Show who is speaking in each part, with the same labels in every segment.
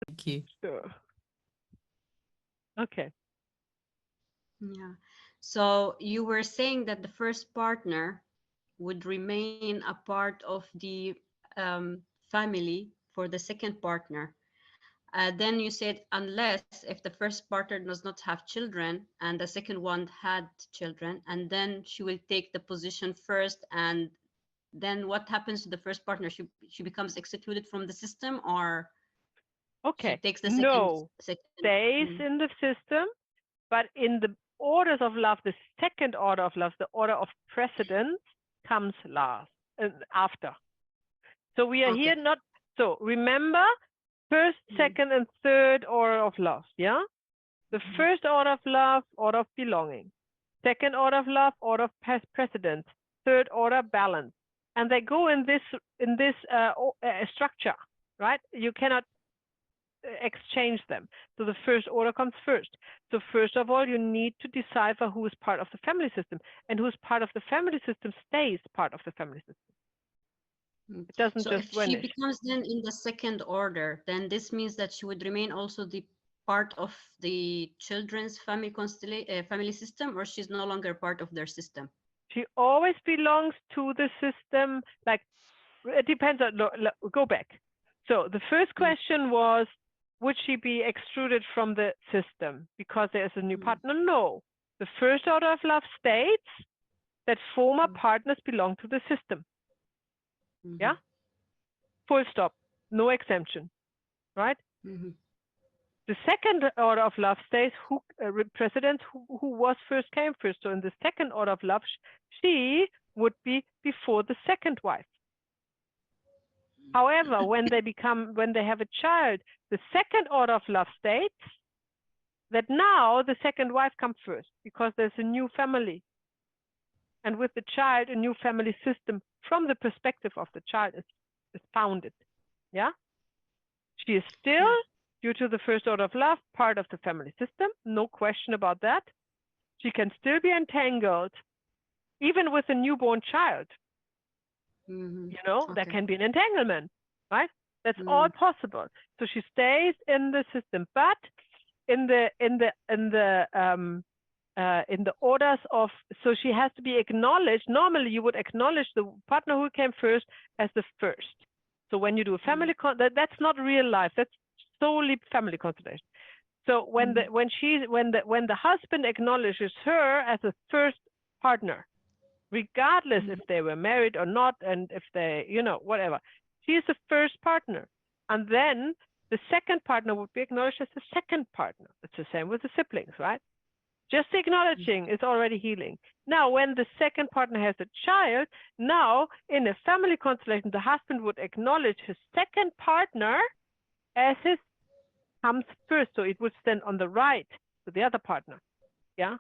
Speaker 1: Thank you.
Speaker 2: Sure. Okay.
Speaker 3: Yeah. So you were saying that the first partner would remain a part of the family for the second partner. Then you said, unless if the first partner does not have children and the second one had children, and then she will take the position first. And then what happens to the first partner? She becomes excluded from the system, or she
Speaker 2: Okay.
Speaker 3: takes the
Speaker 2: No,
Speaker 3: second.
Speaker 2: stays in the system, but in the orders of love, the second order of love, the order of precedence comes last after. So we are here
Speaker 3: Okay.
Speaker 2: not, so remember, first, second, and third order of love, yeah? The first order of love, order of belonging. Second order of love, order of precedence. Third order, balance. And they go in this structure, right? You cannot exchange them. So the first order comes first. So first of all, you need to decipher who is part of the family system, and who is part of the family system stays part of the family system. It doesn't
Speaker 3: So
Speaker 2: just
Speaker 3: if she
Speaker 2: vanish.
Speaker 3: becomes then in the second order, then this means that she would remain also the part of the children's family system, or she's no longer part of their system.
Speaker 2: She always belongs to the system. Like, it depends on, go back. So the first question was, would she be extruded from the system because there's a new partner? No. The first order of love states that former partners belong to the system. Yeah? Full stop. No exemption. Right? The second order of love states who precedence who was first came first. So in the second order of love, she would be before the second wife. However, when they have a child, the second order of love states that now the second wife comes first because there's a new family. And with the child, a new family system from the perspective of the child is founded. Yeah? She is still, due to the first order of love, part of the family system. No question about that. She can still be entangled, even with a newborn child. You know, there can be an entanglement, right? That's all possible. So she stays in the system, but in the orders of, so she has to be acknowledged. Normally, you would acknowledge the partner who came first as the first. So when you do a family, that's not real life. That's solely family constellation. So when the husband acknowledges her as a first partner, regardless if they were married or not, and if they, whatever, she is the first partner. And then the second partner would be acknowledged as the second partner. It's the same with the siblings, right? Just acknowledging is already healing. Now, when the second partner has a child, now in a family constellation, the husband would acknowledge his second partner as his comes first. So it would stand on the right to the other partner. Yeah.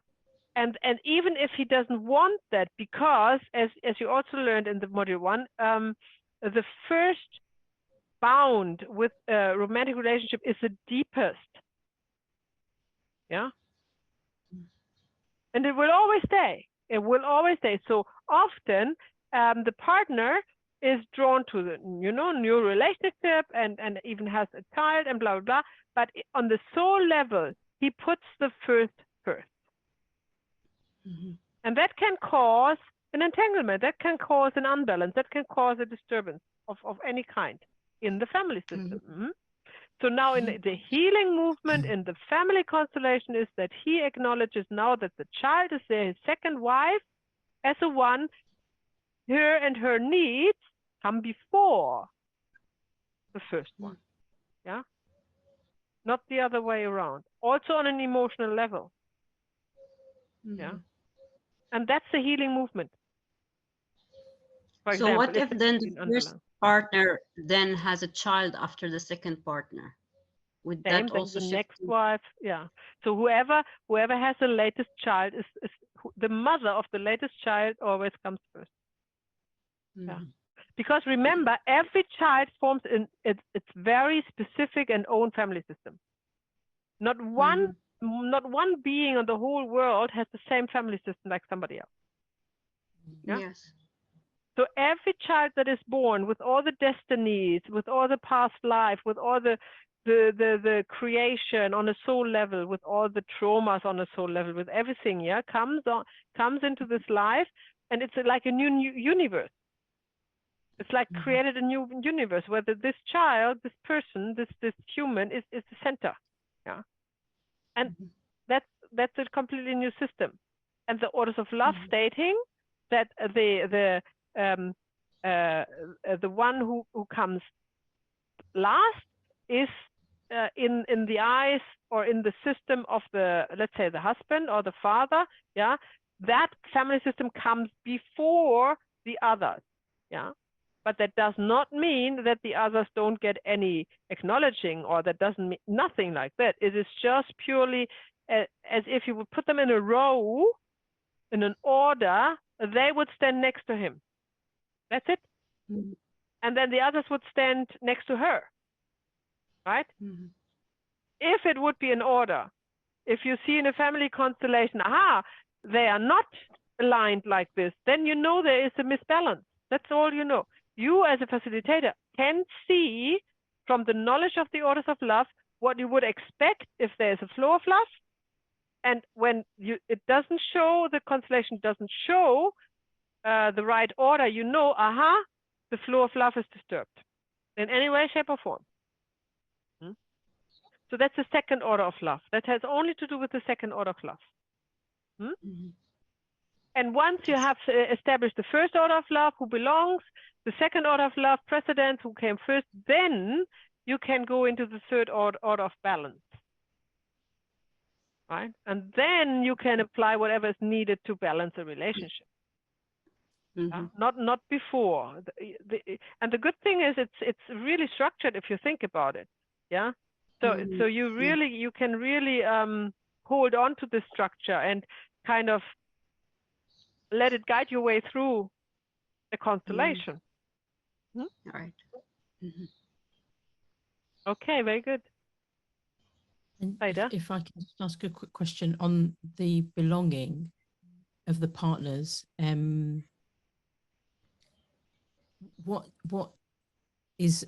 Speaker 2: And even if he doesn't want that, because as you also learned in the module 1, the first bound with a romantic relationship is the deepest. Yeah. And it will always stay. It will always stay. So often the partner is drawn to the new relationship and even has a child and blah, blah, blah. But on the soul level, he puts the first. And that can cause an entanglement, that can cause an unbalance, that can cause a disturbance of any kind in the family system. So now in the healing movement in the family constellation is that he acknowledges now that the child is there, his second wife, as a one, her and her needs come before the first one. Yeah? Not the other way around. Also on an emotional level. Yeah. And that's the healing movement. For
Speaker 3: so
Speaker 2: example,
Speaker 3: what if then the first partner then has a child after the second partner? Would
Speaker 2: Same,
Speaker 3: that
Speaker 2: then
Speaker 3: also
Speaker 2: the
Speaker 3: shift?
Speaker 2: next wife, yeah. So whoever has the latest child is the mother of the latest child always comes first. Yeah. Because remember, every child forms its very specific and own family system. Not one being on the whole world has the same family system like somebody else. Yeah?
Speaker 3: Yes.
Speaker 2: So every child that is born with all the destinies, with all the past life, with all the the creation on a soul level, with all the traumas on a soul level, with everything, yeah, comes into this life, and it's like a new universe. It's like created a new universe where this child, this person, this human is the center, yeah, and that's a completely new system. And the orders of love stating that the one who comes last is in the eyes or in the system of the, let's say, the husband or the father, yeah, that family system comes before the others, yeah. But that does not mean that the others don't get any acknowledging, or that doesn't mean nothing like that. It is just purely as if you would put them in a row, in an order, they would stand next to him. That's it. And then the others would stand next to her, right? If it would be an order, if you see in a family constellation, aha, they are not aligned like this, then you know there is a misbalance. That's all you know. You as a facilitator can see from the knowledge of the orders of love what you would expect if there's a flow of love. And when it doesn't show, the constellation doesn't show the right order, you know, aha, the flow of love is disturbed in any way, shape, or form. So that's the second order of love. That has only to do with the second order of love. And once you have established the first order of love, who belongs, the second order of love, precedence, who came first, then you can go into the third order of balance. Right? And then you can apply whatever is needed to balance a relationship. Not before. And the good thing is it's really structured if you think about it. Yeah. So you can really hold on to this structure and kind of let it guide your way through the constellation.
Speaker 3: All right.
Speaker 2: Okay, very good.
Speaker 1: And if I can just ask a quick question on the belonging of the partners, what is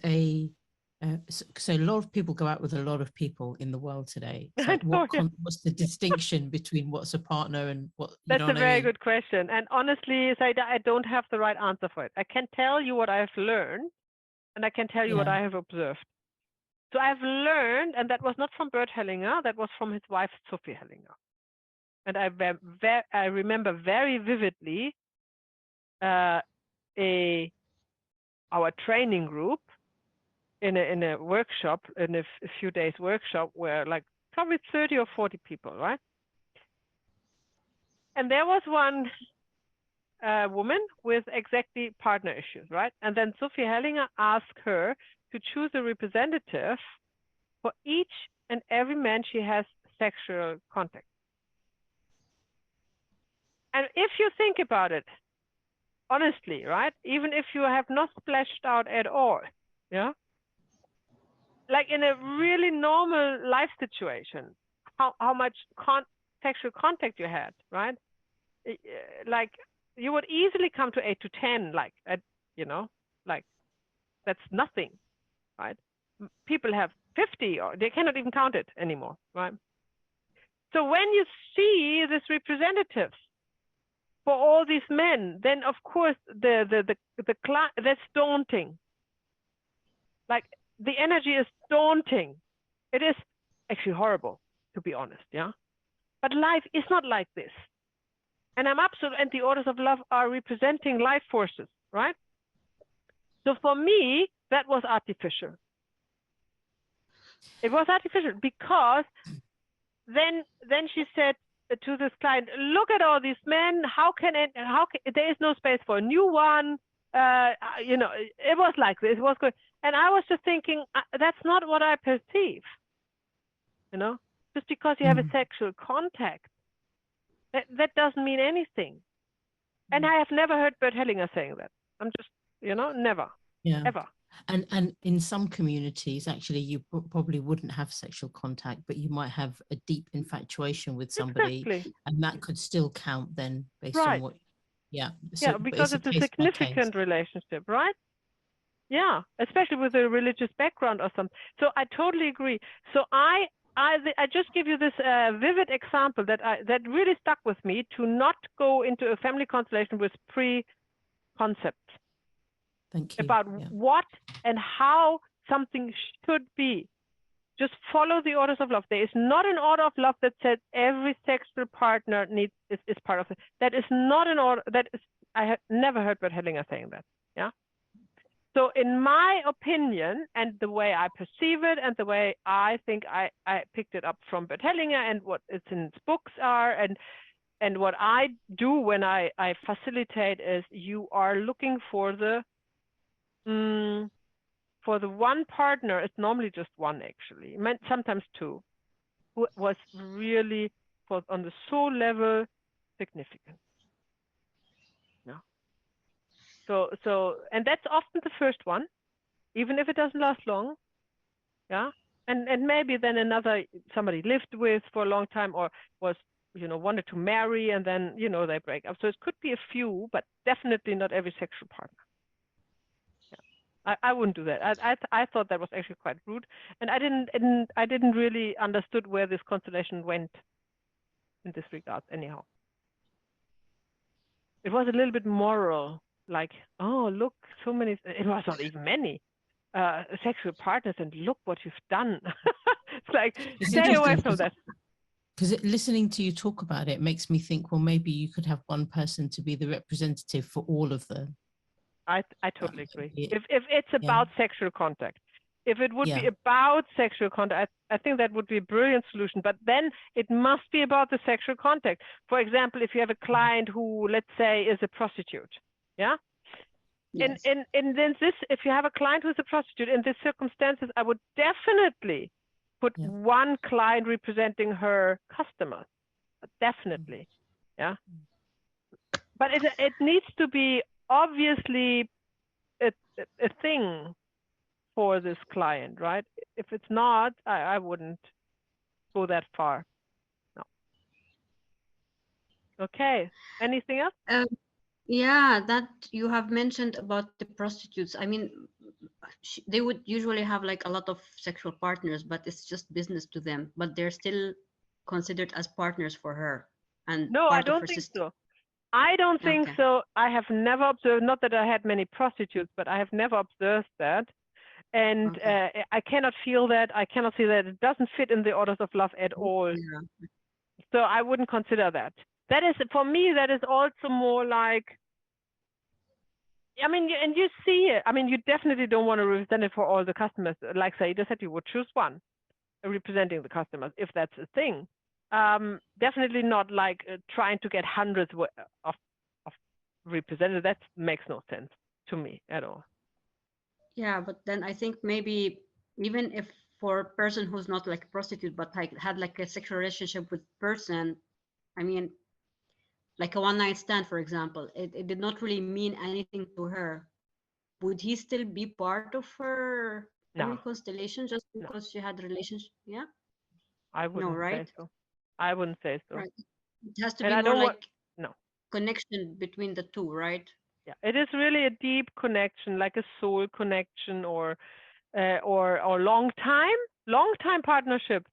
Speaker 1: so a lot of people go out with a lot of people in the world today. So what's the distinction between what's a partner and what?
Speaker 2: That's a very good question. And honestly, Saida, I don't have the right answer for it. I can tell you what I've learned, and I can tell you what I have observed. So I've learned, and that was not from Bert Hellinger, that was from his wife, Sophie Hellinger. And I remember very vividly our training group in a workshop, in a few days workshop, where like probably 30 or 40 people, right? And there was one woman with exactly partner issues, right? And then Sophie Hellinger asked her to choose a representative for each and every man she has sexual contact. And if you think about it, honestly, right? Even if you have not splashed out at all, yeah? Like in a really normal life situation, how much sexual contact you had, right? Like you would easily come to 8 to 10, like, like that's nothing, right? People have 50 or they cannot even count it anymore, right? So when you see this representatives for all these men, then of course that's daunting. Like the energy is daunting. It is actually horrible, to be honest, yeah? But life is not like this. And I'm absolutely, and the orders of love are representing life forces, right? So for me, that was artificial. It was artificial because then she said to this client, look at all these men, there is no space for a new one. It was like this, it was good. And I was just thinking, that's not what I perceive. Just because you have a sexual contact, that doesn't mean anything. And I have never heard Bert Hellinger saying that. I'm just, never, ever.
Speaker 1: And in some communities, actually, you probably wouldn't have sexual contact, but you might have a deep infatuation with somebody, and that could still count then, based on what. So,
Speaker 2: because it's a significant relationship, right? Yeah, especially with a religious background or something. So I totally agree. So I just give you this vivid example that really stuck with me, to not go into a family constellation with preconcepts
Speaker 1: Thank you.
Speaker 2: about
Speaker 1: Yeah.
Speaker 2: what and how something should be. Just follow the orders of love. There is not an order of love that says every sexual partner is part of it. That is not an order. I have never heard Bert Hellinger saying that. Yeah. So in my opinion, and the way I perceive it, and the way I think I picked it up from Bert Hellinger, and what it's in its books are, and what I do when I facilitate, is you are looking for the one partner. It's normally just one, actually, sometimes two, who was really on the soul level significant. Yeah. So and that's often the first one, even if it doesn't last long. Yeah. And maybe then somebody lived with for a long time, or was, wanted to marry, and then, they break up. So it could be a few, but definitely not every sexual partner. Yeah. I wouldn't do that. I thought that was actually quite rude, and I didn't really understood where this constellation went in this regard anyhow. It was a little bit moral, like, oh, look, so many, it was not even many sexual partners, and look what you've done. It's like, stay away from that.
Speaker 1: Because listening to you talk about it makes me think, well, maybe you could have one person to be the representative for all of them.
Speaker 2: I totally agree. If it's about sexual contact, if it would be about sexual contact, I think that would be a brilliant solution. But then it must be about the sexual contact. For example, if you have a client who, let's say, is a prostitute, yeah. Yes. And then if you have a client who's a prostitute, in these circumstances, I would definitely put one client representing her customers. Definitely, yeah. But it needs to be obviously a thing for this client, right? If it's not, I wouldn't go that far. No. Okay. Anything else?
Speaker 3: Yeah, that you have mentioned about the prostitutes. I mean, they would usually have like a lot of sexual partners, but it's just business to them. But they're still considered as partners for her. And
Speaker 2: no, I don't think so. I don't think so. I have never observed, not that I had many prostitutes, but I have never observed that. And I cannot feel that. I cannot see that. It doesn't fit in the orders of love at all. Yeah. So I wouldn't consider that. That is, for me, that is also more like, I mean, and you see it. I mean, you definitely don't want to represent it for all the customers. Like Saida said, you would choose one representing the customers, if that's a thing. Definitely not like trying to get hundreds of representatives. That makes no sense to me at all.
Speaker 3: Yeah, but then I think maybe even if for a person who's not like a prostitute, but like had like a sexual relationship with person, I mean, like a one-night stand, for example, it did not really mean anything to her. Would he still be part of her constellation just because she had a relationship? Yeah.
Speaker 2: I wouldn't say so. I wouldn't say so.
Speaker 3: Right. It has to be more like
Speaker 2: no
Speaker 3: connection between the two, right?
Speaker 2: Yeah, it is really a deep connection, like a soul connection, or long time partnership.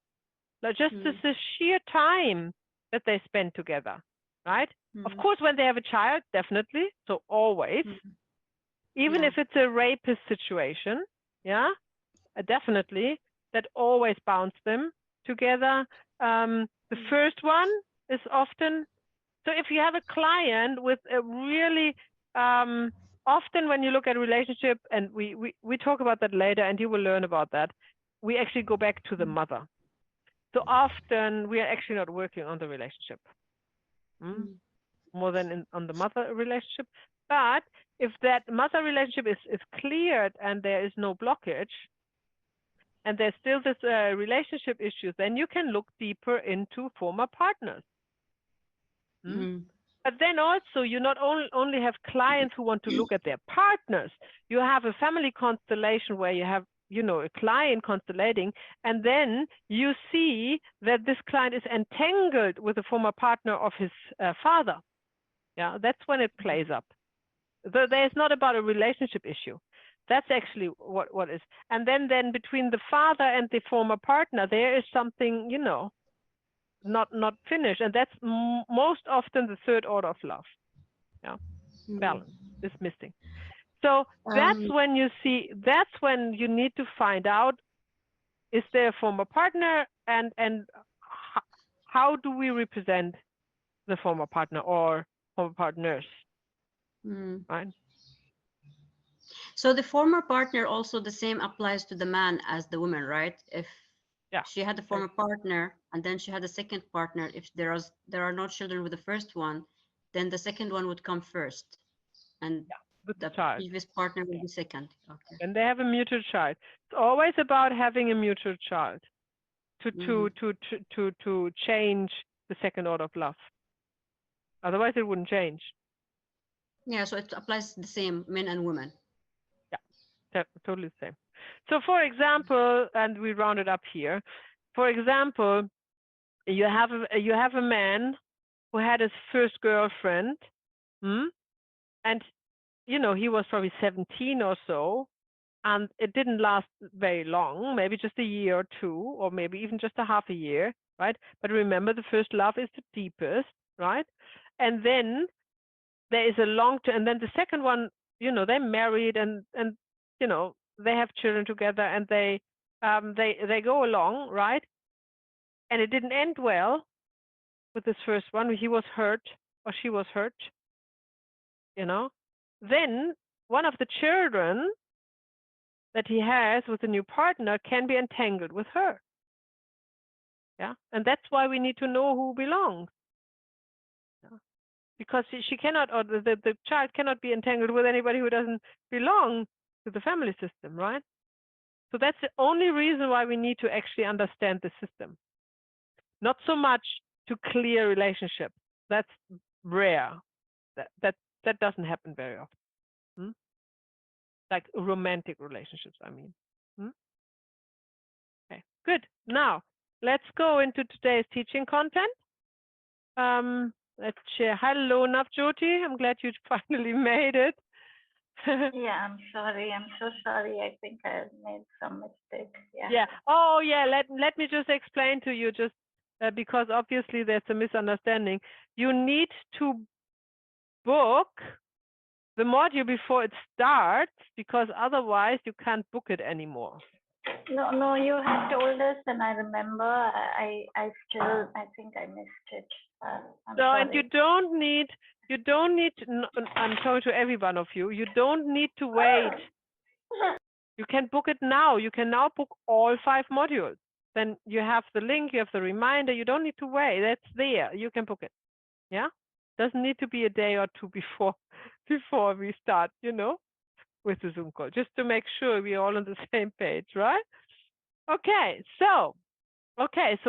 Speaker 2: Like just this sheer time that they spend together, right? Of course, when they have a child, definitely. So always, even if it's a rapist situation, definitely, that always bounds them together. The first one is often, so if you have a client with a really, often when you look at a relationship, and we talk about that later, and you will learn about that, we actually go back to the mother. So often we are actually not working on the relationship, more than on the mother relationship. But if that mother relationship is cleared and there is no blockage, and there's still this relationship issues, then you can look deeper into former partners. But then also, you not only have clients who want to look at their partners, you have a family constellation where you have, a client constellating, and then you see that this client is entangled with a former partner of his father. Yeah, that's when it plays up. So there's not about a relationship issue. That's actually what is. And then between the father and the former partner, there is something, you know, not finished, and that's most often the third order of love. Yeah, balance is missing. So that's when you see. That's when you need to find out: is there a former partner, and how do we represent the former partner or former partners? Right.
Speaker 3: So the former partner also the same applies to the man as the woman, right? If she had a former partner and then she had a second partner, if there are no children with the first one, then the second one would come first, and the previous partner will be second. Okay.
Speaker 2: And they have a mutual child. It's always about having a mutual child to change the second order of love. Otherwise, it wouldn't change.
Speaker 3: Yeah, so it applies the same men and women.
Speaker 2: Yeah, totally the same. So, for example, and we round it up here. For example, you have a man who had his first girlfriend, and you know he was probably 17 or so, and it didn't last very long, maybe just a year or two, or maybe even just a half a year, right? But remember, the first love is the deepest, right? And then there is a long term, and then the second one, you know, they're married and you know they have children together, and they go along, right? And it didn't end well with this first one. He was hurt or she was hurt, you know. Then one of the children that he has with a new partner can be entangled with her. Yeah, and that's why we need to know who belongs. Yeah. Because she cannot, or the child cannot be entangled with anybody who doesn't belong to the family system, right? So that's the only reason why we need to actually understand the system. Not so much to clear relationships. That's rare. That doesn't happen very often. Like romantic relationships, I mean. Okay, good. Now, let's go into today's teaching content. Let's share. Hello, Navjoti. I'm glad you finally made it.
Speaker 4: Yeah, I'm sorry. I'm so sorry. I think I made some mistake. Yeah.
Speaker 2: Yeah. Oh, yeah. Let me just explain to you, just because obviously there's a misunderstanding. You need to book the module before it starts, because otherwise you can't book it anymore.
Speaker 4: No, you had told us, and I remember. I still, I think I missed it. I'm
Speaker 2: so,
Speaker 4: sorry.
Speaker 2: and you don't need. I'm talking to every one of you. You don't need to wait. You can book it now. You can now book all 5 modules. Then you have the link, you have the reminder. You don't need to wait. That's there. You can book it. Yeah. Doesn't need to be a day or two before we start, you know, with the Zoom call, just to make sure we're all on the same page, right? Okay, so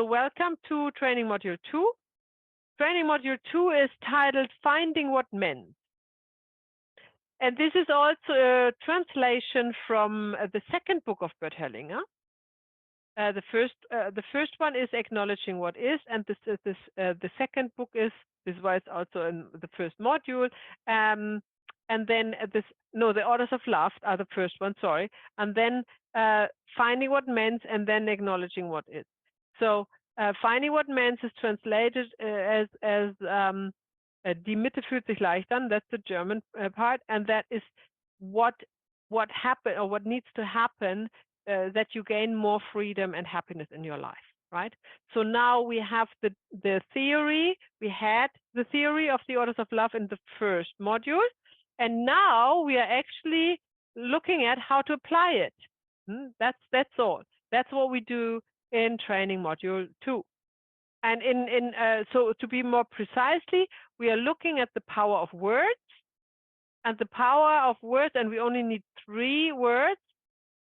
Speaker 2: welcome to training module 2. Training module 2 is titled Finding What Meant. And this is also a translation from the second book of Bert Hellinger. The first one is Acknowledging What Is, and the second book is, this was also in the first module. And then the Orders of Love are the first one, sorry. And then Finding What Meant, and then Acknowledging What Is. So Finding What Meant is translated as Die Mitte fühlt sich leicht an. That's the German part, and that is what happened, or what needs to happen, that you gain more freedom and happiness in your life, right? So now we have the theory. We had the theory of the Orders of Love in the first module, and now we are actually looking at how to apply it. That's all. That's what we do in training module 2. And so to be more precisely, we are looking at the power of words, and the power of words, and we only need 3 words.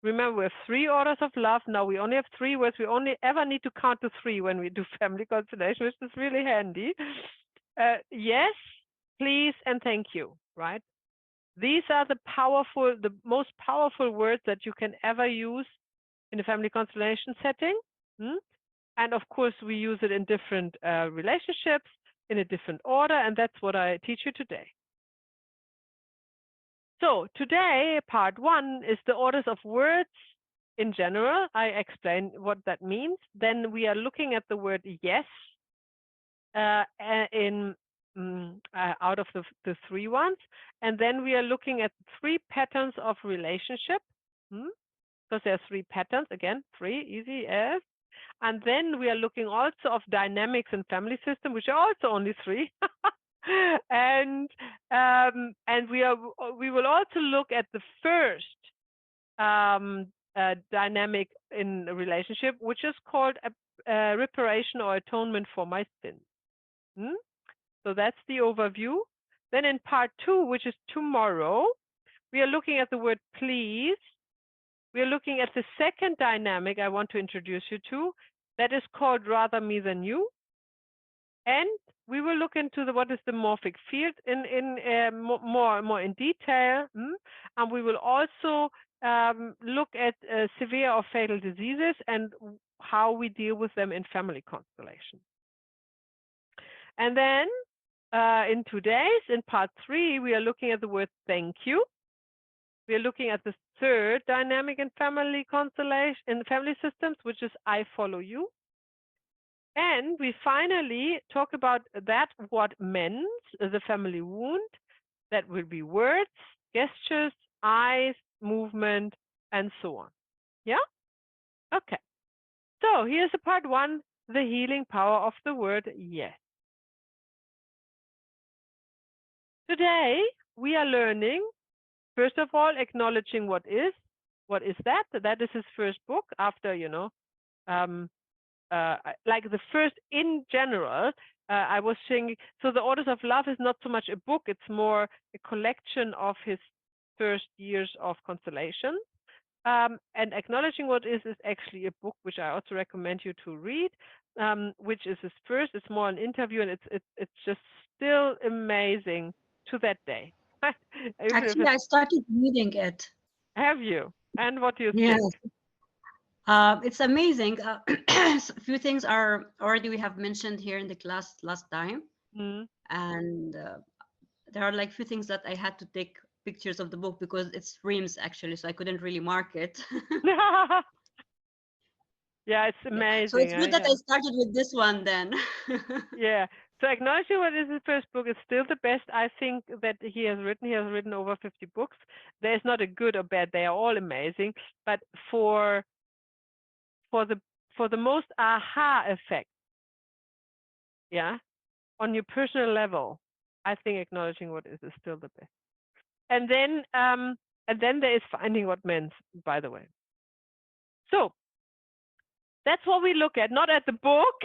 Speaker 2: Remember, we have 3 orders of love. Now we only have 3 words. We only ever need to count to 3 when we do family constellation, which is really handy. Yes, please, and thank you, right? These are the most powerful words that you can ever use in a family constellation setting. And of course, we use it in different relationships, in a different order, and that's what I teach you today. So today, part 1 is the orders of words in general. I explain what that means. Then we are looking at the word yes out of the 3 ones. And then we are looking at 3 patterns of relationship. Because there are 3 patterns, again, 3, easy as. And then we are looking also of dynamics and family system, which are also only 3. And we will also look at the first dynamic in a relationship, which is called a reparation or atonement for my sins. So that's the overview. Then in part 2, which is tomorrow, we are looking at the word please. We are looking at the second dynamic I want to introduce you to. That is called rather me than you. And we will look into what is the morphic field in more in detail. And we will also look at severe or fatal diseases and how we deal with them in family constellation. And then in part 3, we are looking at the word thank you. We are looking at the third dynamic in family constellation, in family systems, which is I follow you. And we finally talk about that what mends the family wound. That will be words, gestures, eyes, movement, and so on. Yeah? Okay. So here's the part 1, the healing power of the word yes. Today, we are learning, first of all, acknowledging what is. What is that? That is his first book after, like the first in general. I was saying, so the Orders of Love is not so much a book, it's more a collection of his first years of constellation. And Acknowledging What is actually a book which I also recommend you to read, which is his first. It's more an interview, and it's just still amazing to that day.
Speaker 3: Actually, I started reading it.
Speaker 2: Have you? And what do you think?
Speaker 3: It's amazing. A few things are already we have mentioned here in the class last time, and there are like few things that I had to take pictures of the book because it's reams actually, so I couldn't really mark it.
Speaker 2: Yeah, it's amazing.
Speaker 3: So it's good that I started with this one then.
Speaker 2: Yeah. So Acknowledging What is his first book is still the best I think that he has written. He has written over 50 books. There's not a good or bad. They are all amazing. But for the most aha effect, yeah, on your personal level, I think Acknowledging What is still the best. And then there is Finding What Mends, by the way. So that's what we look at, not at the book,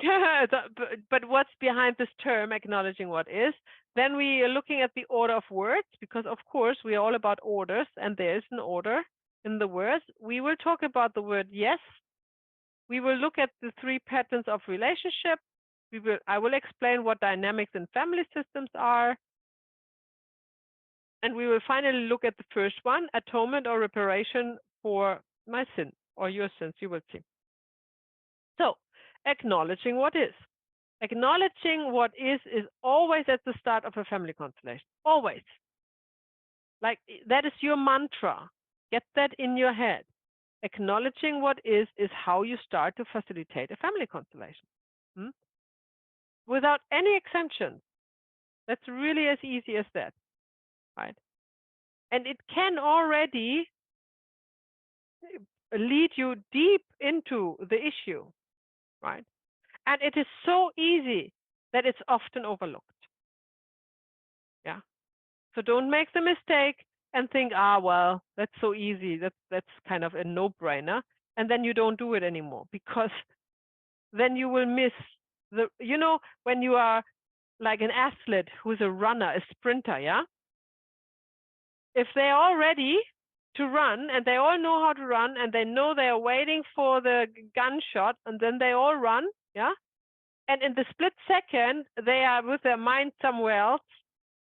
Speaker 2: but what's behind this term, acknowledging what is. Then we are looking at the order of words, because of course we are all about orders, and there is an order in the words. We will talk about the word yes. We will look at the 3 patterns of relationship. I will explain what dynamics in family systems are. And we will finally look at the first one, atonement or reparation for my sin or your sins, you will see. So, acknowledging what is. Acknowledging what is always at the start of a family constellation. Always. Like, that is your mantra. Get that in your head. Acknowledging what is how you start to facilitate a family constellation. Without any exemptions. That's really as easy as that. Right? And it can already lead you deep into the issue. Right? And it is so easy that it's often overlooked. Yeah. So don't make the mistake and think, well, that's so easy. That's kind of a no-brainer. And then you don't do it anymore, because then you will miss when you are like an athlete who's a runner, a sprinter, yeah? If they're all ready to run and they all know how to run and they know they are waiting for the gunshot and then they all run, yeah? And in the split second, they are with their mind somewhere else,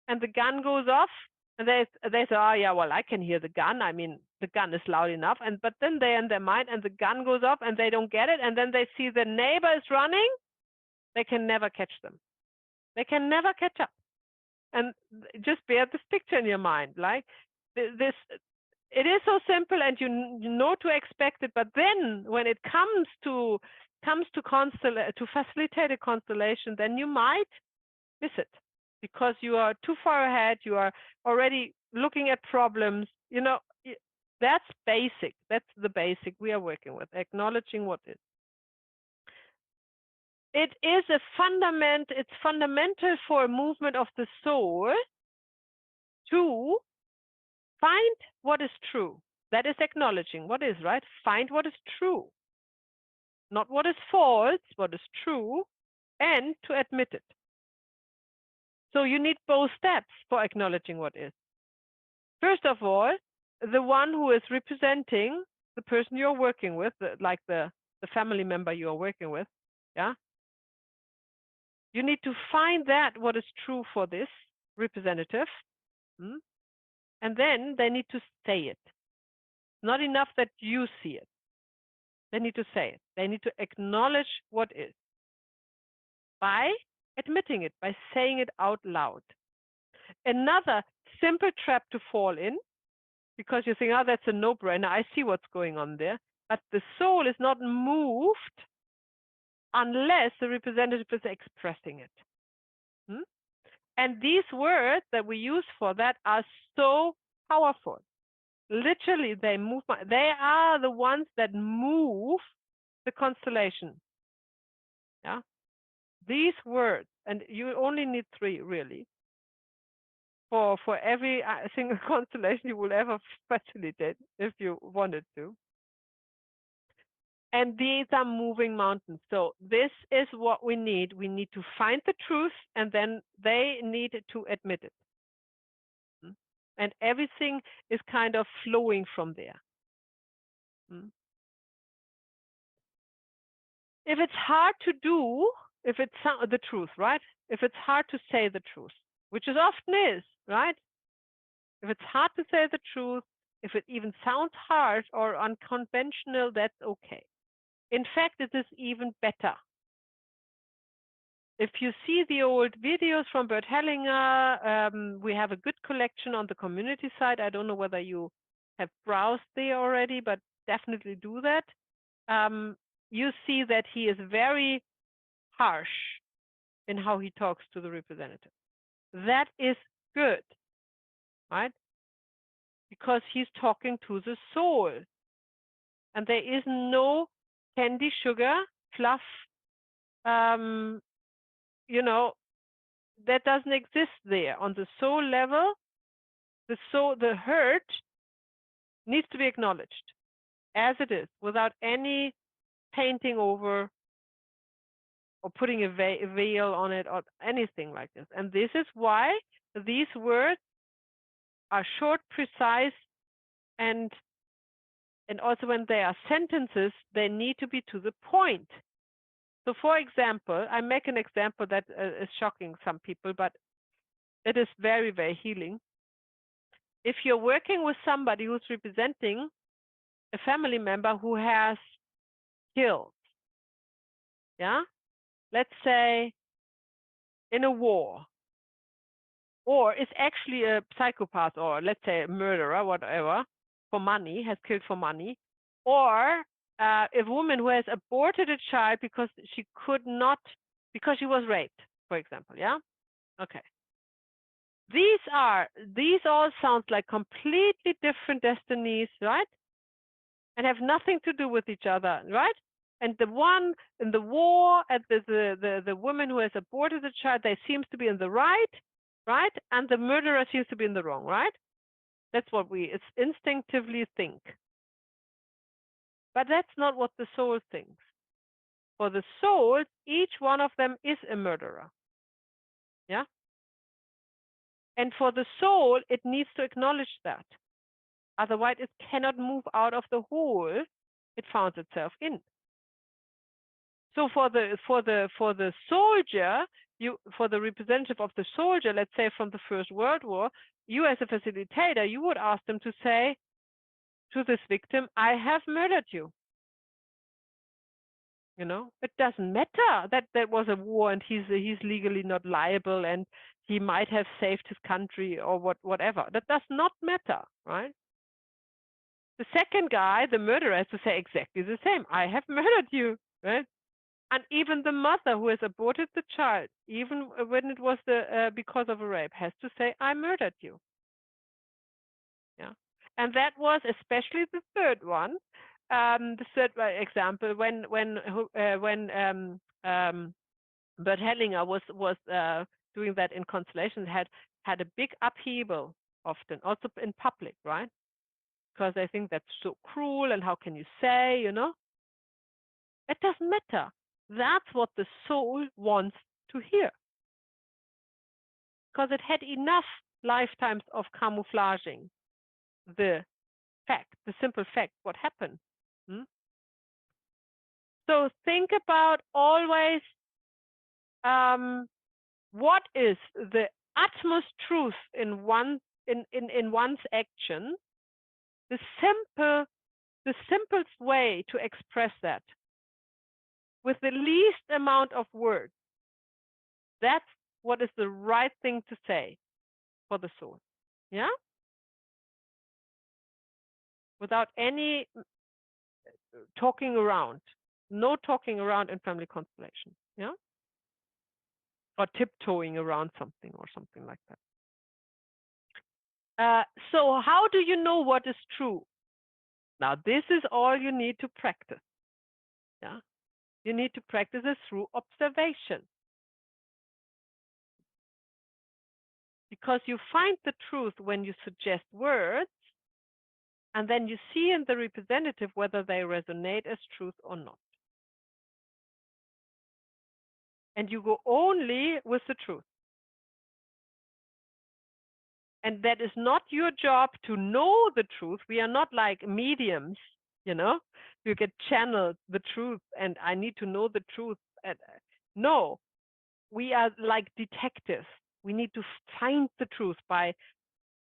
Speaker 2: and the gun goes off, and they say, oh yeah, well, I can hear the gun. I mean, the gun is loud enough. But then they're in their mind, and the gun goes off, and they don't get it. And then they see the neighbor is running. They can never catch them. They can never catch up. And just bear this picture in your mind, like this, it is so simple, and you know to expect it. But then when it comes to facilitate a constellation, then you might miss it because you are too far ahead. You are already looking at problems. You know, that's basic. That's the basic we are working with, acknowledging what is. It is a it's fundamental for a movement of the soul to find what is true. That is acknowledging what is, right? Find what is true. Not what is false, what is true, and to admit it. So you need both steps for acknowledging what is. First of all, the one who is representing the person you're working with, like the family member you are working with, yeah? You need to find that what is true for this representative, and then they need to say it. Not enough that you see it. They need to say it. They need to acknowledge what is by admitting it, by saying it out loud. Another simple trap to fall in, because you think, oh, that's a no-brainer, I see what's going on there, but the soul is not moved unless the representative is expressing it. And these words that we use for that are so powerful. Literally, they move. They are the ones that move the constellation. Yeah, these words, and you only need 3 really for every single constellation you will ever facilitate if you wanted to. And these are moving mountains. So this is what we need. We need to find the truth, and then they need to admit it. And everything is kind of flowing from there. If it's hard to do, if it's the truth, right? If it's hard to say the truth, which it often is, right? If it's hard to say the truth, if it even sounds harsh or unconventional, that's okay. In fact, it is even better. If you see the old videos from Bert Hellinger, we have a good collection on the community side. I don't know whether you have browsed there already, but definitely do that. You see that he is very harsh in how he talks to the representative. That is good, right? Because he's talking to the soul. And there is no candy, sugar, fluff, you know, that doesn't exist there. On the soul level, the hurt needs to be acknowledged as it is, without any painting over or putting a veil on it or anything like this. And this is why these words are short, precise, and also when they are sentences, they need to be to the point. So for example, I make an example that is shocking some people, but it is very, very healing. If you're working with somebody who's representing a family member who has killed, yeah, let's say in a war, or is actually a psychopath, or let's say a murderer, whatever, for money, has killed for money, or a woman who has aborted a child because she could not, because she was raped, for example, yeah? Okay. These all sound like completely different destinies, right? And have nothing to do with each other, right? And the one in the war, and the woman who has aborted the child, they seems to be in the right, and the murderer seems to be in the wrong, right? That's what we instinctively think. But that's not what the soul thinks. For the soul, each one of them is a murderer. Yeah? And for the soul, it needs to acknowledge that. Otherwise, it cannot move out of the hole it finds itself in. So for the soldier, for the representative of the soldier, let's say from the First World War, you as a facilitator, you would ask them to say to this victim, I have murdered you. You know, it doesn't matter that there was a war and he's legally not liable and he might have saved his country or whatever. That does not matter, right? The second guy, the murderer, has to say exactly the same. I have murdered you, right? And even the mother who has aborted the child, even when it was because of a rape, has to say, I murdered you. Yeah. And that was especially the third one. The third example, when Bert Hellinger was doing that in Constellation, had a big upheaval often, also in public, right? Because I think that's so cruel, and how can you say, you know? It doesn't matter. That's what the soul wants to hear. Because it had enough lifetimes of camouflaging the fact, the simple fact, what happened. So think about always what is the utmost truth in one's action, the simplest way to express that with the least amount of words. That's what is the right thing to say for the soul. Yeah? Without any talking around. No talking around in family constellation. Yeah? Or tiptoeing around something or something like that. So how do you know what is true? Now, this is all you need to practice. Yeah? You need to practice it through observation. Because you find the truth when you suggest words, and then you see in the representative whether they resonate as truth or not. And you go only with the truth. And that is not your job to know the truth. We are not like mediums, you know, you get channeled the truth and I need to know the truth. No, we are like detectives. We need to find the truth by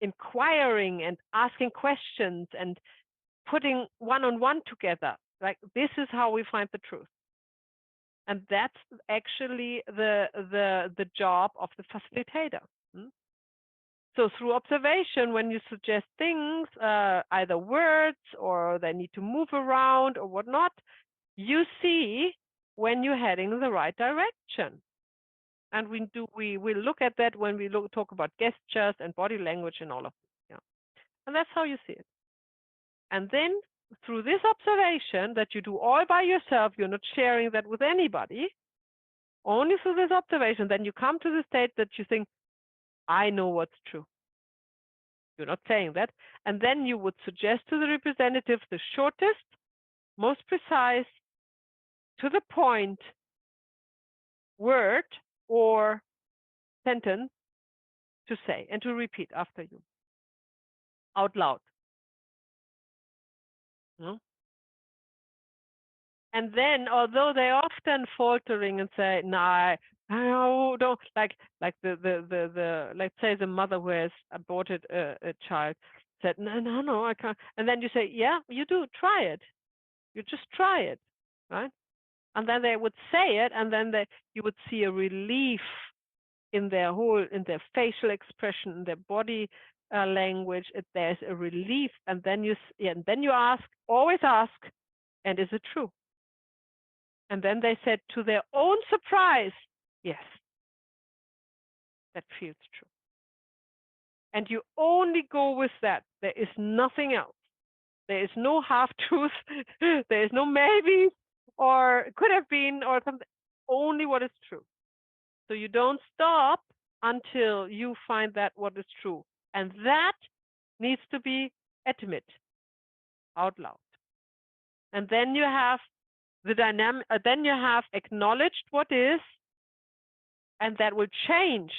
Speaker 2: inquiring and asking questions and putting one-on-one together. Like, this is how we find the truth. And that's actually the job of the facilitator. So through observation, when you suggest things, either words or they need to move around or whatnot, you see when you're heading in the right direction. And we will look at that when we talk about gestures and body language and all of this. Yeah. And that's how you see it. And then through this observation that you do all by yourself, you're not sharing that with anybody, only through this observation, then you come to the state that you think, I know what's true. You're not saying that. And then you would suggest to the representative the shortest, most precise, to the point word or sentence to say and to repeat after you out loud. No? And then, although they often faltering and say, "No, no, don't," like the let's say the mother who has aborted a child said, "No, I can't." And then you say, "Yeah, you do. Try it. You just try it, right?" And then they would say it, and then you would see a relief in their facial expression, in their body language. There's a relief, and then you ask, always ask, and is it true? And then they said, to their own surprise, yes, that feels true. And you only go with that. There is nothing else. There is no half truth. There is no maybe, or could have been, or something. Only what is true. So you don't stop until you find that what is true. And that needs to be admit out loud. And then you have the dynamic, then you have acknowledged what is, and that will change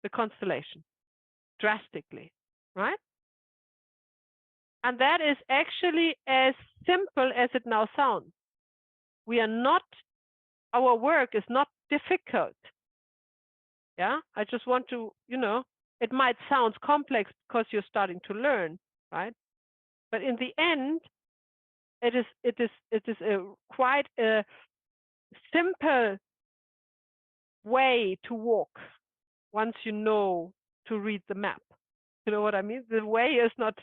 Speaker 2: the constellation drastically, right? And that is actually as simple as it now sounds. We are not, our work is not difficult. Yeah, I just want to, it might sound complex because you're starting to learn, right? But in the end, it is quite a simple way to walk once you know to read the map. You know what I mean? The way is not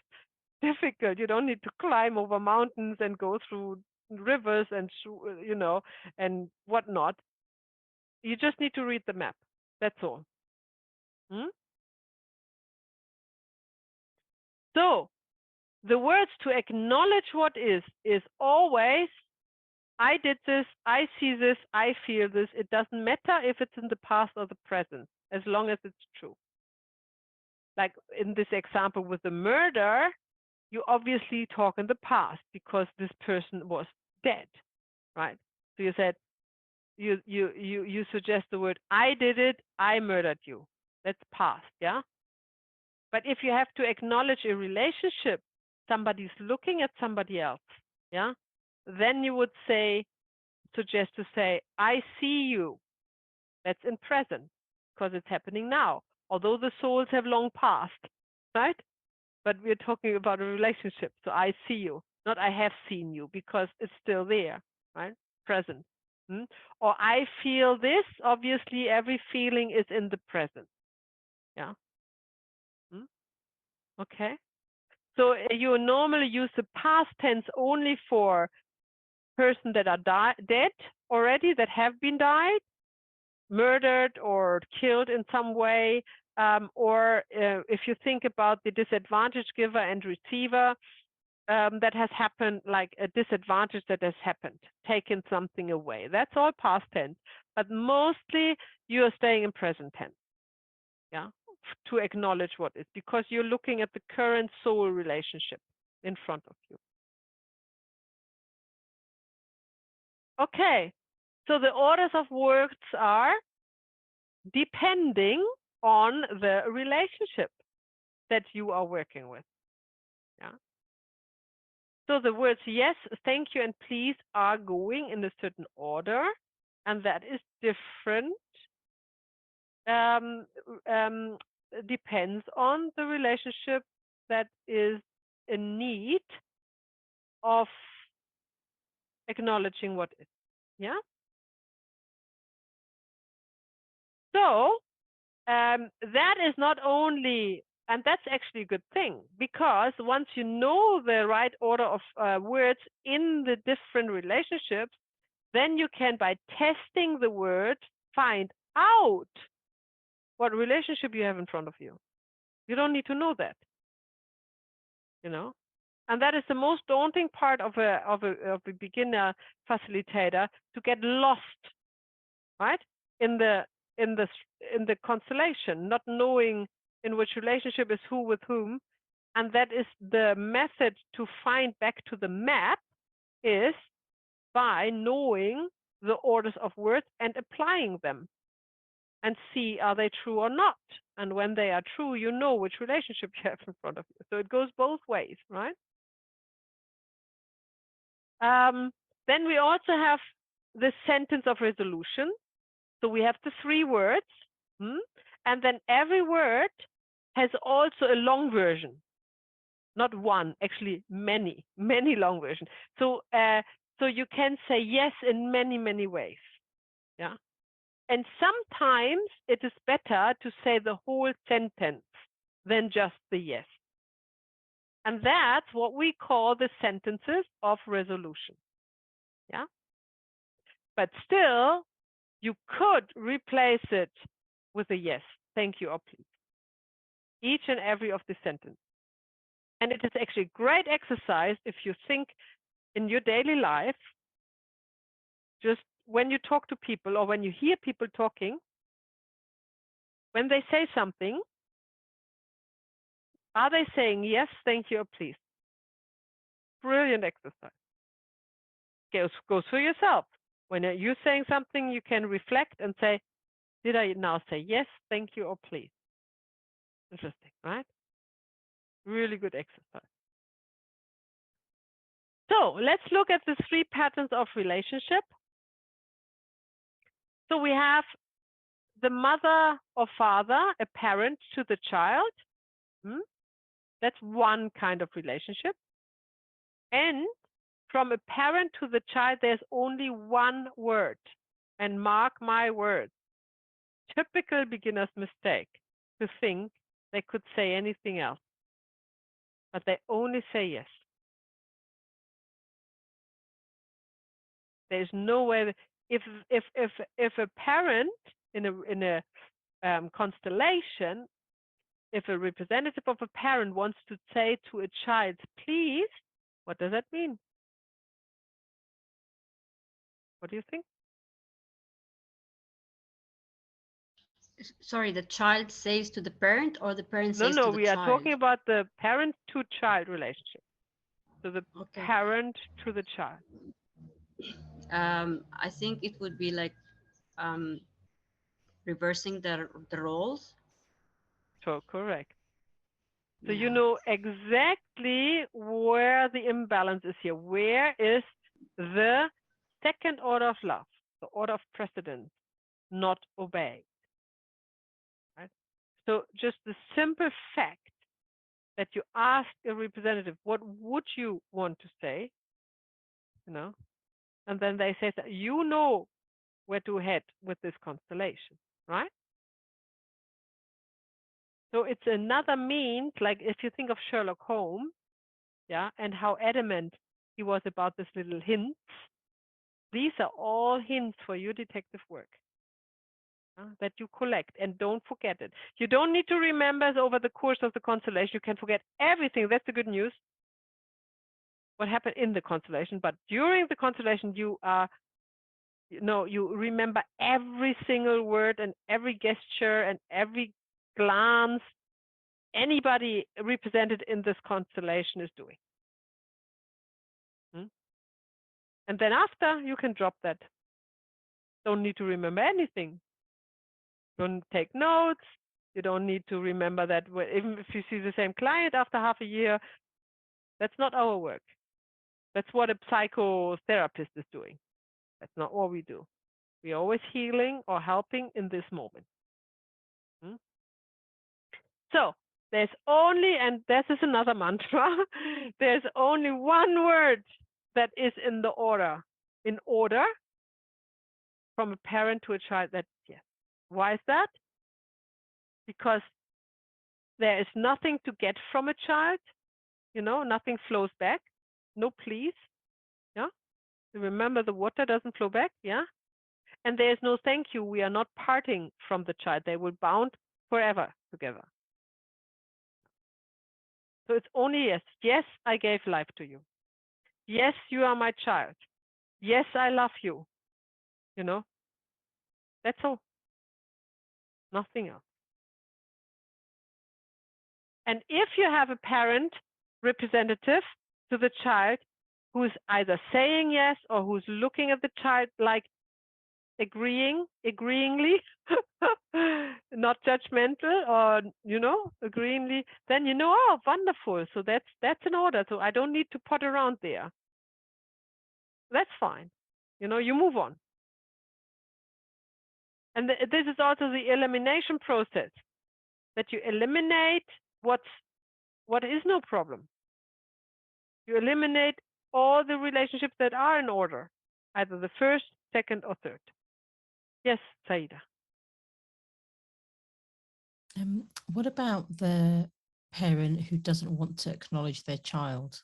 Speaker 2: difficult. You don't need to climb over mountains and go through rivers and and whatnot. You just need to read the map. That's all. So the words to acknowledge what is always, I did this, I see this, I feel this. It doesn't matter if it's in the past or the present, as long as it's true. Like in this example with the murder, you obviously talk in the past because this person was dead, right? So you said, you suggest the word, I did it, I murdered you. That's past, yeah? But if you have to acknowledge a relationship, somebody's looking at somebody else, yeah? Then you would suggest to say, I see you. That's in present because it's happening now. Although the souls have long passed, right? But we're talking about a relationship. So I see you, not I have seen you, because it's still there, right? Present. Or I feel this. Obviously, every feeling is in the present. Yeah. Okay. So you normally use the past tense only for persons that are dead already, that have been died, murdered or killed in some way, or if you think about the disadvantage giver and receiver, that has happened, like a disadvantage that has happened, taken something away. That's all past tense, but mostly you are staying in present tense, yeah, to acknowledge what is, because you're looking at the current soul relationship in front of you. Okay, so the orders of words are depending on the relationship that you are working with. Yeah. So the words yes, thank you, and please are going in a certain order, and that is different. Depends on the relationship that is in need of acknowledging what is. Yeah. So that is not only, and that's actually a good thing, because once you know the right order of words in the different relationships, then you can, by testing the word, find out what relationship you have in front of you. You don't need to know that, and that is the most daunting part of a beginner facilitator, to get lost, right, in the constellation, not knowing in which relationship is who with whom. And that is the method to find back to the map, is by knowing the orders of words and applying them, and see, are they true or not? And when they are true, you know which relationship you have in front of you. So it goes both ways, right? Then we also have the sentence of resolution. So we have the 3 words, and then every word has also a long version. Not one, actually many long versions. So so you can say yes in many ways. Yeah. And sometimes it is better to say the whole sentence than just the yes. And that's what we call the sentences of resolution. Yeah. But still, you could replace it with a yes, thank you, or please. Each and every of the sentence. And it is actually a great exercise if you think in your daily life, just when you talk to people or when you hear people talking, when they say something, are they saying yes, thank you, or please? Brilliant exercise. Goes for yourself. When you're saying something, you can reflect and say, did I now say yes, thank you, or please? Interesting, right? Really good exercise. So let's look at the 3 patterns of relationship. So we have the mother or father, a parent to the child. That's one kind of relationship. And from a parent to the child, there's only one word. And mark my words, typical beginner's mistake to think they could say anything else, but they only say yes. There's no way. If a parent in a constellation, if a representative of a parent wants to say to a child, please, what does that mean? What do you think?
Speaker 3: Sorry, the child says to the parent, or the parent says
Speaker 2: No,
Speaker 3: to the
Speaker 2: we are
Speaker 3: child?
Speaker 2: talking about the parent to child relationship. So the
Speaker 3: Okay.
Speaker 2: parent to the child.
Speaker 3: I think it would be like reversing the roles.
Speaker 2: So correct. So
Speaker 3: Yeah.
Speaker 2: you know exactly where the imbalance is here. Where is the second order of love, the order of precedence, not obeyed? Right? So just the simple fact that you ask a representative, what would you want to say? You know, and then they say that you know where to head with this constellation, right? So it's another means, like if you think of Sherlock Holmes, yeah, and how adamant he was about this little hints. These are all hints for your detective work that you collect, and don't forget it. You don't need to remember over the course of the constellation. You can forget everything. That's the good news. What happened in the constellation, but during the constellation, you remember every single word and every gesture and every glance anybody represented in this constellation is doing. And then after, you can drop that. Don't need to remember anything. Don't take notes. You don't need to remember that even if you see the same client after half a year. That's not our work. That's what a psychotherapist is doing. That's not what we do. We're always healing or helping in this moment. So there's only, and this is another mantra, there's only one word that is in the order, from a parent to a child. That's yes. Why is that? Because there is nothing to get from a child, nothing flows back. No, please. Yeah. Remember, the water doesn't flow back. Yeah. And there is no thank you. We are not parting from the child. They will bound forever together. So it's only yes. Yes, I gave life to you. Yes, you are my child. Yes, I love you. That's all. Nothing else. And if you have a parent representative to the child who's either saying yes or who's looking at the child like agreeingly, not judgmental, or agreeingly, then oh, wonderful. So that's an order. So I don't need to pot around there. That's fine. You move on. And this is also the elimination process, that you eliminate what is no problem. You eliminate all the relationships that are in order, either the first, second, or third. Yes, Saida.
Speaker 1: What about the parent who doesn't want to acknowledge their child?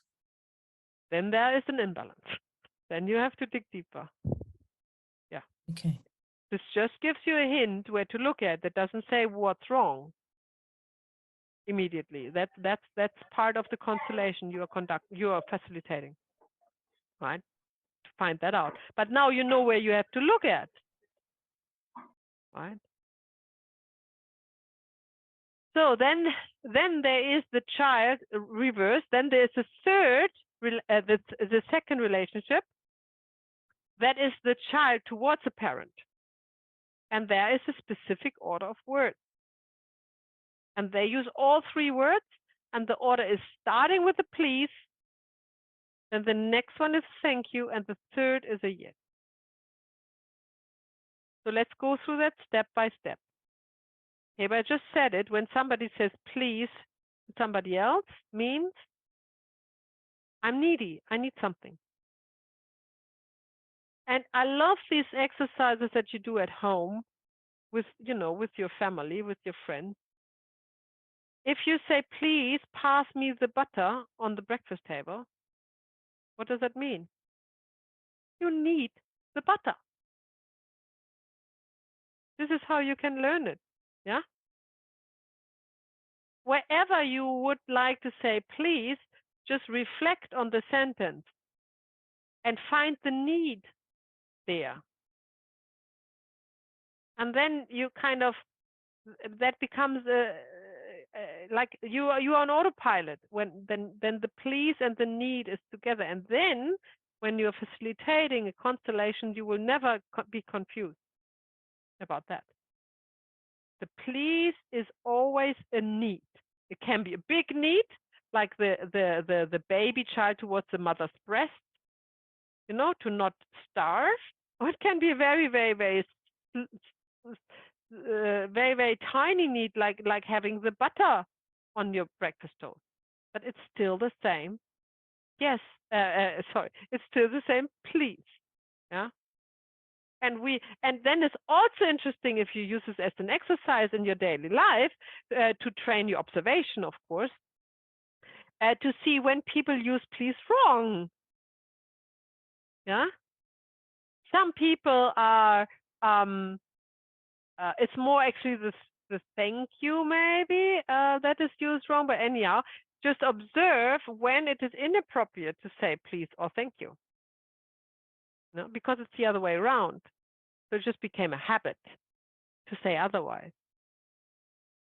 Speaker 2: Then there is an imbalance. Then you have to dig deeper. Yeah.
Speaker 1: Okay.
Speaker 2: This just gives you a hint where to look at. That doesn't say what's wrong immediately. That's part of the constellation you are facilitating, right? To find that out. But now you know where you have to look at, right? So then there is the child reverse. Then there's a third, the second relationship. That is the child towards a parent. And there is a specific order of words. And they use all three words. And the order is starting with a please. Then the next one is thank you. And the third is a yes. So let's go through that step by step. Okay, but I just said it. When somebody says please to somebody else, means I'm needy. I need something. And I love these exercises that you do at home, with, with your family, with your friends. If you say, please pass me the butter on the breakfast table, what does that mean? You need the butter. This is how you can learn it. Yeah. Wherever you would like to say, please, just reflect on the sentence and find the need there. And then you kind of, that becomes like you are on autopilot when then the please and the need is together. And then when you're facilitating a constellation, you will never be confused about that. The please is always a need. It can be a big need, like the baby child towards the mother's breast, to not starve. Or it can be a very, very, very, very, very tiny need, like having the butter on your breakfast toast. But it's still the same. Yes, sorry, it's still the same. Please, yeah. And then it's also interesting if you use this as an exercise in your daily life to train your observation, of course, to see when people use please wrong. Yeah. Some people are, it's more actually the thank you maybe that is used wrong, but anyhow, just observe when it is inappropriate to say please or thank you. No, because it's the other way around. So it just became a habit to say otherwise.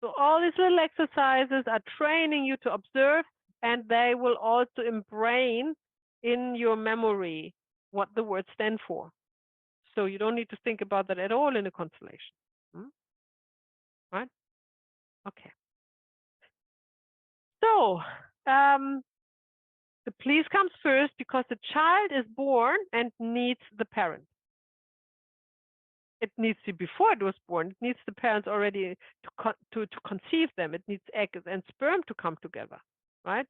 Speaker 2: So all these little exercises are training you to observe, and they will also ingrain in your memory what the words stand for. So you don't need to think about that at all in a constellation. Right? Okay. So the please comes first because the child is born and needs the parent. It needs to, before it was born, it needs the parents already to conceive them. It needs eggs and sperm to come together, right?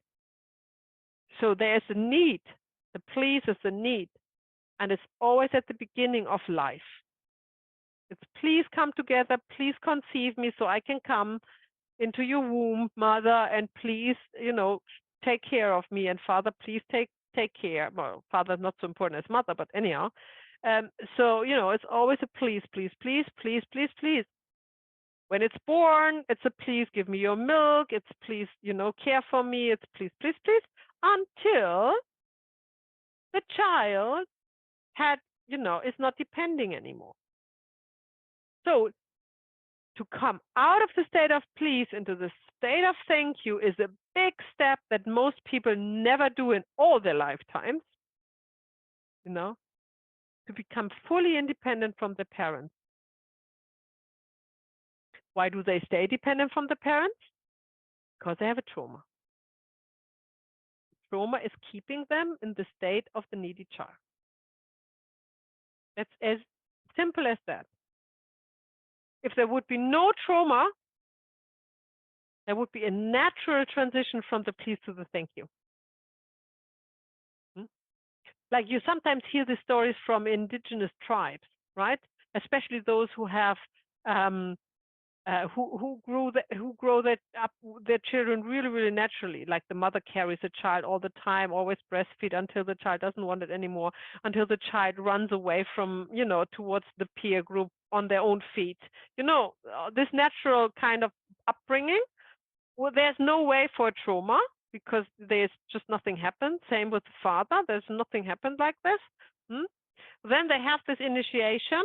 Speaker 2: So there's a need. The please is a need. And it's always at the beginning of life. It's please come together, please conceive me so I can come into your womb, mother, and please, take care of me. And father, please take care. Well, father's not so important as mother, but anyhow. So, it's always a please, please, please, please, please, please. When it's born, it's a please give me your milk. It's please, care for me. It's please, please, please, until the child is not depending anymore. So to come out of the state of please into the state of thank you is a big step that most people never do in all their lifetimes, to become fully independent from the parents. Why do they stay dependent from the parents? Because they have a trauma. Trauma is keeping them in the state of the needy child. That's as simple as that. If there would be no trauma, there would be a natural transition from the please to the thank you. Like you sometimes hear the stories from indigenous tribes, right? Especially those who have who grow their children really, really naturally. Like the mother carries a child all the time, always breastfeed until the child doesn't want it anymore, until the child runs away from, towards the peer group on their own feet. This natural kind of upbringing. Well, there's no way for trauma because there's just nothing happened. Same with the father. There's nothing happened like this. Then they have this initiation,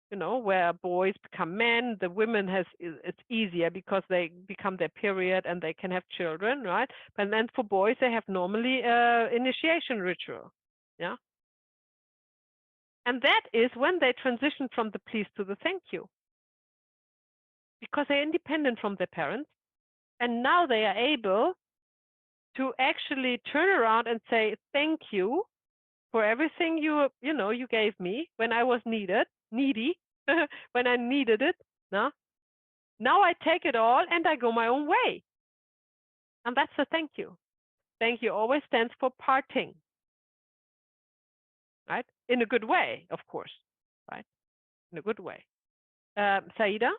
Speaker 2: where boys become men. The women it's easier because they become their period and they can have children, right? But then for boys, they have normally initiation ritual, yeah. And that is when they transition from the please to the thank you, because they're independent from their parents. And now they are able to actually turn around and say, thank you for everything you gave me when I was needy, when I needed it. No? Now I take it all and I go my own way. And that's the thank you. Thank you always stands for parting, right? In a good way, of course, right? In a good way. Saida?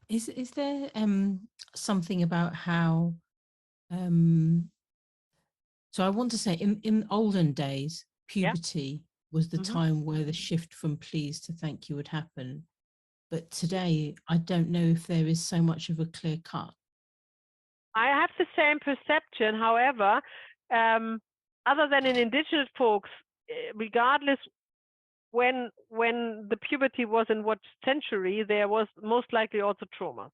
Speaker 1: Is there something about how so I want to say in olden days, puberty was the time where the shift from please to thank you would happen. But today, I don't know if there is so much of a clear cut.
Speaker 2: I have the same perception. However, other than in indigenous folks, regardless when the puberty was in what century, there was most likely also trauma.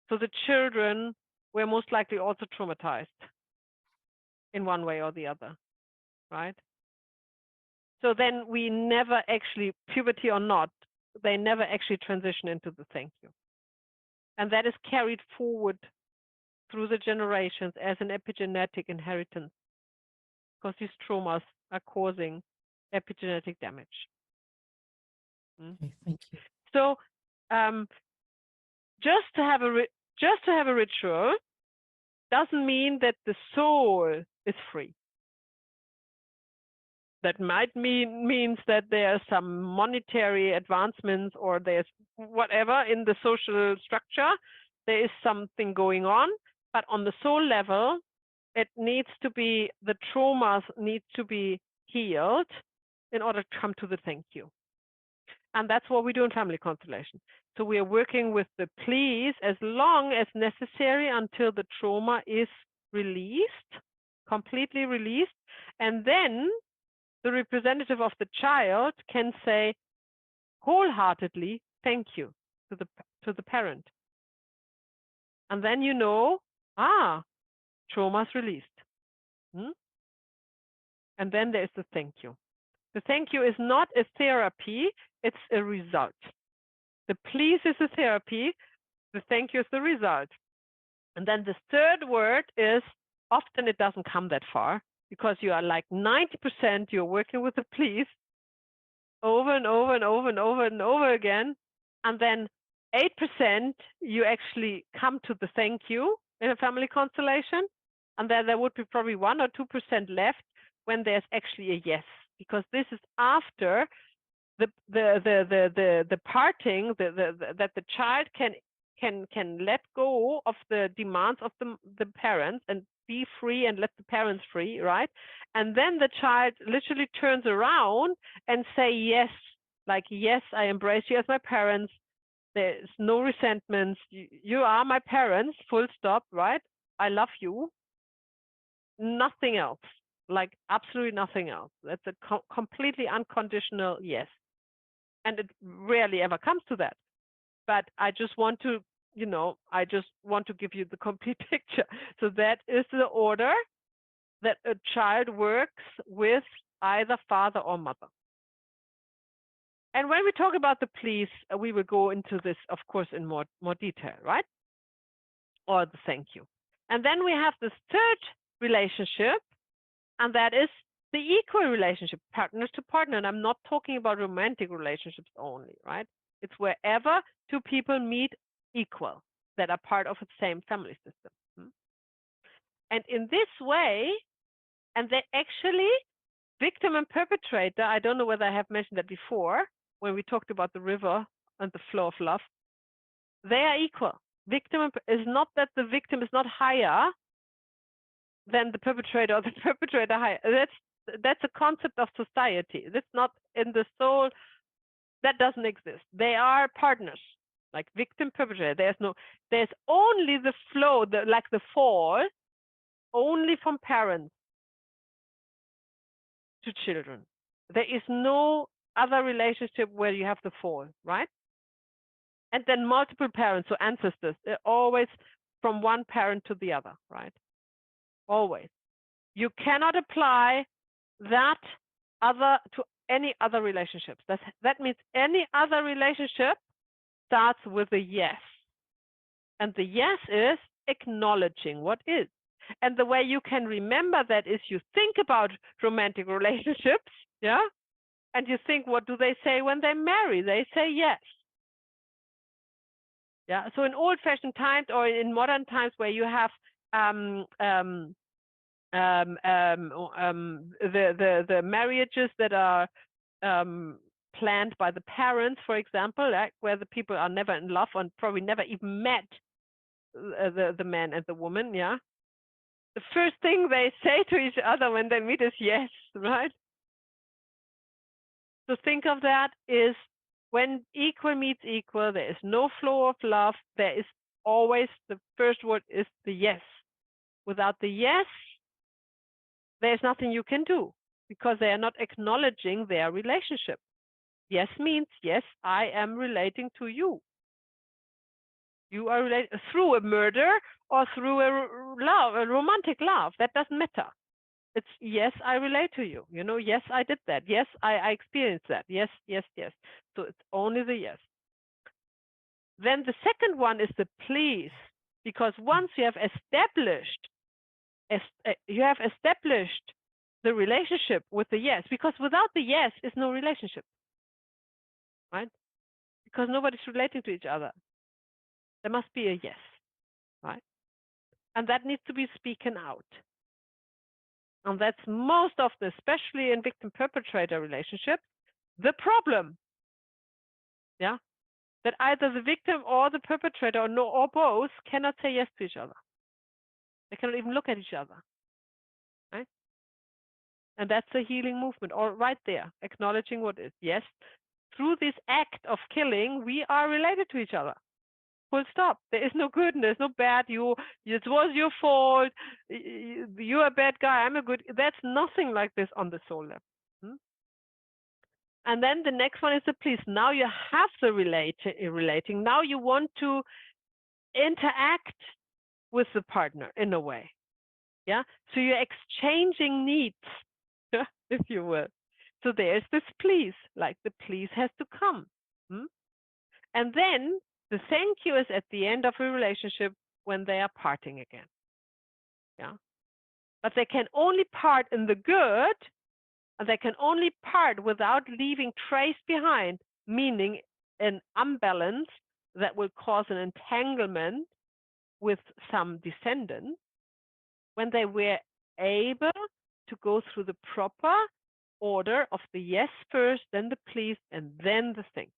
Speaker 2: So the children were most likely also traumatized in one way or the other, right? So then we never actually, puberty or not, they never actually transition into the thank you. And that is carried forward through the generations as an epigenetic inheritance, because these traumas are causing epigenetic damage.
Speaker 1: Okay, thank you.
Speaker 2: So just to have a ritual doesn't mean that the soul is free. That might means that there are some monetary advancements, or there's whatever in the social structure. There is something going on, but on the soul level, it needs to be, the traumas need to be healed in order to come to the thank you. And that's what we do in family constellation. So we are working with the please as long as necessary until the trauma is released, completely released. And then the representative of the child can say wholeheartedly, thank you to the parent. And then you know, trauma's released. And then there's the thank you. The thank you is not a therapy, it's a result. The please is a therapy, the thank you is the result. And then the third word is, often it doesn't come that far, because you are like 90% you're working with the please over and over and over and over and over again. And then 8% you actually come to the thank you in a family constellation. And then there would be probably 1 or 2% left when there's actually a yes, because this is after the parting, that the child can let go of the demands of the parents and be free and let the parents free, right? And then the child literally turns around and say yes, like, yes, I embrace you as my parents. There's no resentments. You are my parents, full stop, right? I love you. Nothing else, like absolutely nothing else. That's a completely unconditional yes. And it rarely ever comes to that. But I just want to, I just want to give you the complete picture. So that is the order that a child works with either father or mother. And when we talk about the please, we will go into this, of course, in more detail, right? Or the thank you. And then we have this third relationship, and that is the equal relationship, partners to partner. And I'm not talking about romantic relationships only, right? It's wherever two people meet equal, that are part of the same family system. And in this way, and they actually, victim and perpetrator, I don't know whether I have mentioned that before, when we talked about the river and the flow of love, they are equal. Victim is not that the victim is not higher than the perpetrator, or the perpetrator higher. That's a concept of society. That's not in the soul. That doesn't exist. They are partners, like victim, perpetrator. There's only the flow, like the fall, only from parents to children. There is no other relationship where you have the fall, right? And then multiple parents, so ancestors, they're always from one parent to the other, right? Always. You cannot apply that other to any other relationships. That means any other relationship starts with a yes. And the yes is acknowledging what is. And the way you can remember that is you think about romantic relationships, yeah? And you think, what do they say when they marry? They say yes. Yeah, so in old-fashioned times or in modern times where you have the marriages that are planned by the parents, for example, like where the people are never in love and probably never even met the man and the woman, yeah. The first thing they say to each other when they meet is yes, right? So think of that is when equal meets equal, there is no flow of love. There is always the first word is the yes. Without the yes, there's nothing you can do because they are not acknowledging their relationship. Yes means, yes, I am relating to you. You are related through a murder or through a love, a romantic love. That doesn't matter. It's yes, I relate to you. You know, yes, I did that. Yes, I experienced that. Yes, yes, yes. So it's only the yes. Then the second one is the please, because once you have established the relationship with the yes, because without the yes is no relationship, right? Because nobody's relating to each other. There must be a yes, right? And that needs to be spoken out. And that's most often, especially in victim-perpetrator relationships, the problem. Yeah, that either the victim or the perpetrator or both cannot say yes to each other. They cannot even look at each other, right? And that's a healing movement, all right there, acknowledging what is. Yes, through this act of killing, we are related to each other. Full stop. There is no good and there's no bad. It was your fault. You're a bad guy. I'm a good. That's nothing like this on the soul level. And then the next one is the please. Now you have the relating. Now you want to interact with the partner in a way. Yeah. So you're exchanging needs, if you will. So there's this please, like the please has to come. And then the thank you is at the end of a relationship when they are parting again. Yeah. But they can only part in the good, and they can only part without leaving trace behind, meaning an imbalance that will cause an entanglement with some descendant, when they were able to go through the proper order of the yes first, then the please, and then the thank you.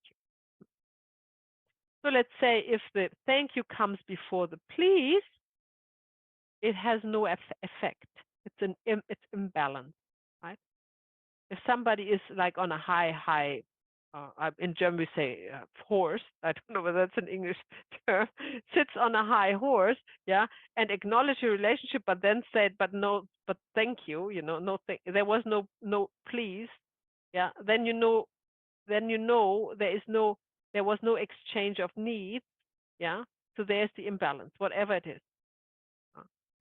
Speaker 2: So let's say if the thank you comes before the please, it has no effect. It's imbalance, right? If somebody is like on a high, in German we say horse. I don't know whether that's an English term. Sits on a high horse, yeah, and acknowledge your relationship, but then said, but thank you, no, there was no please, yeah. Then there was no exchange of needs, yeah. So there's the imbalance, whatever it is.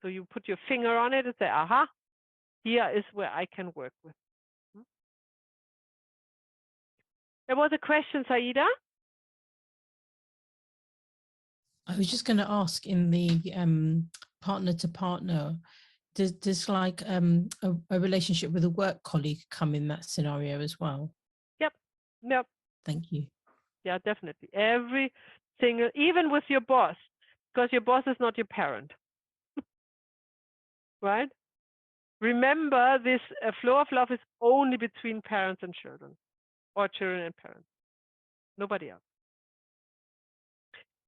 Speaker 2: So you put your finger on it and say, aha, here is where I can work with. There was a question, Saida.
Speaker 1: I was just going to ask, in the partner to partner, does like a relationship with a work colleague come in that scenario as well?
Speaker 2: Yep.
Speaker 1: Thank you.
Speaker 2: Yeah, definitely. Every single, even with your boss, because your boss is not your parent, right? Remember, this flow of love is only between parents and children, or children and parents, nobody else.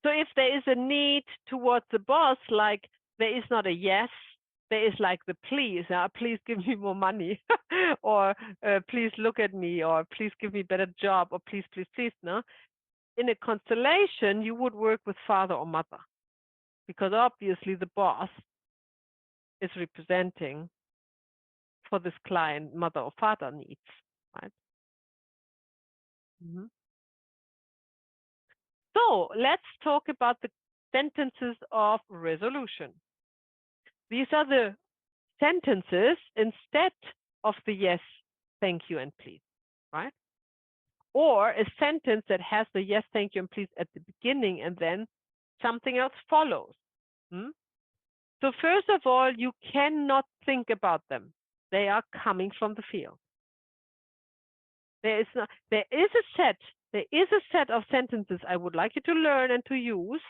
Speaker 2: So if there is a need towards the boss, like there is not a yes, there is like the please, please give me more money, or please look at me, or please give me better job, or please, please, please. No, in a constellation, you would work with father or mother, because obviously the boss is representing for this client mother or father needs, right? So let's talk about the sentences of resolution. These are the sentences instead of the yes, thank you, and please, right? Or a sentence that has the yes, thank you, and please at the beginning, and then something else follows. So first of all, you cannot think about them. They are coming from the field. There is a set of sentences I would like you to learn and to use.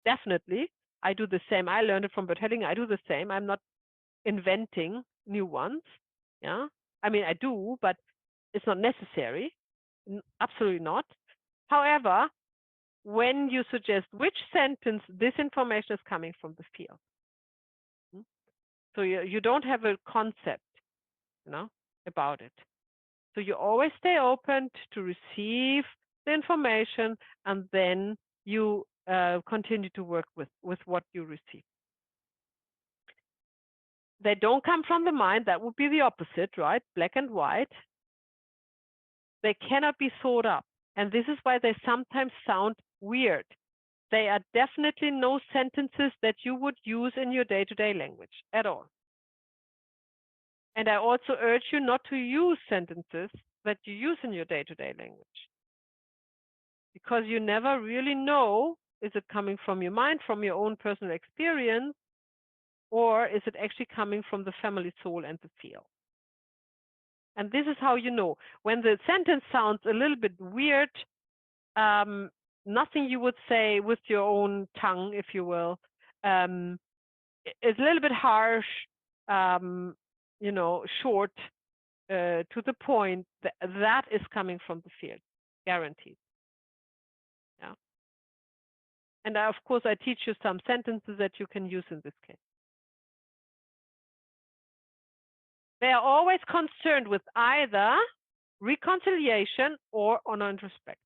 Speaker 2: Definitely. I do the same. I learned it from Bert Hellinger. I do the same. I'm not inventing new ones. Yeah. I mean, I do, but it's not necessary. absolutely not. However, when you suggest which sentence, this information is coming from the field. So you don't have a concept, about it. So you always stay open to receive the information, and then you continue to work with what you receive. They don't come from the mind. That would be the opposite, right? Black and white. They cannot be thought up. And this is why they sometimes sound weird. They are definitely no sentences that you would use in your day-to-day language at all. And I also urge you not to use sentences that you use in your day-to-day language, because you never really know, is it coming from your mind, from your own personal experience, or is it actually coming from the family soul and the field? And this is how you know. When the sentence sounds a little bit weird, nothing you would say with your own tongue, if you will, it's a little bit harsh, short, to the point, that is coming from the field, guaranteed. Yeah. And of course, I teach you some sentences that you can use in this case. They are always concerned with either reconciliation or honor and respect.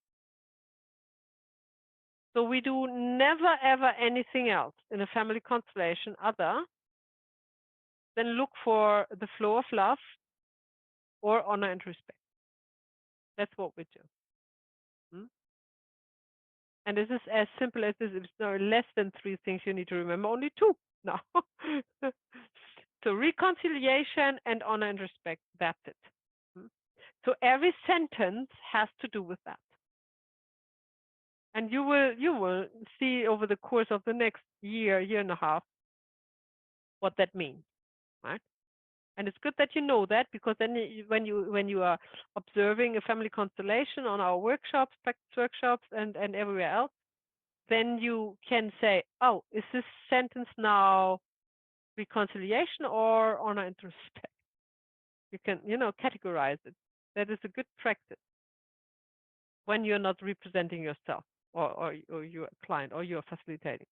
Speaker 2: So we do never ever anything else in a family constellation other than look for the flow of love or honor and respect. That's what we do. And this is as simple as this. It's no less than 3 things you need to remember, only 2 now. So reconciliation and honor and respect, that's it. So every sentence has to do with that. And you will see over the course of the next year and a half, what that means, right? And it's good that you know that, because then when you are observing a family constellation on our workshops, practice workshops, and everywhere else, then you can say, oh, is this sentence now reconciliation or honor and respect? You can, categorize it. That is a good practice when you're not representing yourself or your client, or you're facilitating.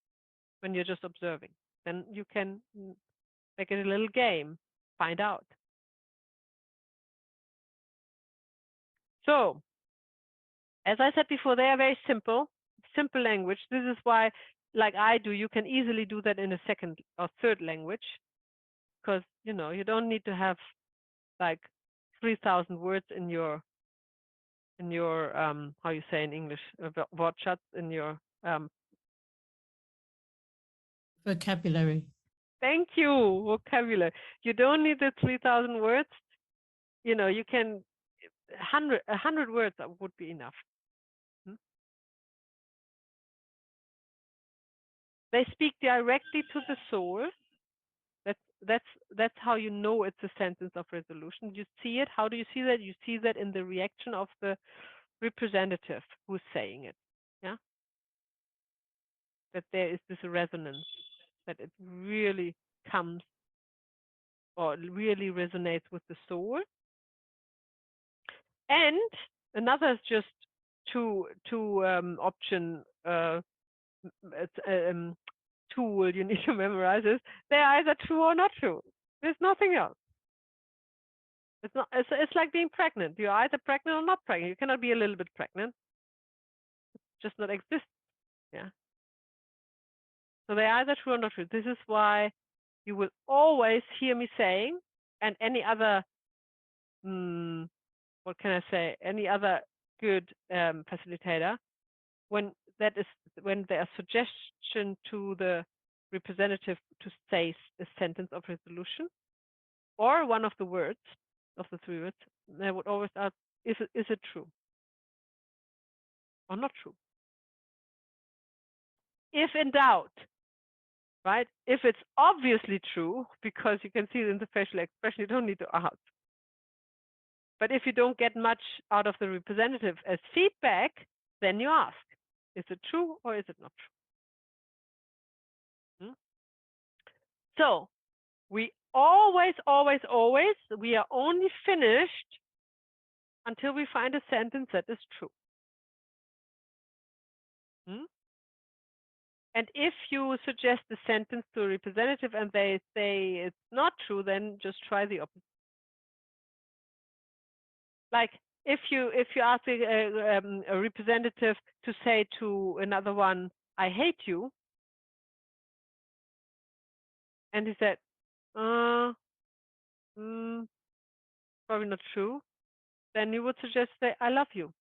Speaker 2: When you're just observing, then you can make it a little game, find out. So, as I said before, they are very simple language. This is why, like I do, you can easily do that in a second or third language, because you don't need to have like 3,000 words in your how you say in English, Wortschatz, in your
Speaker 1: vocabulary.
Speaker 2: Thank you, vocabulary. You don't need the 3,000 words. You can 100 words would be enough. They speak directly to the soul. That's how you know it's a sentence of resolution. You see it. How do you see that? You see that in the reaction of the representative who's saying it. Yeah. That there is this resonance, that it really comes or really resonates with the soul. And another just two option tool you need to memorize is they're either true or not true. There's nothing else. It's not. It's like being pregnant. You're either pregnant or not pregnant. You cannot be a little bit pregnant. It's just not exist. Yeah. So they're either true or not true. This is why you will always hear me saying, and any other, what can I say? Any other good facilitator, when there are suggestion to the representative to say a sentence of resolution, or one of the words of the 3 words, they would always ask, is it true or not true? If in doubt, right? If it's obviously true, because you can see it in the facial expression, you don't need to ask. But if you don't get much out of the representative as feedback, then you ask, is it true or is it not true? So we always, we are only finished until we find a sentence that is true. And if you suggest the sentence to a representative and they say it's not true, then just try the opposite. Like if you ask a representative to say to another one, "I hate you," and he said, probably not true, then you would suggest say, "I love you."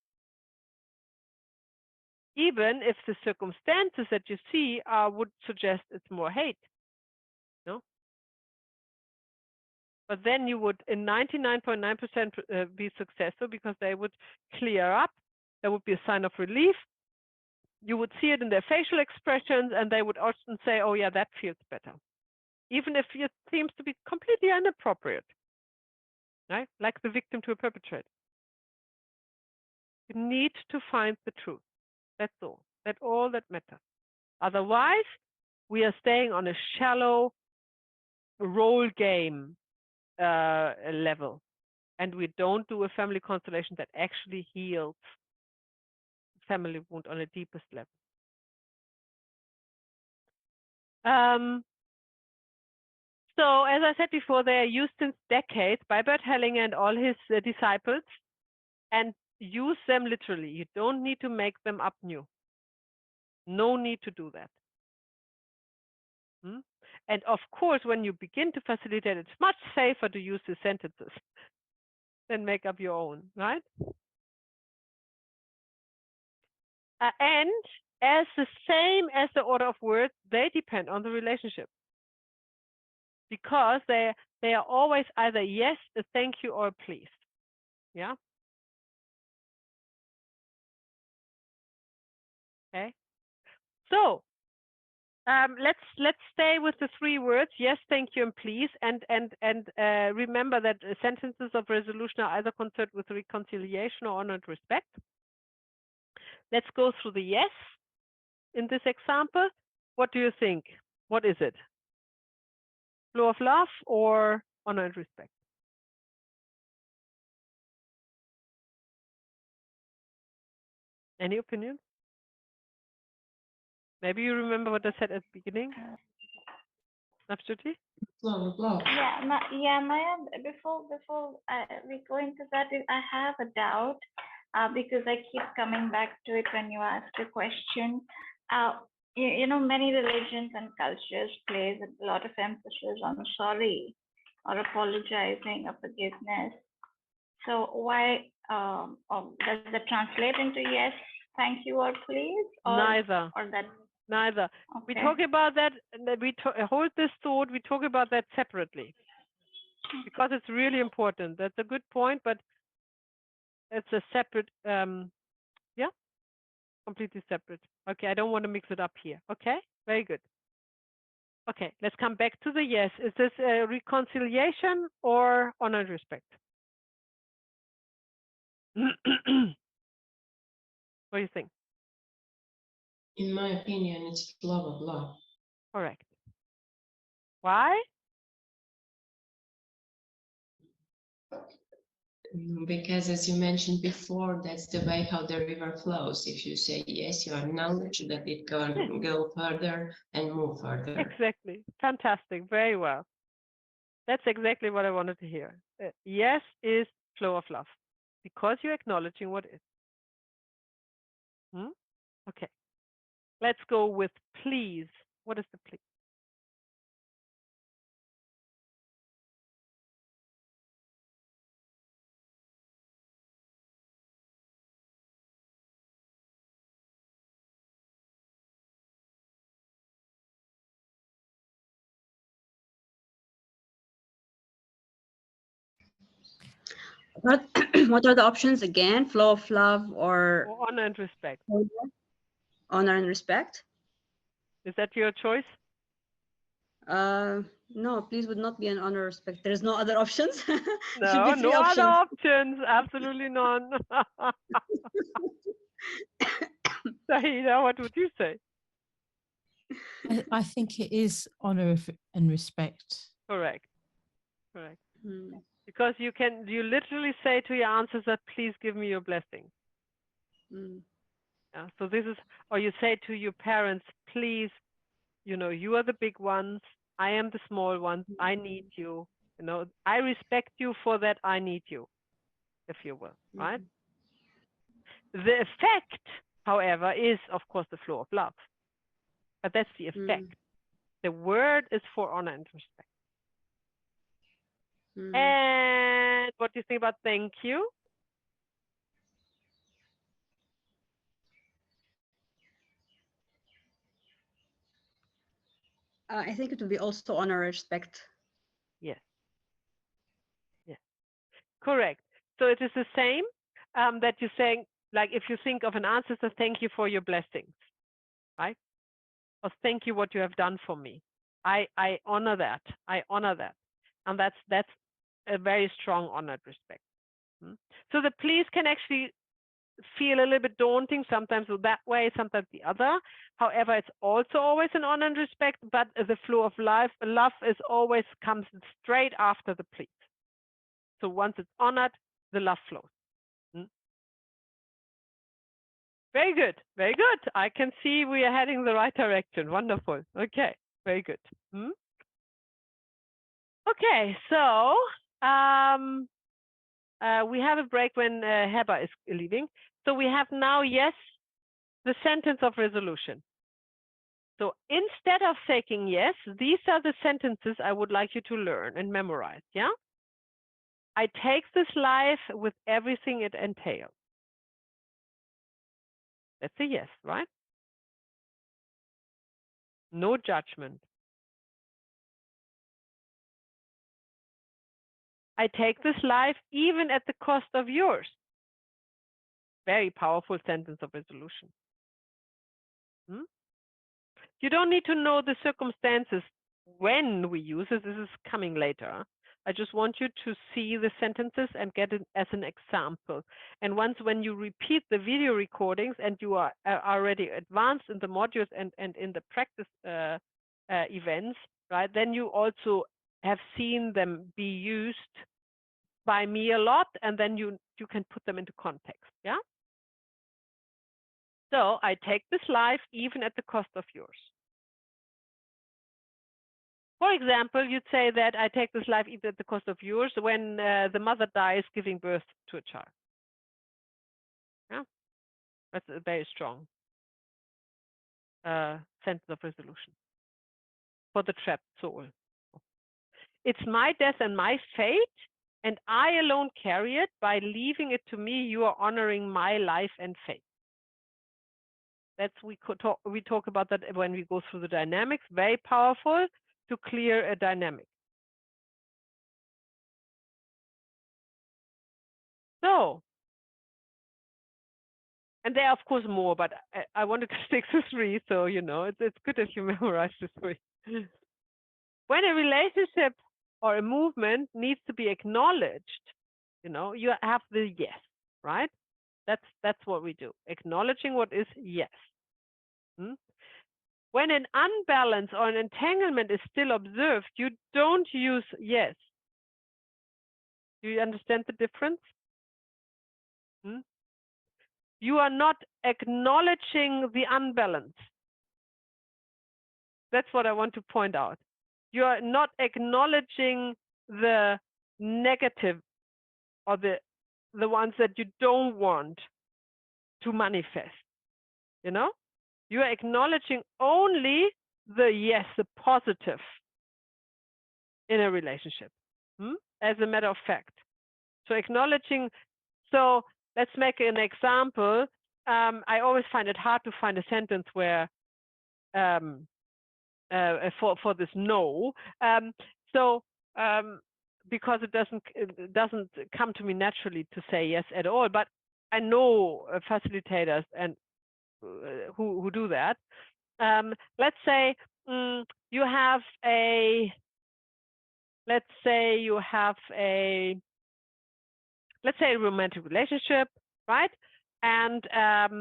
Speaker 2: Even if the circumstances that you see would suggest it's more hate. No? But then you would, in 99.9%, be successful because they would clear up. There would be a sign of relief. You would see it in their facial expressions, and they would often say, "Oh yeah, that feels better," even if it seems to be completely inappropriate, right? Like the victim to a perpetrator. You need to find the truth. That's all. That's all that matters. Otherwise, we are staying on a shallow role game level, and we don't do a family constellation that actually heals family wound on a deepest level. So as I said before, they are used since decades by Bert Hellinger and all his disciples, and use them literally. You don't need to make them up new. No need to do that. And of course, when you begin to facilitate, it's much safer to use the sentences than make up your own, right? And as the same as the order of words, they depend on the relationship. Because they are always either yes, a thank you, or a please. Yeah. Okay. So let's stay with the three words: yes, thank you, and please. And remember that sentences of resolution are either concerned with reconciliation or honor and respect. Let's go through the yes in this example. What do you think? What is it? Flow of love or honor and respect? Any opinion? Maybe you remember what I said at the beginning. Absolutely.
Speaker 4: Yeah, Maya. Before we go into that, I have a doubt because I keep coming back to it when you ask a question. You know, many religions and cultures place a lot of emphasis on sorry or apologizing or forgiveness. So why does that translate into yes, thank you, or please? Or,
Speaker 2: Neither.
Speaker 4: Or that.
Speaker 2: Neither.
Speaker 4: Okay.
Speaker 2: We talk about that, and we hold this thought. We talk about that separately because it's really important. That's a good point, but it's a separate, yeah, completely separate. Okay, I don't want to mix it up here. Okay, very good. Okay, let's come back to the yes. Is this a reconciliation or honor and respect? What do you think?
Speaker 5: In my opinion, it's blah, blah, blah.
Speaker 2: Correct. Why?
Speaker 5: Because as you mentioned before, that's the way how the river flows. If you say yes, you acknowledge that it can go further and move further.
Speaker 2: Exactly. Fantastic. Very well. That's exactly what I wanted to hear. Yes is flow of love because you're acknowledging what is. Okay. Let's go with please. What is the please?
Speaker 3: What are the options again? Flow of love or
Speaker 2: honor and respect?
Speaker 3: Honor and respect.
Speaker 2: Is that your choice?
Speaker 3: No, please would not be an honor respect. There's no other options.
Speaker 2: No, no other options. Absolutely none. Shahida, what would you say?
Speaker 1: I think it is honor and respect.
Speaker 2: Correct. Correct. Because you literally say to your answers that please give me your blessing. Yeah. So this is, or you say to your parents, please, you are the big ones. I am the small ones. I need you. I respect you for that. I need you, if you will, right? The effect, however, is of course the flow of love. But that's the effect. The word is for honor and respect. And what do you think about thank you?
Speaker 3: I think it will be also honor, respect.
Speaker 2: Yes. Yes. Correct. So it is the same that you're saying, like if you think of an answer, so thank you for your blessings, right? Or thank you what you have done for me. I honor that. I honor that. And that's a very strong honored respect. So the please can actually feel a little bit daunting, sometimes that way, sometimes the other. However, it's also always an honor and respect, but the flow of love is always comes straight after the please. So once it's honored, the love flows. Very good, very good. I can see we are heading the right direction. Wonderful. Okay, very good. Okay, so we have a break when Heba is leaving. So we have now, yes, the sentence of resolution. So instead of saying yes, these are the sentences I would like you to learn and memorize, yeah? I take this life with everything it entails. That's a yes, right? No judgment. I take this life even at the cost of yours. Very powerful sentence of resolution. You don't need to know the circumstances when we use it. This is coming later. I just want you to see the sentences and get it as an example. And when you repeat the video recordings and you are already advanced in the modules and in the practice events, right, then you also have seen them be used by me a lot, and then you can put them into context, yeah? So I take this life even at the cost of yours. For example, you'd say that I take this life even at the cost of yours when the mother dies giving birth to a child. Yeah, that's a very strong sentence of resolution for the trapped soul. It's my death and my fate, and I alone carry it. By leaving it to me, you are honoring my life and fate. That's we talk about that when we go through the dynamics. Very powerful to clear a dynamic. So, and there are of course more, but I wanted to stick to 3. So it's good if you memorize the 3. When a relationship or a movement needs to be acknowledged, you have the yes, right? That's what we do. Acknowledging what is yes. When an unbalance or an entanglement is still observed, you don't use yes. Do you understand the difference? You are not acknowledging the unbalance. That's what I want to point out. You are not acknowledging the negative or the ones that you don't want to manifest. You are acknowledging only the yes, the positive in a relationship, as a matter of fact. So acknowledging, so let's make an example. I always find it hard to find a sentence where for this no. Because it doesn't come to me naturally to say yes at all. But I know facilitators and who do that. Let's say you have a. Let's say a romantic relationship, right? And that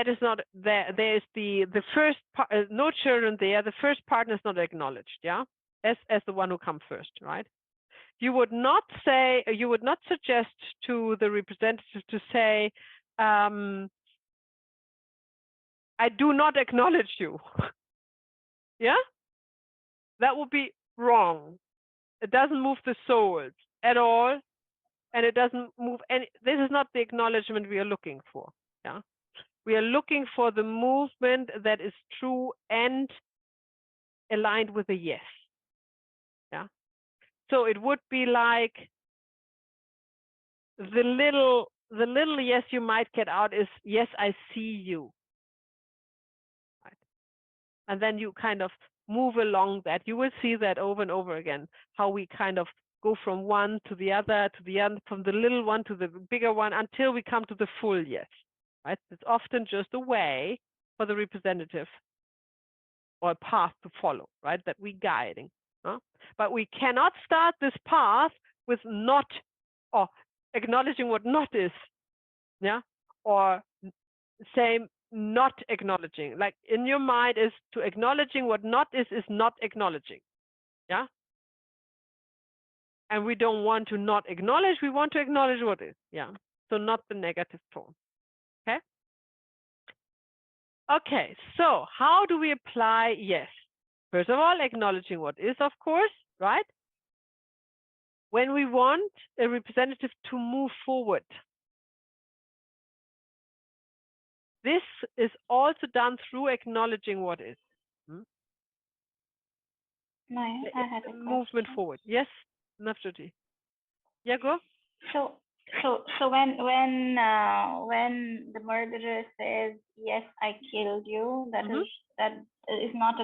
Speaker 2: is not there. There is the first no children there. The first partner is not acknowledged, yeah, as the one who comes first, right? you would not say, you would not suggest to the representative to say, I do not acknowledge you. Yeah, that would be wrong. It doesn't move the soul at all, and it doesn't move any. This is not the acknowledgement we are looking for. Yeah, we are looking for the movement that is true and aligned with a yes. Yeah, so it would be like the little yes you might get out is yes, I see you. Right? And then you kind of move along that. You will see that over and over again, how we kind of go from one to the other, from the little one to the bigger one, until we come to the full yes. Right? It's often just a way for the representative or a path to follow, right? That we're guiding. But we cannot start this path with not, or acknowledging what not is, yeah, or say not acknowledging. Like in your mind is to acknowledging what not is not acknowledging, yeah. And we don't want to not acknowledge, we want to acknowledge what is, yeah. So not the negative tone, okay? Okay, so how do we apply yes? First of all, acknowledging what is, of course, right? When we want a representative to move forward, this is also done through acknowledging what is.
Speaker 4: No, I had a
Speaker 2: movement
Speaker 4: question.
Speaker 2: forward. Yes, Nafjoti. Yeah, go.
Speaker 4: So when the murderer says, "Yes, I killed you," that is not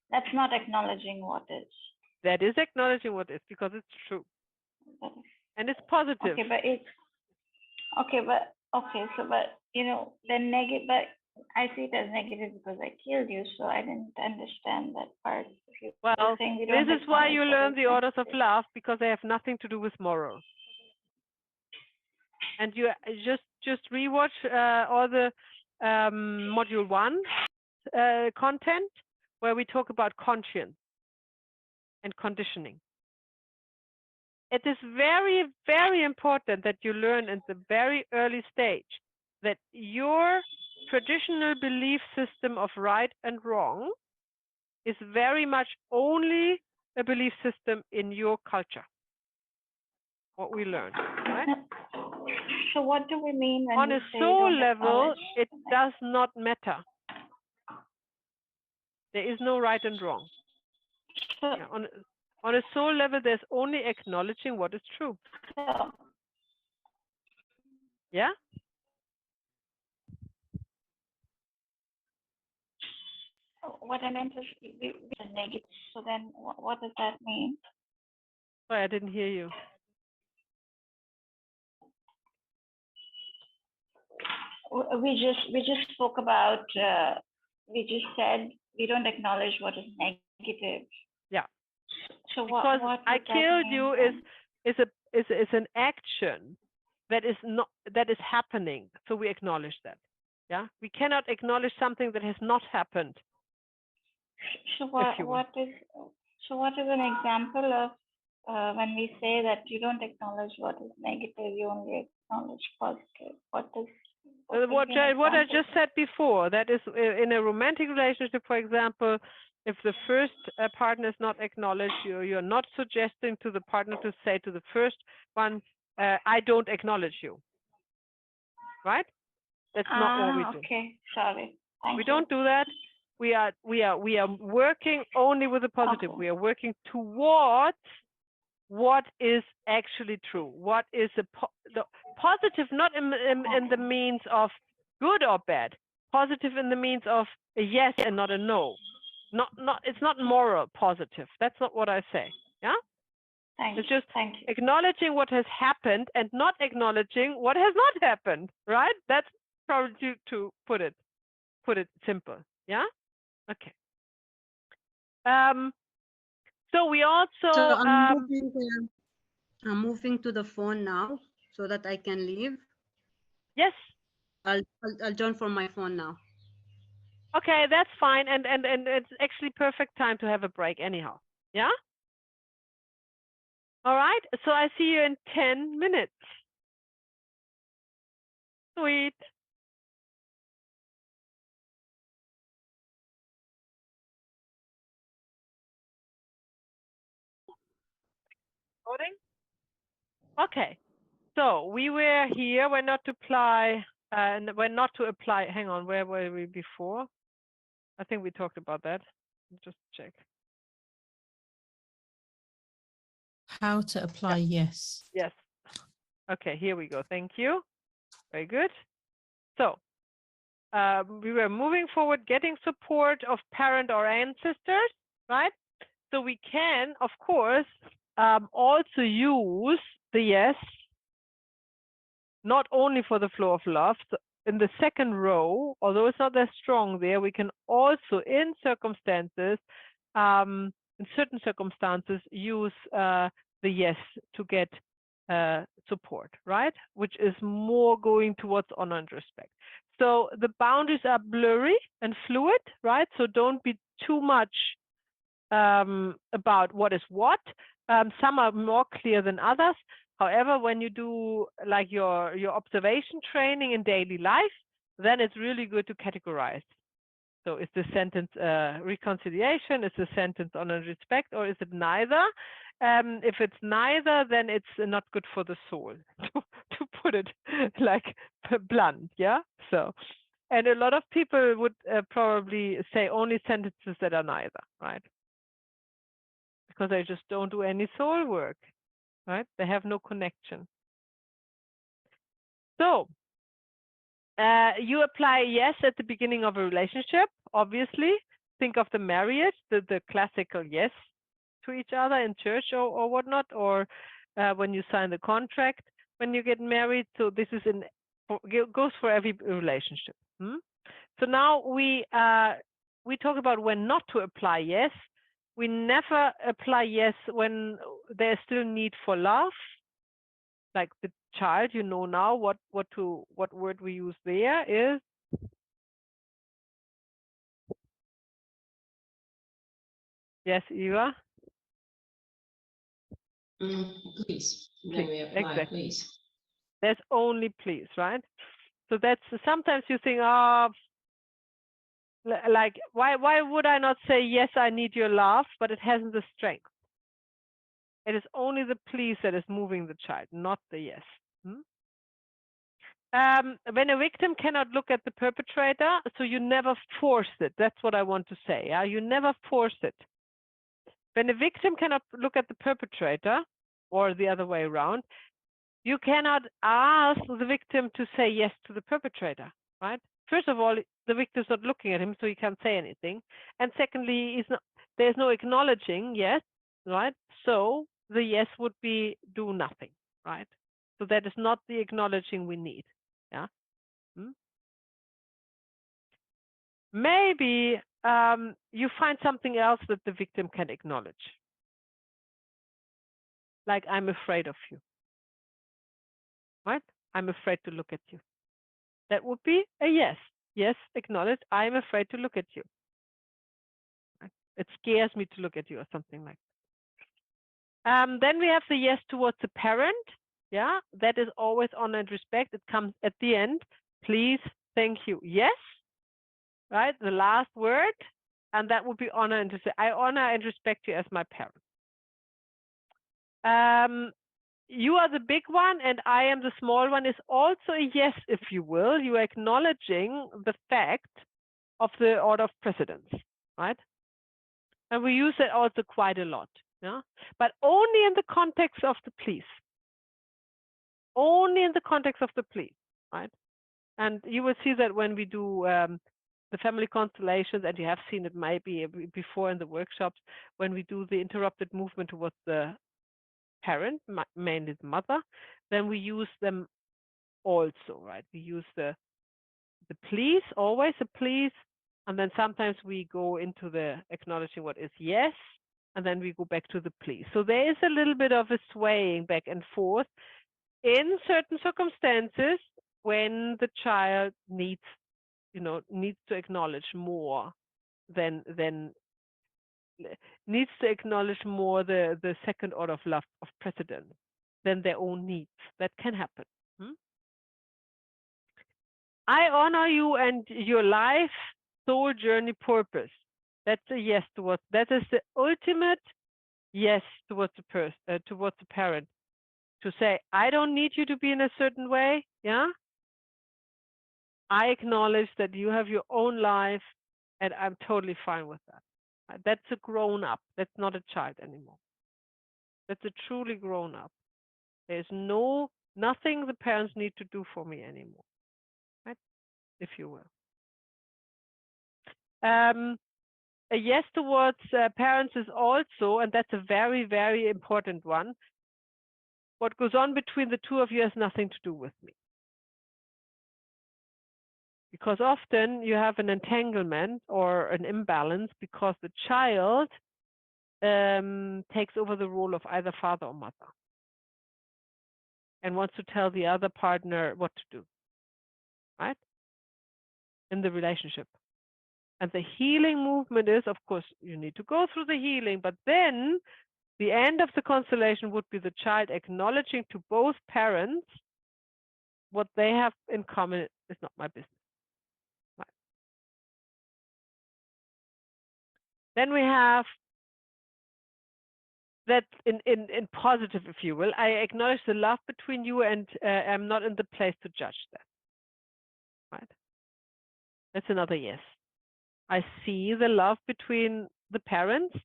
Speaker 4: that's not acknowledging what is.
Speaker 2: That is acknowledging what is, because it's true. And it's positive.
Speaker 4: Okay, but it's okay, but you know, the negative, but I see it as negative because I killed you, so I didn't understand that part.
Speaker 2: Well, this is why you learn the orders of love, because they have nothing to do with moral. And you just rewatch all the module 1 content where we talk about conscience and conditioning. It is very, very important that you learn in the very early stage that your traditional belief system of right and wrong is very much only a belief system in your culture. What we learn, right?
Speaker 4: So what do we mean when
Speaker 2: on a soul level, it does not matter. There is no right and wrong. Yeah, on a soul level, there's only acknowledging what is true. Yeah?
Speaker 4: What I meant is the negative. So then what does that mean?
Speaker 2: Sorry, I didn't hear you.
Speaker 4: We just spoke about, we just said we don't acknowledge what is negative.
Speaker 2: Yeah.
Speaker 4: So
Speaker 2: because
Speaker 4: what
Speaker 2: I killed you is an action that is happening. So we acknowledge that. Yeah. We cannot acknowledge something that has not happened.
Speaker 4: So what is an example of when we say that you don't acknowledge what is negative, you only acknowledge positive? What
Speaker 2: I just said before, that is in a romantic relationship, for example, if the first partner is not acknowledged, you're not suggesting to the partner to say to the first one, I don't acknowledge you. Right? That's not what we do.
Speaker 4: Okay, sorry. Thank
Speaker 2: we
Speaker 4: you.
Speaker 2: don't do that. We are working only with the positive.
Speaker 4: Okay.
Speaker 2: We are working towards what is actually true. What is the positive, not in the means of good or bad. Positive in the means of a yes and not a no. It's not moral positive. That's not what I say. Yeah. It's just acknowledging what has happened and not acknowledging what has not happened. Right? That's probably to put it simple. Yeah. Okay. So we also.
Speaker 3: So I'm moving to the phone now so that I can leave.
Speaker 2: Yes.
Speaker 3: I'll join from my phone now.
Speaker 2: Okay, that's fine, and it's actually perfect time to have a break anyhow. Yeah. All right. So I see you in 10 minutes. Sweet. Recording? Okay. So we were here. We're not to apply. We're not to apply. Hang on. Where were we before? I think we talked about that. Just check.
Speaker 1: How to apply yes.
Speaker 2: Yes. Okay, here we go. Thank you. Very good. So we were moving forward, getting support of parent or ancestors, right? So we can, of course, also use the yes, not only for the flow of love. So in the second row, although it's not that strong there, we can also, in circumstances, in certain circumstances, use the yes to get support, right? Which is more going towards honor and respect. So the boundaries are blurry and fluid, right? So don't be too much about what is what. Some are more clear than others. However, when you do like your observation training in daily life, then it's really good to categorize. So is the sentence reconciliation? Is the sentence honor and respect, or is it neither? If it's neither, then it's not good for the soul, to put it like blunt, yeah? So, and a lot of people would probably say only sentences that are neither, right? Because they just don't do any soul work, right? They have no connection. So you apply yes at the beginning of a relationship, obviously. Think of the marriage, the classical yes to each other in church or whatnot, or when you sign the contract when you get married. So this is goes for every relationship. So now we talk about when not to apply yes. We never apply yes when there's still need for love. Like the child, you know now what word we use there is. Yes, Eva.
Speaker 5: Please, when we apply,
Speaker 2: exactly.
Speaker 5: please.
Speaker 2: There's only please, right? So that's sometimes you think, oh, like why would I not say yes, I need your love, but it hasn't the strength. It is only the please that is moving the child, not the yes. When a victim cannot look at the perpetrator, so you never force it. That's what I want to say. You never force it. When a victim cannot look at the perpetrator, or the other way around, you cannot ask the victim to say yes to the perpetrator, right? First of all, the victim's not looking at him, so he can't say anything. And secondly, there's no acknowledging yes, right? So the yes would be do nothing, right? So that is not the acknowledging we need, yeah? Maybe you find something else that the victim can acknowledge. Like, I'm afraid of you, right? I'm afraid to look at you. That would be a yes. Yes, acknowledge, I'm afraid to look at you. It scares me to look at you or something like that. Then we have the yes towards the parent. Yeah, that is always honor and respect. It comes at the end. Please, thank you. Yes, right? The last word. And that would be honor and respect. I honor and respect you as my parent. You are the big one and I am the small one is also a yes, if you will. You are acknowledging the fact of the order of precedence, right? And we use that also quite a lot, yeah? But only in the context of the please. Only in the context of the please, right? And you will see that when we do the family constellations, and you have seen it maybe before in the workshops, when we do the interrupted movement towards the parent, mainly the mother, then we use them also, right? We use the please, always a please, and then sometimes we go into the acknowledging what is yes, and then we go back to the please. So there is a little bit of a swaying back and forth in certain circumstances when the child needs to acknowledge more than needs to acknowledge more the second order of love of precedence than their own needs. That can happen. I honor you and your life, soul journey purpose. That's a yes towards. That is the ultimate yes towards the person, towards the parent. To say, I don't need you to be in a certain way. Yeah. I acknowledge that you have your own life, and I'm totally fine with that. That's a grown up. That's not a child anymore. That's a truly grown up. There's nothing the parents need to do for me anymore, right? If you will. A yes towards parents is also, and that's a very, very important one, what goes on between the two of you has nothing to do with me. Because often you have an entanglement or an imbalance because the child takes over the role of either father or mother and wants to tell the other partner what to do, right? In the relationship. And the healing movement is, of course, you need to go through the healing, but then the end of the constellation would be the child acknowledging to both parents what they have in common is not my business. Right. Then we have that in positive, if you will, I acknowledge the love between you and I'm not in the place to judge that. Right. That's another yes. I see the love between the parents,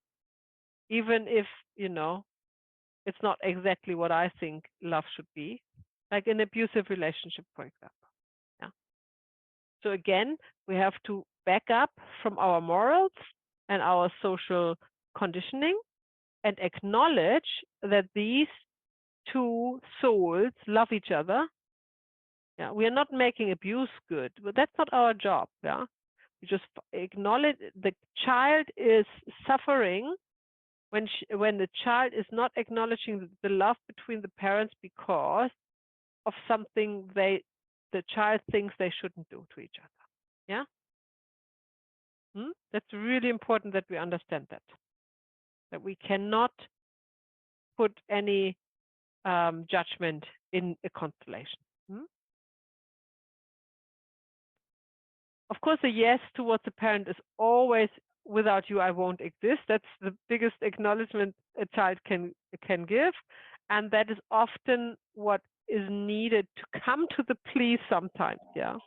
Speaker 2: even if, you know, it's not exactly what I think love should be, like an abusive relationship, for example. Yeah. So again, we have to back up from our morals and our social conditioning and acknowledge that these two souls love each other. Yeah, we are not making abuse good, but that's not our job. Yeah, we just acknowledge the child is suffering when the child is not acknowledging the love between the parents because of something the child thinks they shouldn't do to each other. Yeah. That's really important that we understand that we cannot put any judgment in a constellation. Of course, a yes towards a parent is always without you, I won't exist. That's the biggest acknowledgement a child can give. And that is often what is needed to come to the please sometimes. Yeah.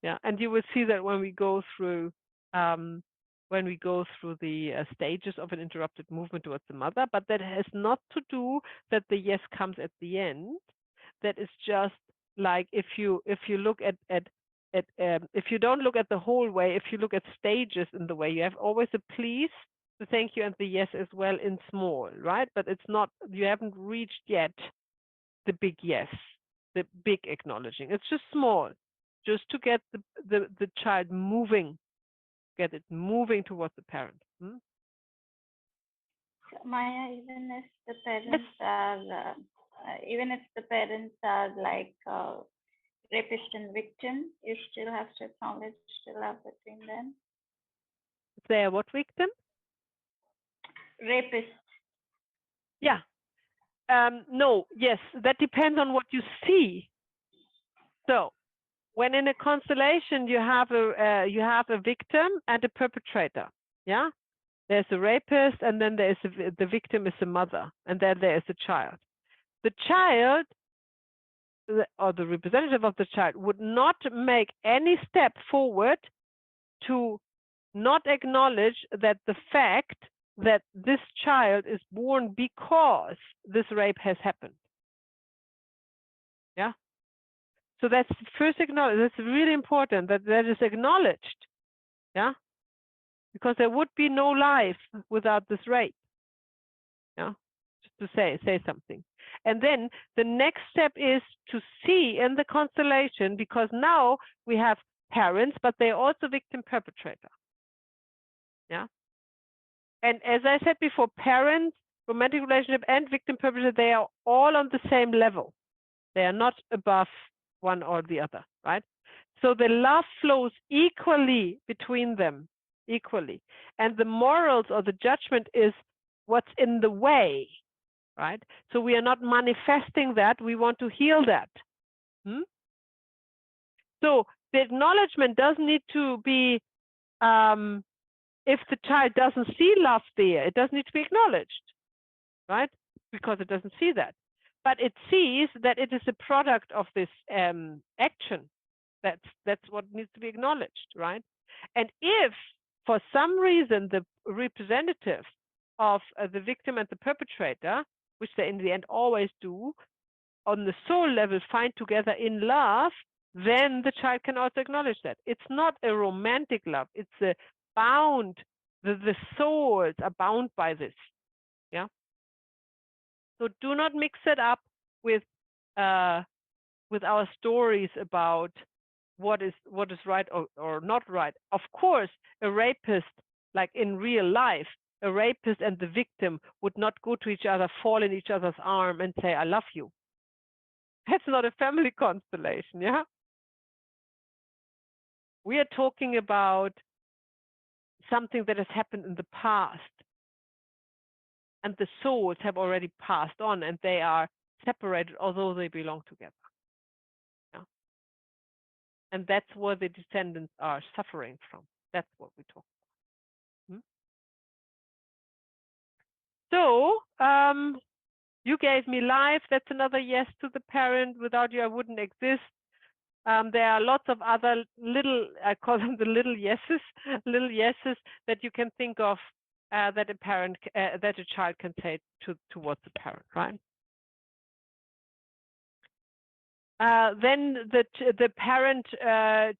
Speaker 2: Yeah. And you will see that when we go through the stages of an interrupted movement towards the mother, but that has not to do that the yes comes at the end. That is just like if you look at if you don't look at the whole way, if you look at stages in the way, you have always a please, the thank you, and the yes as well in small, right? But it's not, you haven't reached yet the big yes, the big acknowledging. It's just small, just to get the child moving, get it moving towards the parent.
Speaker 4: Maya, even if the parents are, like rapist and victim, you still have to acknowledge the love between them.
Speaker 2: They're what victim?
Speaker 4: Rapist.
Speaker 2: Yeah. No, yes, that depends on what you see. So when in a constellation you have a victim and a perpetrator, yeah, there's a rapist, and then there's the victim is the mother, and then there is a child. The child or the representative of the child would not make any step forward to not acknowledge that the fact that this child is born because this rape has happened. Yeah. So that's first acknowledged. That's really important that that is acknowledged. Yeah. Because there would be no life without this rape. Yeah. Just to say something. And then the next step is to see in the constellation, because now we have parents, but they're also victim perpetrator. Yeah. And as I said before, parents, romantic relationship, and victim perpetrator, they are all on the same level. They are not above one or the other, right? So the love flows equally between them, equally. And the morals or the judgment is what's in the way, right? So we are not manifesting that, we want to heal that. So the acknowledgement doesn't need to be, if the child doesn't see love there, it doesn't need to be acknowledged, right? Because it doesn't see that. But it sees that it is a product of this action. That's what needs to be acknowledged, right? And if for some reason the representative of the victim and the perpetrator, which they in the end always do, on the soul level find together in love, then the child can also acknowledge that. It's not a romantic love, it's a bound, the souls are bound by this. Yeah. So do not mix it up with our stories about what is right or not right. Of course, a rapist, like in real life, a rapist and the victim would not go to each other, fall in each other's arm and say, I love you. That's not a family constellation, yeah? We are talking about something that has happened in the past. And the souls have already passed on and they are separated, although they belong together. Yeah? And that's where the descendants are suffering from. That's what we talk about. So, you gave me life. That's another yes to the parent. Without you, I wouldn't exist. There are lots of other little, I call them the little yeses that you can think of that a parent, that a child can say towards the parent, right? Then the parent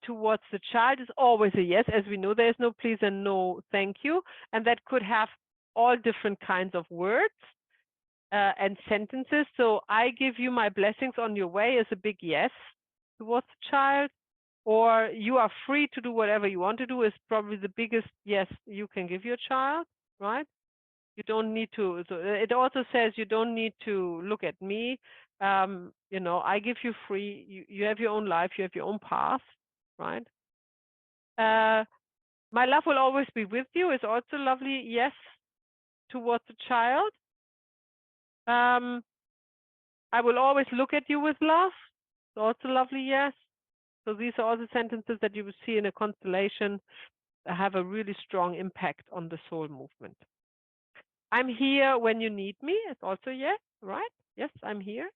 Speaker 2: towards the child is always a yes. As we know, there is no please and no thank you, and that could have all different kinds of words and sentences. So I give you my blessings on your way is a big yes towards the child, or you are free to do whatever you want to do is probably the biggest yes you can give your child, right? You don't need to, so it also says you don't need to look at me. You know, I give you free, you have your own life, you have your own path, right? My love will always be with you is also lovely yes towards the child. I will always look at you with love. It's also lovely yes. So these are all the sentences that you will see in a constellation that have a really strong impact on the soul movement. I'm here when you need me. It's also yes, right? Yes, I'm here.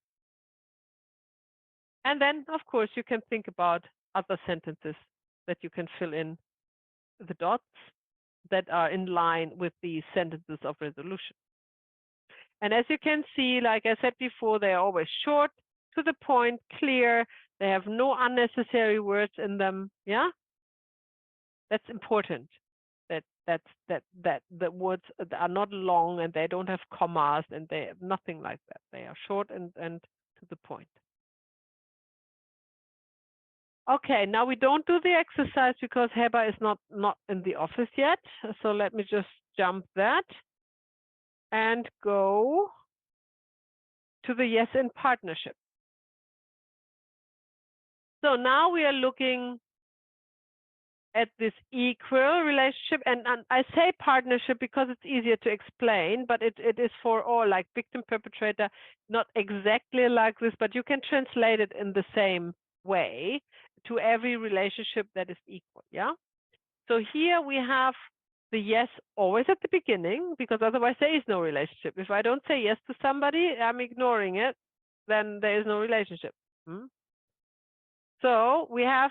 Speaker 2: And then, of course, you can think about other sentences that you can fill in the dots that are in line with these sentences of resolution. And as you can see, like I said before, they are always short, to the point, clear. They have no unnecessary words in them. Yeah, that's important. That the words are not long and they don't have commas and they have nothing like that. They are short and to the point. Okay, now we don't do the exercise because Heba is not in the office yet. So let me just jump that and go to the yes in partnership. So now we are looking at this equal relationship, and I say partnership because it's easier to explain, but it is for all, like victim perpetrator, not exactly like this, but you can translate it in the same way to every relationship that is equal. Yeah. So here we have the yes always at the beginning, because otherwise there is no relationship. If I don't say yes to somebody, I'm ignoring it, then there is no relationship. So we have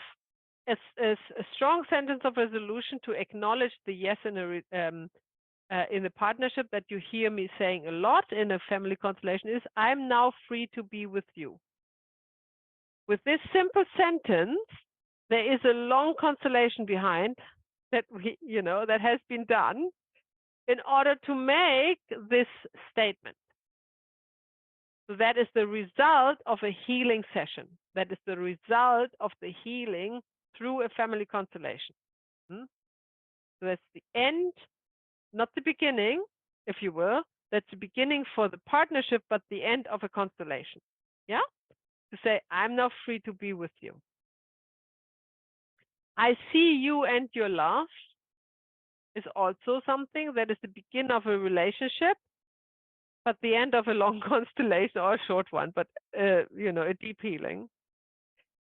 Speaker 2: a strong sentence of resolution to acknowledge the yes in a partnership that you hear me saying a lot in a family constellation is, I'm now free to be with you. With this simple sentence, there is a long constellation behind that that has been done in order to make this statement. So that is the result of a healing session. That is the result of the healing through a family constellation. So that's the end, not the beginning, if you will. That's the beginning for the partnership, but the end of a constellation. Yeah? To say, I'm now free to be with you. I see you and your love. is also something that is the beginning of a relationship, but the end of a long constellation or a short one, but you know, a deep healing.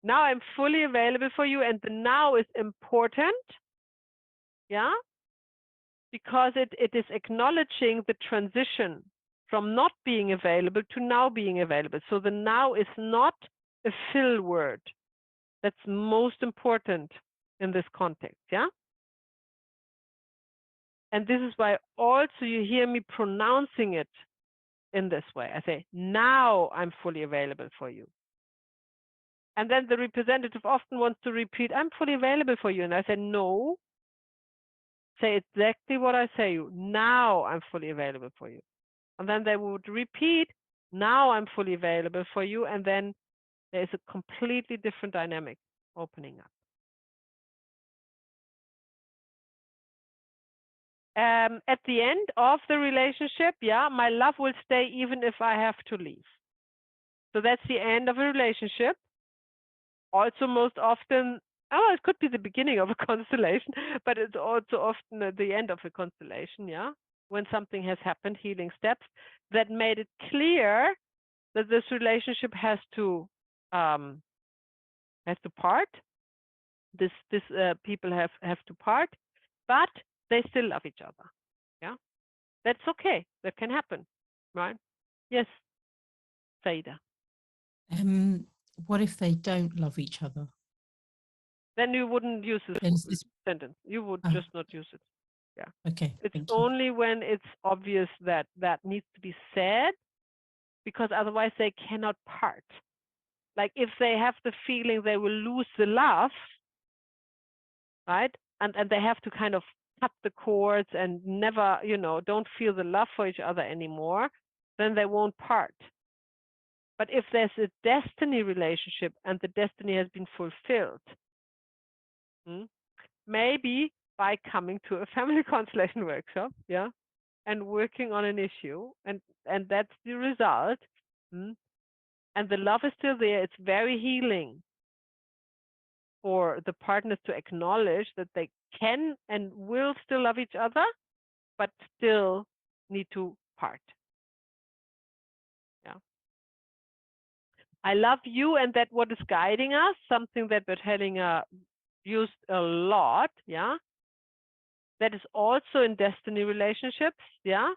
Speaker 2: Now I'm fully available for you, and the now is important, yeah, because it is acknowledging the transition from not being available to now being available. So the now is not a fill word. That's most important in this context, yeah? And this is why also you hear me pronouncing it in this way. I say, now I'm fully available for you. And then the representative often wants to repeat, I'm fully available for you. And I say, no, say exactly what I say you. Now I'm fully available for you. And then they would repeat, now I'm fully available for you. And then there is a completely different dynamic opening up. At the end of the relationship, yeah, my love will stay even if I have to leave. So that's the end of a relationship. Also, most often, oh, it could be the beginning of a constellation, but it's also often at the end of a constellation, yeah, when something has happened, healing steps that made it clear that this relationship has to part. This people have to part, but they still love each other. Yeah, that's okay. That can happen, right? Yes, Saida.
Speaker 1: What if they don't love each other?
Speaker 2: Then you wouldn't use this sentence. You would just not use it. Yeah.
Speaker 1: Okay.
Speaker 2: It's
Speaker 1: thank you.
Speaker 2: only when it's obvious that that needs to be said, because otherwise they cannot part. Like if they have the feeling they will lose the love, right? And they have to kind of cut the cords and never, you know, don't feel the love for each other anymore, then they won't part. But if there's a destiny relationship and the destiny has been fulfilled, maybe by coming to a family constellation workshop, yeah, and working on an issue, and that's the result, and the love is still there, it's very healing for the partners to acknowledge that they can and will still love each other, but still need to part. Yeah. I love you, and that what is guiding us, something that Berthellinger used a lot, yeah. That is also in destiny relationships, yeah.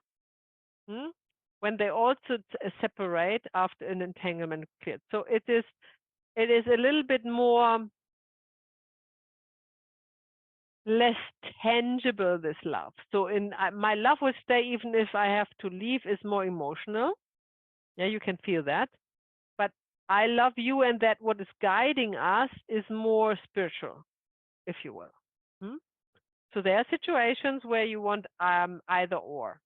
Speaker 2: When they also separate after an entanglement cleared. So it is a little bit more less tangible, this love. So in my love will stay even if I have to leave is more emotional. Yeah, you can feel that. But I love you, and that what is guiding us is more spiritual, if you will. So there are situations where you want either or.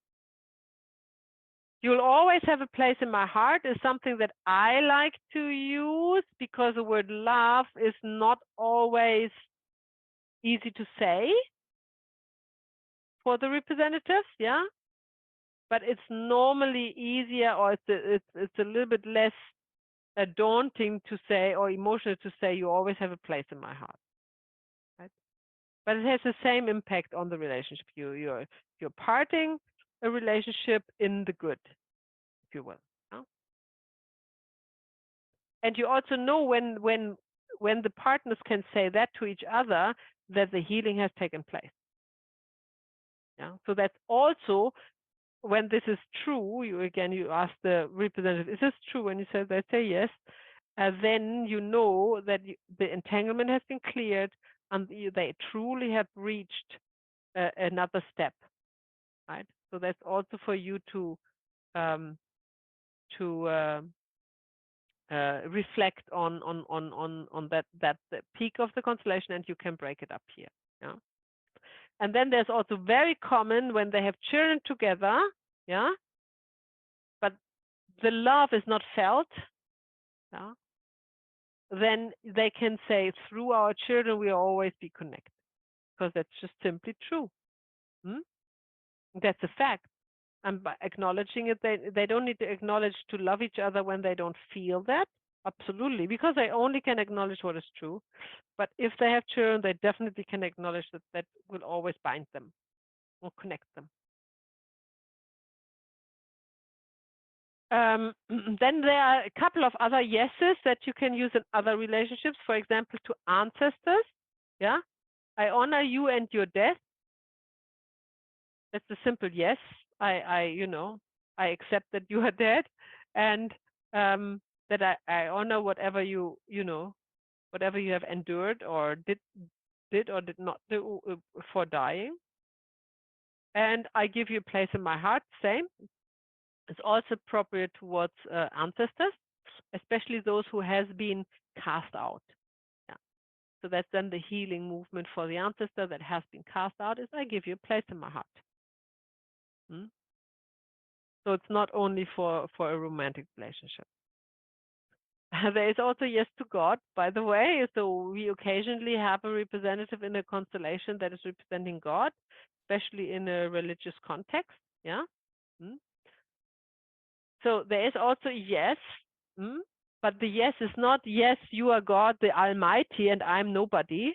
Speaker 2: You'll always have a place in my heart is something that I like to use, because the word love is not always easy to say for the representatives, yeah. But it's normally easier, or it's a little bit less daunting to say, or emotional to say, you always have a place in my heart, right? But it has the same impact on the relationship. You're parting a relationship in the good, if you will. Yeah? And you also know when the partners can say that to each other, that the healing has taken place. Yeah. So that's also when this is true. You ask the representative, is this true? When you say they say yes, then you know that the entanglement has been cleared, and they truly have reached another step, right? So that's also for you to reflect on that the peak of the constellation, and you can break it up here. Yeah. And then there's also very common when they have children together, yeah, but the love is not felt, yeah, then they can say, through our children we always be connected, because that's just simply true. That's a fact. And by acknowledging it, they don't need to acknowledge to love each other when they don't feel that. Absolutely, because they only can acknowledge what is true. But if they have children, they definitely can acknowledge that will always bind them. or connect them. Then there are a couple of other yeses that you can use in other relationships. For example, to ancestors. Yeah, I honor you and your death. That's a simple yes. I accept that you are dead, and that I honor whatever whatever you have endured or did or did not do for dying. And I give you a place in my heart. Same. It's also appropriate towards ancestors, especially those who has been cast out. Yeah. So that's then the healing movement for the ancestor that has been cast out is I give you a place in my heart. So it's not only for a romantic relationship. There is also yes to God, by the way. So we occasionally have a representative in a constellation that is representing God, especially in a religious context. Yeah. So there is also yes, but the yes is not yes, you are God, the Almighty, and I'm nobody.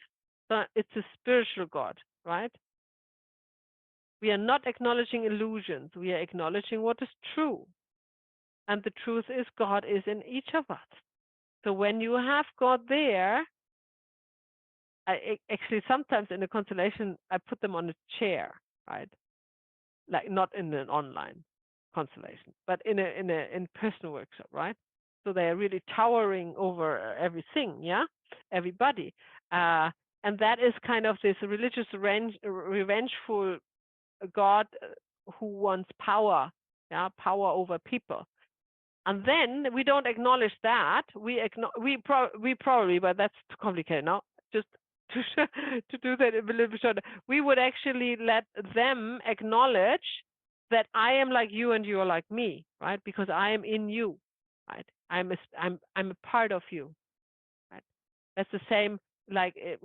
Speaker 2: So it's a spiritual God, right? We are not acknowledging illusions. We are acknowledging what is true. And the truth is God is in each of us. So when you have God there, actually sometimes in a constellation, I put them on a chair, right? Like not in an online constellation, but in person workshop, right? So they are really towering over everything, yeah, everybody, and that is kind of this religious revengeful God who wants power, yeah, power over people. And then we don't acknowledge that. We probably, but that's too complicated now. Just to do that a little bit shorter, we would actually let them acknowledge that I am like you and you are like me, right? Because I am in you, right? I'm a part of you, right? That's the same, like a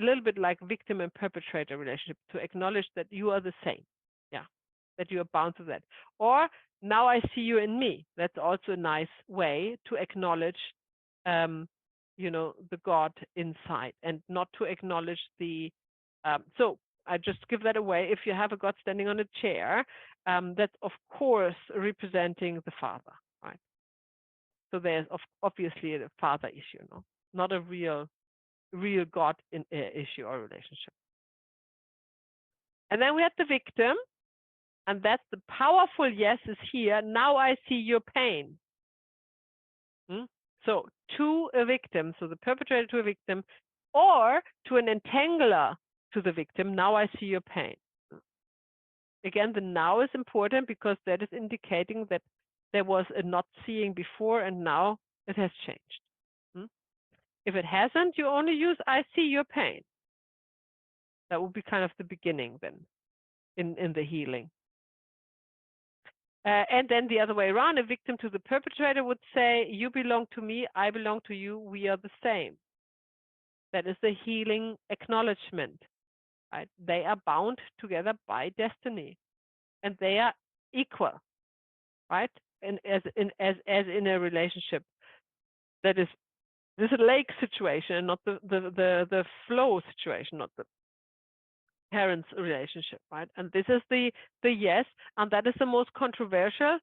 Speaker 2: little bit like victim and perpetrator relationship, to acknowledge that you are the same, yeah, that you are bound to that. Or now I see you in me. That's also a nice way to acknowledge the God inside, and not to acknowledge the so I just give that away. If you have a God standing on a chair, that's of course representing the Father, right? So there's obviously a Father issue, no, not a real God issue or relationship. And then we have the victim, and that's the powerful yes is here. Now I see your pain. So to a victim, so the perpetrator to a victim, or to an entangler to the victim, now I see your pain. Again, the now is important because that is indicating that there was a not seeing before and now it has changed. If it hasn't, you only use I see your pain. That would be kind of the beginning then in the healing. And then the other way around, a victim to the perpetrator would say, you belong to me, I belong to you, we are the same. That is the healing acknowledgement, right? They are bound together by destiny, and they are equal, right? And as in a relationship that is this is a lake situation, and not the flow situation, not the parents' relationship, right? And this is the yes, and that is the most controversial.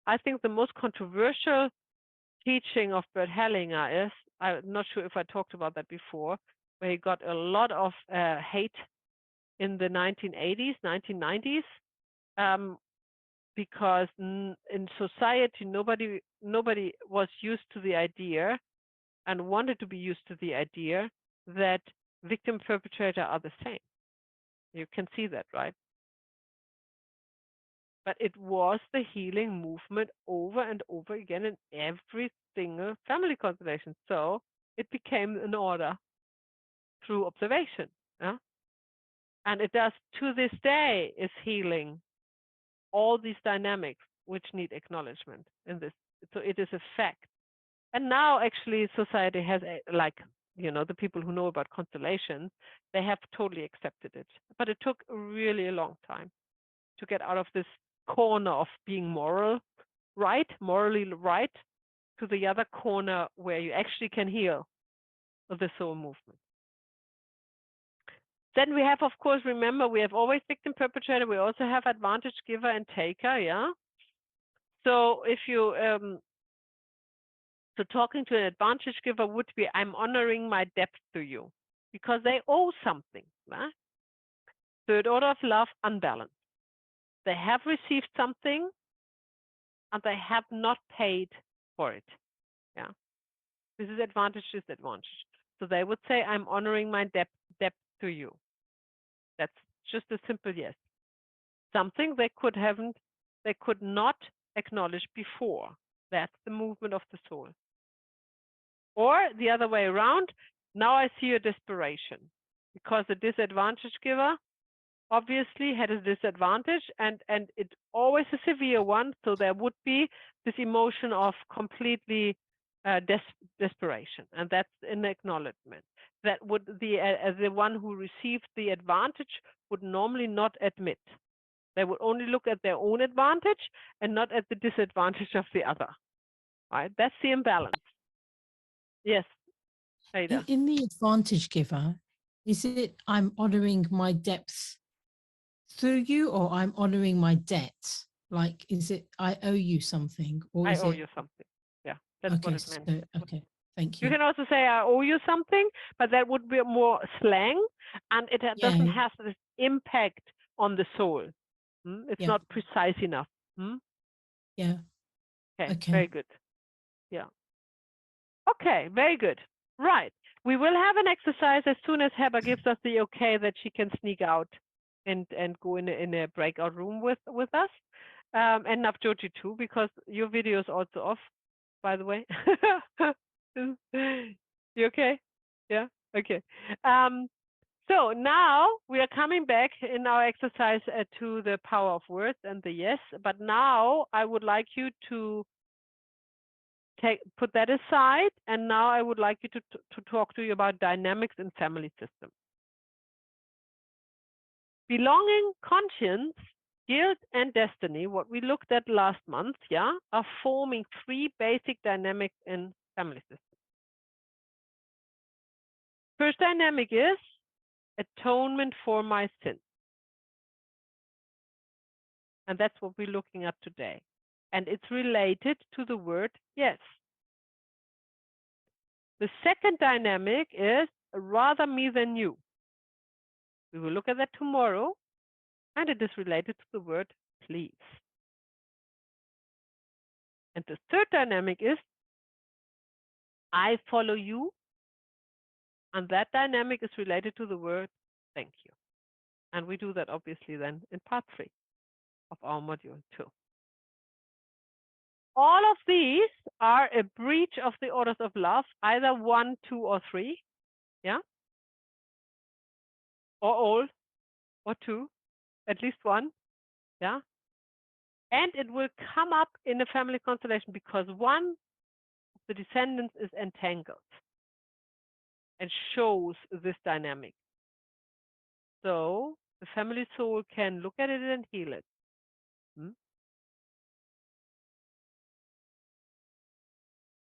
Speaker 2: I think the most controversial teaching of Bert Hellinger is, I'm not sure if I talked about that before, where he got a lot of hate in the 1980s, 1990s, because in society nobody was used to the idea and wanted to be used to the idea that victim perpetrator are the same. You can see that, right? But it was the healing movement over and over again in every single family constellation. So it became an order through observation. Yeah? And it does to this day is healing all these dynamics which need acknowledgement in this. So it is a fact. And now actually society has the people who know about constellations, they have totally accepted it. But it took really a long time to get out of this corner of being morally right, to the other corner where you actually can heal the soul movement. Then we have, of course, remember, we have always victim perpetrator. We also have advantage giver and taker, yeah? So if you, so talking to an advantage giver would be, I'm honoring my debt to you because they owe something, right? Third order of love, unbalanced. They have received something and they have not paid for it, yeah? This is advantage, disadvantage. So they would say, I'm honoring my debt to you. That's just a simple yes. Something they could not acknowledge before. That's the movement of the soul. Or the other way around, now I see a desperation because the disadvantage giver obviously had a disadvantage and it's always a severe one. So there would be this emotion of completely desperation, and that's an acknowledgement. That would the one who received the advantage would normally not admit. They would only look at their own advantage and not at the disadvantage of the other. Right? That's the imbalance. Yes, Ada.
Speaker 1: In the advantage giver, is it I'm honoring my depth through you, or I'm honoring my debt? Like, is it I owe you something, or
Speaker 2: I
Speaker 1: is
Speaker 2: owe
Speaker 1: it?
Speaker 2: you something. Yeah, that's
Speaker 1: Okay,
Speaker 2: what it meant.
Speaker 1: so, okay, thank
Speaker 2: You
Speaker 1: you.
Speaker 2: can also say I owe you something, but that would be more slang, and it doesn't
Speaker 1: Yeah,
Speaker 2: have this impact on the soul. It's
Speaker 1: yeah,
Speaker 2: not precise enough.
Speaker 1: yeah.
Speaker 2: Okay,
Speaker 1: Okay.
Speaker 2: very good. Yeah. Okay, very good. Right. We will have an exercise as soon as Heber gives us the okay that she can sneak out and go in a breakout room with us. And Navjoti too, because your video is also off, by the way. You okay? Yeah? Okay. So now we are coming back in our exercise to the power of words and the yes, but now I would like you to put that aside, and now I would like you to talk to you about dynamics in family systems. Belonging, conscience, guilt, and destiny, what we looked at last month, yeah, are forming three basic dynamics in family systems. First dynamic is atonement for my sin. And that's what we're looking at today. And it's related to the word yes. The second dynamic is rather me than you. We will look at that tomorrow, and it is related to the word please. And the third dynamic is I follow you, and that dynamic is related to the word thank you. And we do that obviously then in part 3 of our module 2. All of these are a breach of the orders of love, either 1, 2, or 3, yeah? Or all, or 2, at least 1, yeah? And it will come up in a family constellation because one of the descendants is entangled and shows this dynamic. So the family soul can look at it and heal it.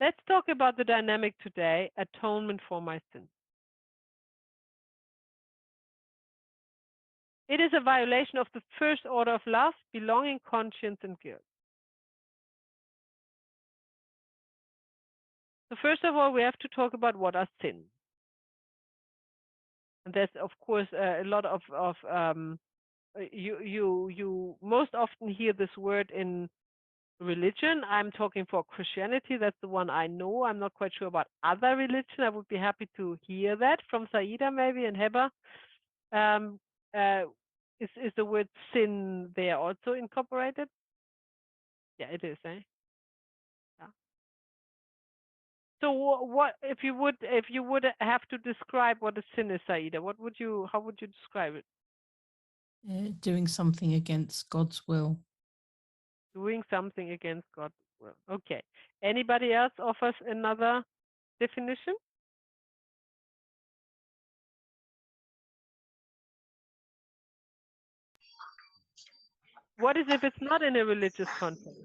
Speaker 2: Let's talk about the dynamic today, atonement for my sins. It is a violation of the first order of love, belonging, conscience, and guilt. So first of all, we have to talk about what are sins. And there's, of course, a lot of you most often hear this word in religion. I'm talking for Christianity. That's the one I know. I'm not quite sure about other religion. I would be happy to hear that from Saida maybe and Heber. Is the word sin there also incorporated? Yeah, it is, eh? Yeah. So what if you would have to describe what a sin is, Saida? How would you describe it?
Speaker 1: Doing something against God's will.
Speaker 2: Doing something against God's will. Okay. Anybody else offers another definition? What is if it's not in a religious context?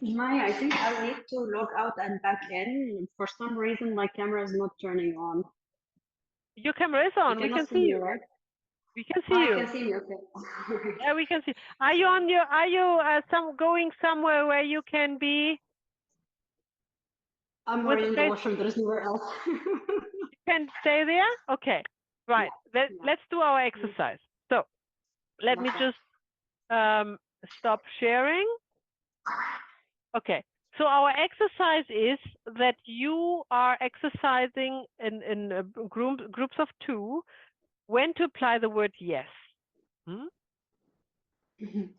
Speaker 3: Maya, I think I need to log out and back in. For some reason, my camera is not turning on.
Speaker 2: Your camera is on. We can see
Speaker 3: me,
Speaker 2: you.
Speaker 3: right?
Speaker 2: We can see
Speaker 3: I
Speaker 2: you.
Speaker 3: can see me. Okay.
Speaker 2: Yeah, we can see. Are you on your? Are you going somewhere where you can be?
Speaker 3: I'm
Speaker 2: With
Speaker 3: already in the
Speaker 2: face-
Speaker 3: washroom. There's nowhere else.
Speaker 2: You can stay there. Okay. Right. Let's do our exercise. So let me
Speaker 3: Okay.
Speaker 2: just stop sharing. Okay. So our exercise is that you are exercising in groups of 2 when to apply the word yes.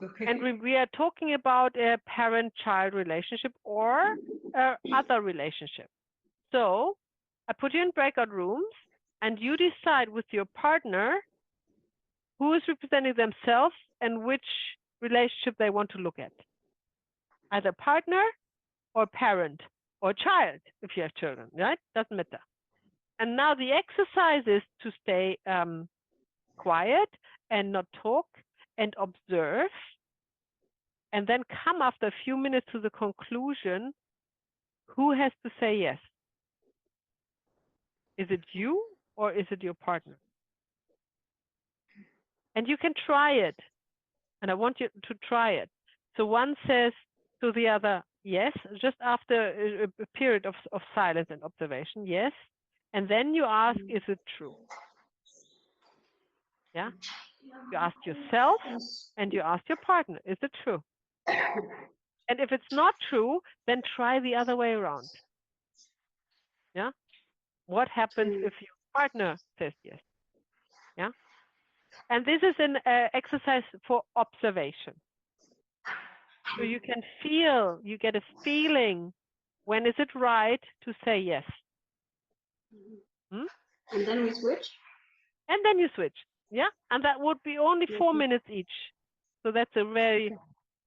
Speaker 3: Okay.
Speaker 2: And we are talking about a parent-child relationship or other relationship. So I put you in breakout rooms and you decide with your partner who is representing themselves and which relationship they want to look at. Either partner or parent or child, if you have children, right? Doesn't matter. And now the exercise is to stay quiet and not talk and observe, and then come after a few minutes to the conclusion, who has to say yes? Is it you or is it your partner? And you can try it. And I want you to try it. So one says to the other, yes, just after a period of silence and observation, yes. And then you ask, is it true? Yeah. You ask yourself and you ask your partner, is it true? And if it's not true, then try the other way around. Yeah. What happens if your partner says yes? Yeah. And this is an exercise for observation. So you can feel, you get a feeling, when is it right to say yes?
Speaker 3: And then we switch?
Speaker 2: And then you switch. Yeah. And that would be only 4 minutes each. So that's a very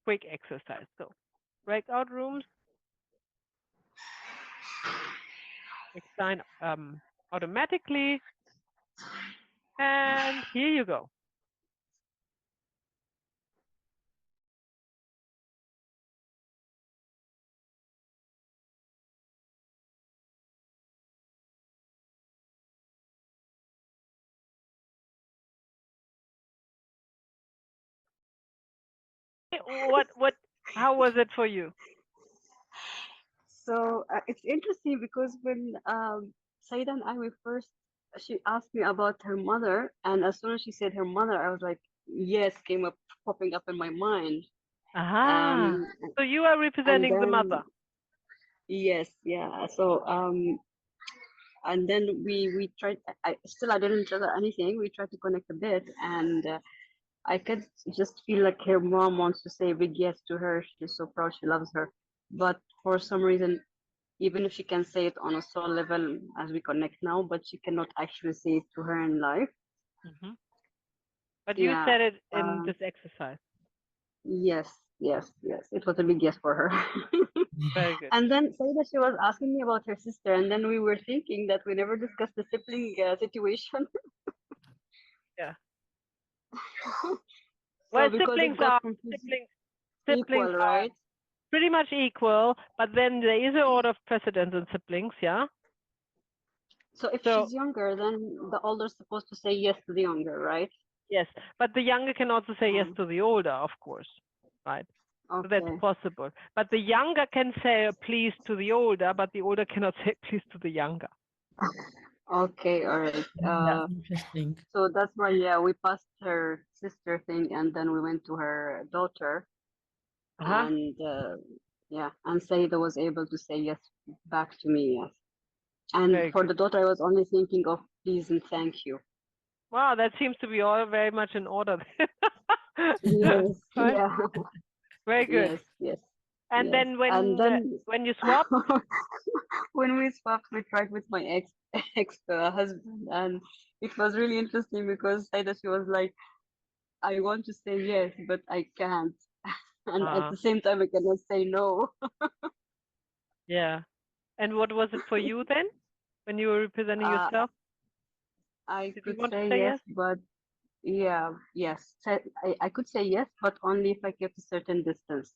Speaker 2: quick exercise. So breakout rooms. Sign automatically. And here you go. How was it for you?
Speaker 3: So it's interesting because when Saida and I were first, she asked me about her mother, and as soon as she said her mother, I was like, yes, came up popping up in my mind.
Speaker 2: Aha. So you are representing the mother.
Speaker 3: Yes, yeah. So and then we tried. I didn't tell her anything. We tried to connect a bit, and I could just feel like her mom wants to say a big yes to her. She's so proud. She loves her, but for some reason, even if she can say it on a soul level as we connect now, but she cannot actually say it to her in life.
Speaker 2: But you said it in this exercise.
Speaker 3: Yes. It was a big yes for her.
Speaker 2: Very good.
Speaker 3: And then Saida, she was asking me about her sister, and then we were thinking that we never discussed the sibling situation.
Speaker 2: Yeah.
Speaker 3: So
Speaker 2: Well,
Speaker 3: because
Speaker 2: siblings
Speaker 3: it got
Speaker 2: are
Speaker 3: equal, right?
Speaker 2: pretty much equal, but then there is an order of precedence in siblings, yeah?
Speaker 3: So if she's younger, then the older's supposed to say yes to the younger, right?
Speaker 2: Yes, but the younger can also say yes to the older, of course, right?
Speaker 3: Okay.
Speaker 2: So that's possible. But the younger can say please to the older, but the older cannot say please to the younger.
Speaker 3: Okay, all right.
Speaker 1: That's interesting.
Speaker 3: So that's why, yeah, we passed her sister thing, and then we went to her daughter, and yeah, and Saida was able to say yes back to me, yes. And
Speaker 2: Very
Speaker 3: for
Speaker 2: good.
Speaker 3: the daughter, I was only thinking of please and thank you.
Speaker 2: Wow, that seems to be all very much in order.
Speaker 3: Yes,
Speaker 2: Right?
Speaker 3: yeah.
Speaker 2: Very good.
Speaker 3: Yes.
Speaker 2: And
Speaker 3: yes.
Speaker 2: then when you swap,
Speaker 3: when we swapped, we tried with my ex husband, and it was really interesting because Saida, she was like, I want to say yes, but I can't. And at the same time, I cannot say no.
Speaker 2: Yeah. And what was it for you then, when you were representing yourself?
Speaker 3: I
Speaker 2: Did you
Speaker 3: could
Speaker 2: want to
Speaker 3: say
Speaker 2: say
Speaker 3: yes, but yeah, yes. I could say yes, but only if I kept a certain distance.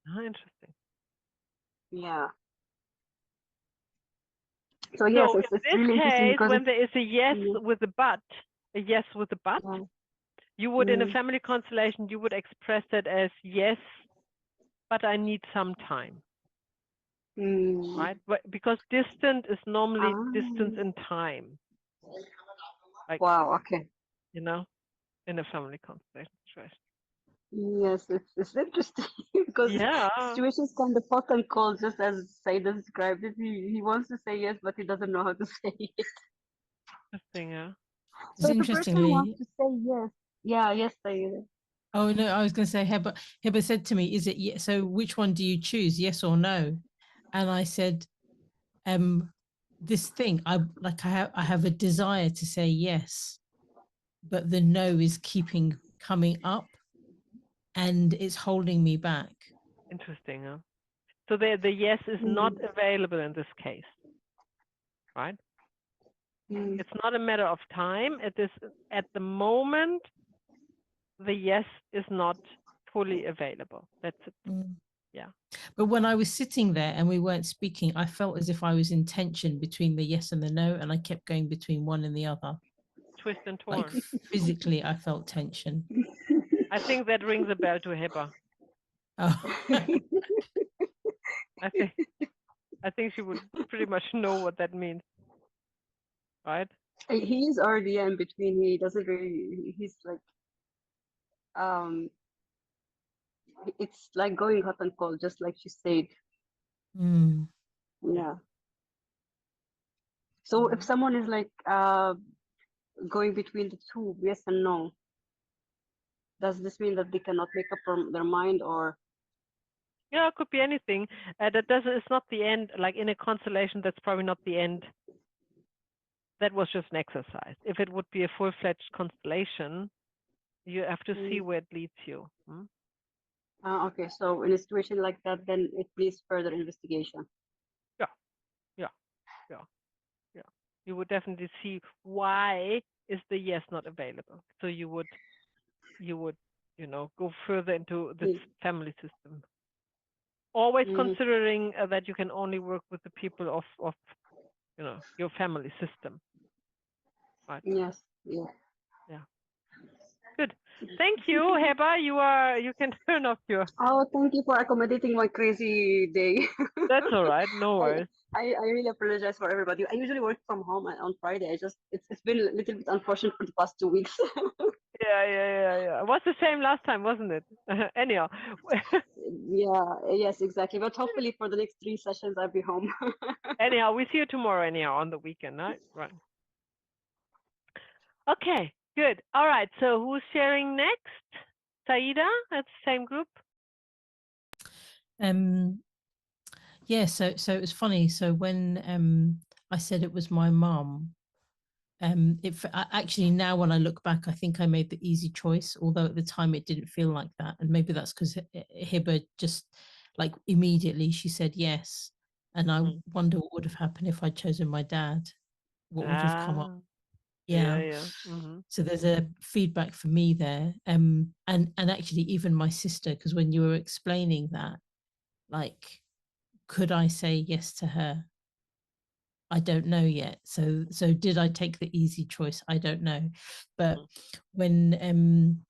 Speaker 2: Interesting.
Speaker 3: Yeah. So yes,
Speaker 2: So
Speaker 3: it's
Speaker 2: in this
Speaker 3: really interesting
Speaker 2: case,
Speaker 3: because
Speaker 2: when there is a yes
Speaker 3: yeah,
Speaker 2: with a but,
Speaker 3: yeah.
Speaker 2: you would, in a
Speaker 3: Mm,
Speaker 2: family constellation, you would express that as yes, but I need some time, right? Because distant is normally distance
Speaker 3: ah,
Speaker 2: in time, like,
Speaker 3: wow, okay.
Speaker 2: you know, in a family constellation. Right?
Speaker 3: Yes, it's interesting because
Speaker 2: Yeah,
Speaker 3: situations kind of hot and cold, just as Saida described it. He wants to say yes, but he doesn't know how to say it.
Speaker 2: interesting. Yeah.
Speaker 3: So
Speaker 1: Because
Speaker 3: if a person wants
Speaker 1: interestingly,
Speaker 3: to say yes, yeah, yes, Saida.
Speaker 1: oh no, I was going to say Heba said to me, is it yes? So which one do you choose, yes or no? And I said, this thing, I have a desire to say yes, but the no is keeping coming up and it's holding me back.
Speaker 2: Interesting. Huh? So the yes is not
Speaker 3: Mm,
Speaker 2: available in this case, right?
Speaker 3: mm,
Speaker 2: It's not a matter of time. It is at the moment the yes is not fully available. That's it.
Speaker 1: Mm.
Speaker 2: Yeah.
Speaker 1: But when I was sitting there and we weren't speaking, I felt as if I was in tension between the yes and the no, and I kept going between one and the other.
Speaker 2: Twist and
Speaker 1: Like
Speaker 2: torn.
Speaker 1: physically, I felt tension.
Speaker 2: I think that rings a bell to Heba.
Speaker 1: Oh.
Speaker 2: I think she would pretty much know what that means, right?
Speaker 3: he is already in between. He doesn't really. He's like it's like going hot and cold, just like you said.
Speaker 1: Mm.
Speaker 3: Yeah. So if
Speaker 2: Mhm.
Speaker 3: someone is like going between the two, yes and no, does this mean that they cannot make up their mind or?
Speaker 2: Yeah, it could be anything. That doesn't. It's not the end. Like in a constellation, that's probably not the end. That was just an exercise. If it would be a full-fledged constellation, you have to see
Speaker 3: Mm,
Speaker 2: where it leads you. Hmm?
Speaker 3: okay, so in a situation like that, then it needs further investigation.
Speaker 2: Yeah, yeah, yeah, yeah. You would definitely see why is the yes not available. So you would, go further into this
Speaker 3: Mm,
Speaker 2: family system. Always
Speaker 3: mm,
Speaker 2: considering that you can only work with the people of your family system, right?
Speaker 3: yes, yeah.
Speaker 2: Yeah. Good. Thank you, Heba. You can turn off your.
Speaker 3: Oh, thank you for accommodating my crazy day.
Speaker 2: That's all right. No
Speaker 3: I,
Speaker 2: worries.
Speaker 3: I really apologize for everybody. I usually work from home on Friday. It's been a little bit unfortunate for the past 2 weeks.
Speaker 2: Yeah. It was the same last time, wasn't it? Anyhow.
Speaker 3: Yeah, yes, exactly. But hopefully for the next 3 sessions, I'll be home.
Speaker 2: Anyhow, we see you tomorrow. Anyhow, on the weekend, right? Right. Okay. Good. All right. So who's sharing next? Saida. That's the same group.
Speaker 1: Um, yeah, so it was funny. So when I said it was my mum, actually now when I look back, I think I made the easy choice, although at the time it didn't feel like that. And maybe that's because Hibba just like immediately she said yes. And I
Speaker 2: Mm.
Speaker 1: wonder what would have happened if I'd chosen my dad, what would have come up.
Speaker 2: Ah.
Speaker 1: Yeah.
Speaker 2: Yeah. Mm-hmm.
Speaker 1: So there's a feedback for me there. And actually even my sister, because when you were explaining that, like, could I say yes to her? I don't know yet. So did I take the easy choice? I don't know. But when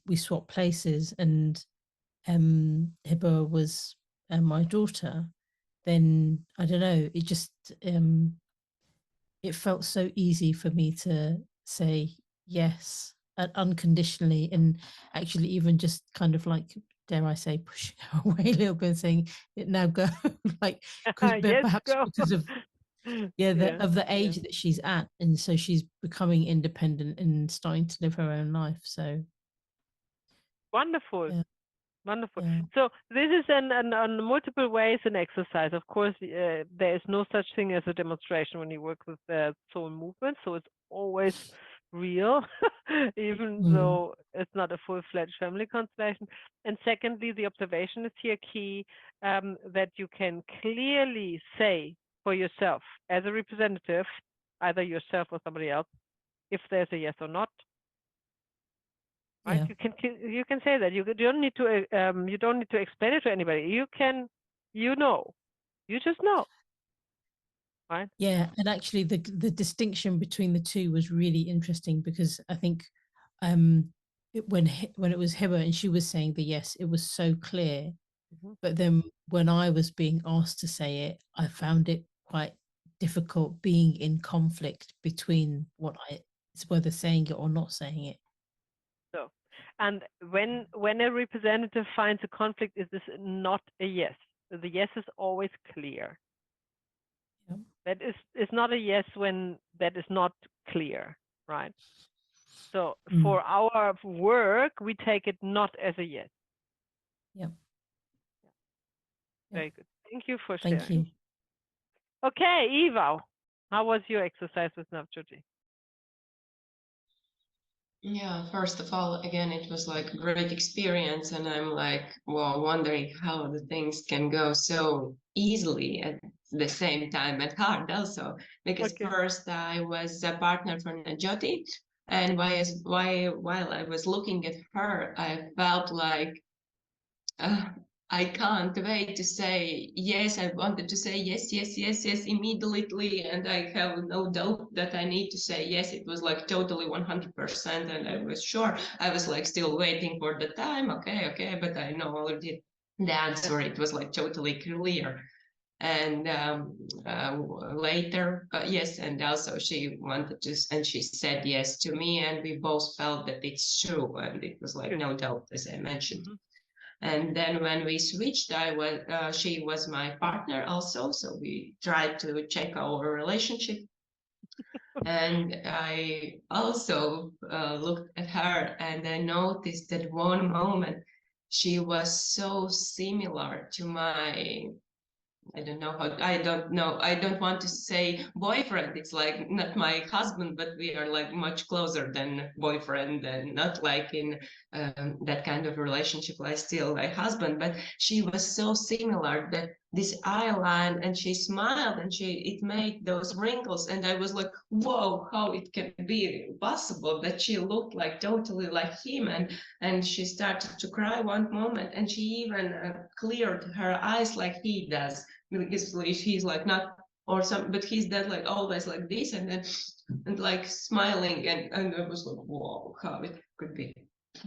Speaker 1: we swapped places and Hibba was my daughter, then I don't know, it just it felt so easy for me to say yes unconditionally, and actually even just kind of like, dare I say, pushing her away a little bit and saying it now go, like, because
Speaker 2: Yes,
Speaker 1: perhaps
Speaker 2: go.
Speaker 1: because of
Speaker 2: Yeah.
Speaker 1: the age that she's at, and so she's becoming independent and starting to live her own life. So
Speaker 2: Wonderful.
Speaker 1: yeah,
Speaker 2: Wonderful.
Speaker 1: yeah,
Speaker 2: So this is on multiple ways an exercise. Of course, there is no such thing as a demonstration when you work with soul movement. So it's always real, even
Speaker 1: mm,
Speaker 2: though it's not a full-fledged family constellation. And secondly, the observation is here key, that you can clearly say for yourself as a representative, either yourself or somebody else, if there's a yes or not. Right?
Speaker 1: yeah,
Speaker 2: You can say that. You don't need to explain it to anybody. You just know. right?
Speaker 1: Yeah, and actually the distinction between the two was really interesting, because I think when it was Hiba and she was saying the yes, it was so clear. But then when I was being asked to say it, I found it quite difficult being in conflict between it's whether saying it or not saying it.
Speaker 2: So, and when a representative finds a conflict, is this not a yes? The yes is always clear.
Speaker 1: Yeah.
Speaker 2: That is not a yes when that is not clear, right? So for our work, we take it not as a yes.
Speaker 1: Yep.
Speaker 2: Very good. Thank you for
Speaker 1: Thank
Speaker 2: sharing.
Speaker 1: you.
Speaker 2: Okay, Eva, how was your exercise with Navjoti?
Speaker 5: Yeah, first of all, again, it was like a great experience, and I'm like, well, wondering how the things can go so easily at the same time and hard also. Because first I was a partner for Najoti, and while I was looking at her, I felt like I can't wait to say yes. I wanted to say yes, yes, yes, yes immediately, and I have no doubt that I need to say yes. It was like totally 100%, and I was sure. I was like still waiting for the time. Okay, but I know already the answer. It was like totally clear. And later, yes, and also she wanted to, and she said yes to me, and we both felt that it's true, and it was like no doubt, as I mentioned. And then when we switched, she was my partner also. So we tried to check our relationship. And I also looked at her, and I noticed that one moment she was so similar to my, I don't want to say boyfriend. It's like not my husband, but we are like much closer than boyfriend, and not like in that kind of relationship like still my husband. But she was so similar that this eye line, and she smiled, and it made those wrinkles, and I was like, whoa, how it can be possible that she looked like totally like him. And she started to cry one moment, and she even cleared her eyes like he does, because he's like not or some, but he's that like always like this, and then and like smiling, and I was like, whoa, how it could be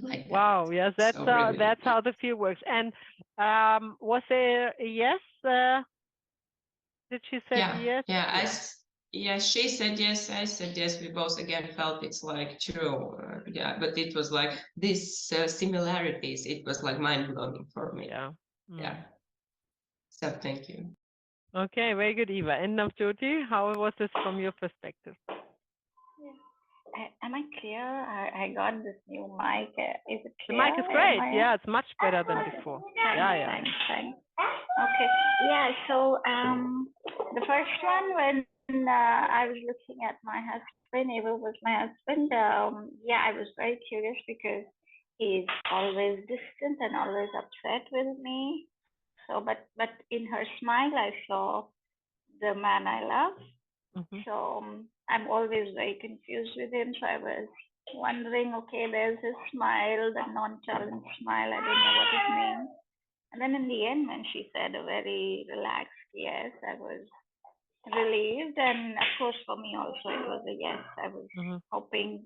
Speaker 5: like that.
Speaker 2: Wow, yes, that's
Speaker 5: So really,
Speaker 2: that's how the field works. And was there a yes? Did she say yes?
Speaker 5: Yeah, she said yes, I said yes. We both again felt it's like true. Yeah, but it was like this similarities. It was like mind blowing for me. Yeah. So thank you.
Speaker 2: Okay, very good, Eva. And Navjoti, how was this from your perspective?
Speaker 4: Am I clear? I got this new mic. Is it clear?
Speaker 2: The mic is great. Yeah, it's much better than before.
Speaker 4: Thanks. Okay. Yeah. So the first one, when I was looking at my husband, Eva was my husband. Yeah, I was very curious because he's always distant and always upset with me. So, but in her smile, I saw the man I love. So I'm always very confused with him. So I was wondering, okay, there's his smile, the nonchalant smile. I don't know what it means. And then in the end, when she said a very relaxed yes, I was relieved. And of course, for me also, it was a yes. I was hoping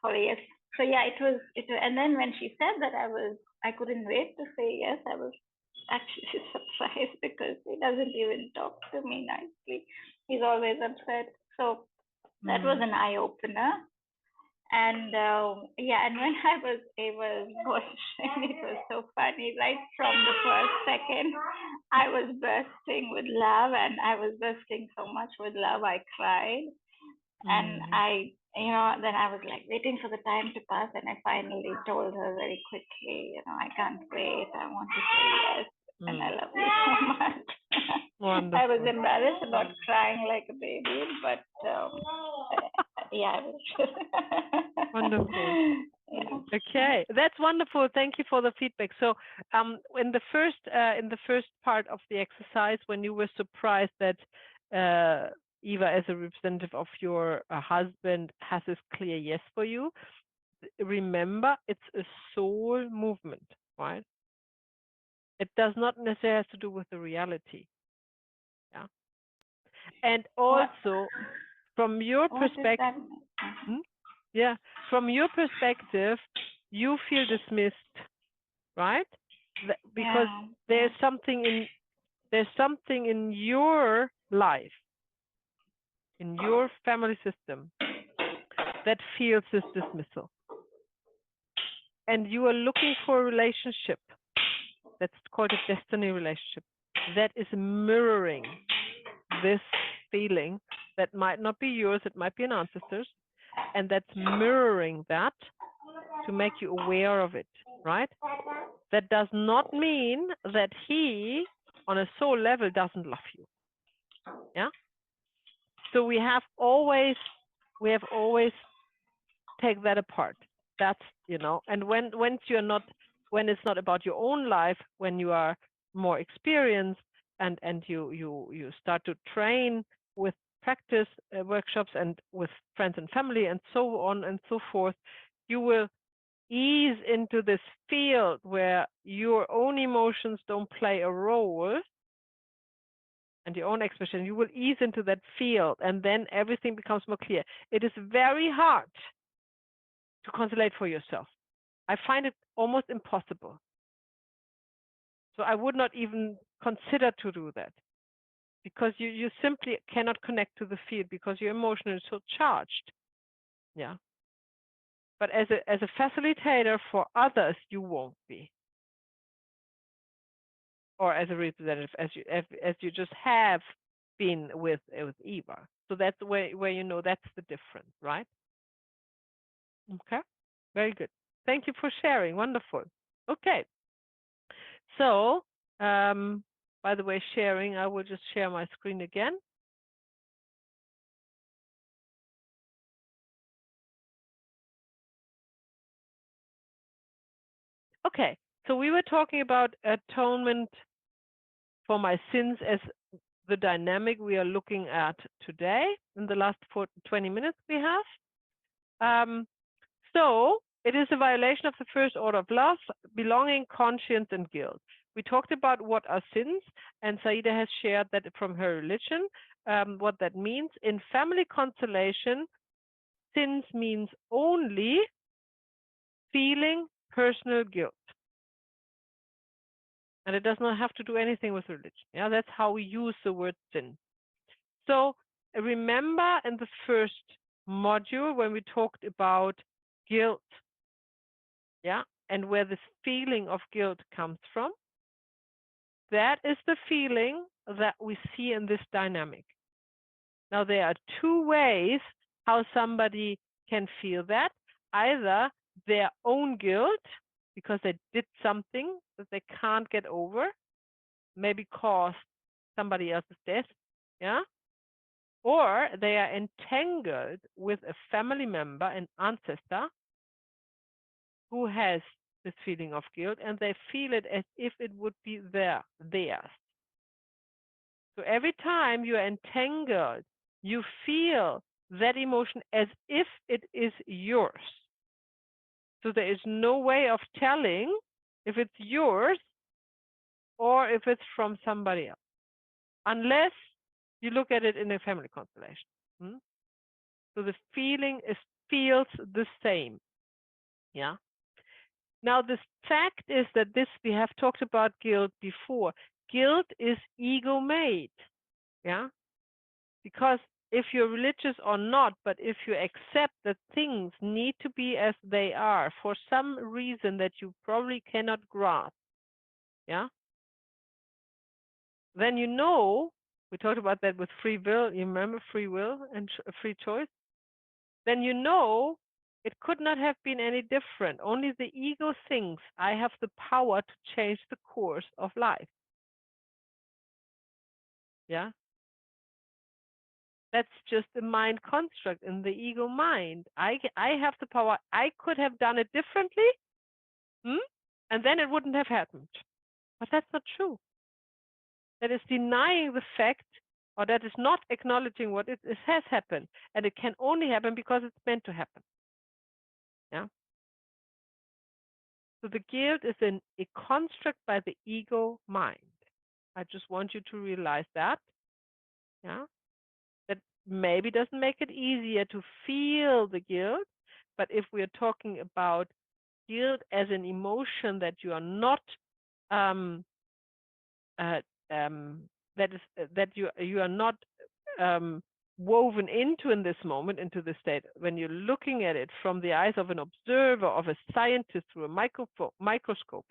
Speaker 4: for a yes. So yeah, it was. And then when she said that, I couldn't wait to say yes. I was actually surprised because he doesn't even talk to me nicely. He's always upset. So that was an eye opener. And yeah, and when I was able to question, it was so funny. Right from the first second, I was bursting with love, and I was bursting so much with love, I cried. And then I was like waiting for the time to pass, and I finally told her very quickly, I can't wait. I want to say yes, and I love you so much.
Speaker 2: Wonderful.
Speaker 4: I was embarrassed about crying like a baby, but yeah, I was.
Speaker 2: Wonderful. Yeah. Okay, that's wonderful. Thank you for the feedback. So, in the first part of the exercise, when you were surprised that Eva, as a representative of your husband, has this clear yes for you, remember it's a soul movement, right? It does not necessarily have to do with the reality. Yeah. And also, from your
Speaker 4: What does
Speaker 2: perspective,
Speaker 4: that mean?
Speaker 2: yeah, from your perspective, you feel dismissed, right? Because
Speaker 4: Yeah.
Speaker 2: there's something in your life, in your family system, that feels this dismissal. And you are looking for a relationship that's called a destiny relationship that is mirroring this feeling that might not be yours, it might be an ancestor's, and that's mirroring that to make you aware of it, right? That does not mean that he, on a soul level, doesn't love you. Yeah. So we have always take that apart. That's, and when it's not about your own life, when you are more experienced and you start to train with practice workshops and with friends and family and so on and so forth, you will ease into this field where your own emotions don't play a role and your own expression. You will ease into that field, and then everything becomes more clear. It is very hard to consolate for yourself. I find it almost impossible. So I would not even consider to do that, because you simply cannot connect to the field because your emotion is so charged. Yeah. But as a facilitator for others, you won't be. Or as a representative, as you just have been with Eva. So that's where that's the difference, right? Okay, very good. Thank you for sharing. Wonderful. Okay. So, by the way, sharing, I will just share my screen again. Okay, so we were talking about atonement for my sins as the dynamic we are looking at today in the last 20 minutes we have. So it is a violation of the first order of love, belonging, conscience, and guilt. We talked about what are sins, and Saida has shared that from her religion, what that means. In family constellation, sins means only feeling personal guilt. And it does not have to do anything with religion. Yeah, that's how we use the word sin. So remember in the first module when we talked about guilt, yeah, and where this feeling of guilt comes from, that is the feeling that we see in this dynamic. Now, there are two ways how somebody can feel that. Either their own guilt, because they did something that they can't get over, maybe caused somebody else's death, yeah? Or they are entangled with a family member, an ancestor, who has this feeling of guilt, and they feel it as if it would be theirs. So every time you are entangled, you feel that emotion as if it is yours. So there is no way of telling if it's yours or if it's from somebody else, unless you look at it in a family constellation. So the feeling feels the same. Yeah. Now, the fact is that we have talked about guilt before. Guilt is ego made. Yeah. Because if you're religious or not, but if you accept that things need to be as they are for some reason that you probably cannot grasp, yeah, then we talked about that with free will. You remember free will and free choice? Then it could not have been any different. Only the ego thinks I have the power to change the course of life. Yeah. That's just a mind construct in the ego mind. I have the power. I could have done it differently, and then it wouldn't have happened. But that's not true. That is denying the fact, or that is not acknowledging what it has happened. And it can only happen because it's meant to happen. Yeah. So the guilt is a construct by the ego mind. I just want you to realize that. Yeah. maybe doesn't make it easier to feel the guilt. But if we're talking about guilt as an emotion that you are not that you are not woven into in this moment, into the state, when you're looking at it from the eyes of an observer, of a scientist through a microscope,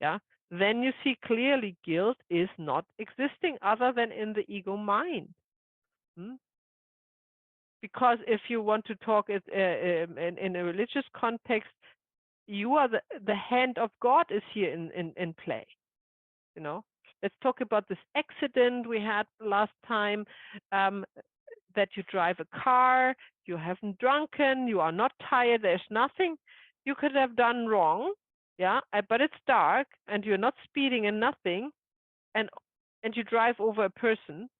Speaker 2: yeah, then you see clearly guilt is not existing other than in the ego mind. Because if you want to talk it in a religious context, you are the hand of God is here in play. You know, let's talk about this accident we had last time, that you drive a car, you haven't drunken, you are not tired, there's nothing you could have done wrong, yeah, but it's dark and you're not speeding and nothing, and you drive over a person,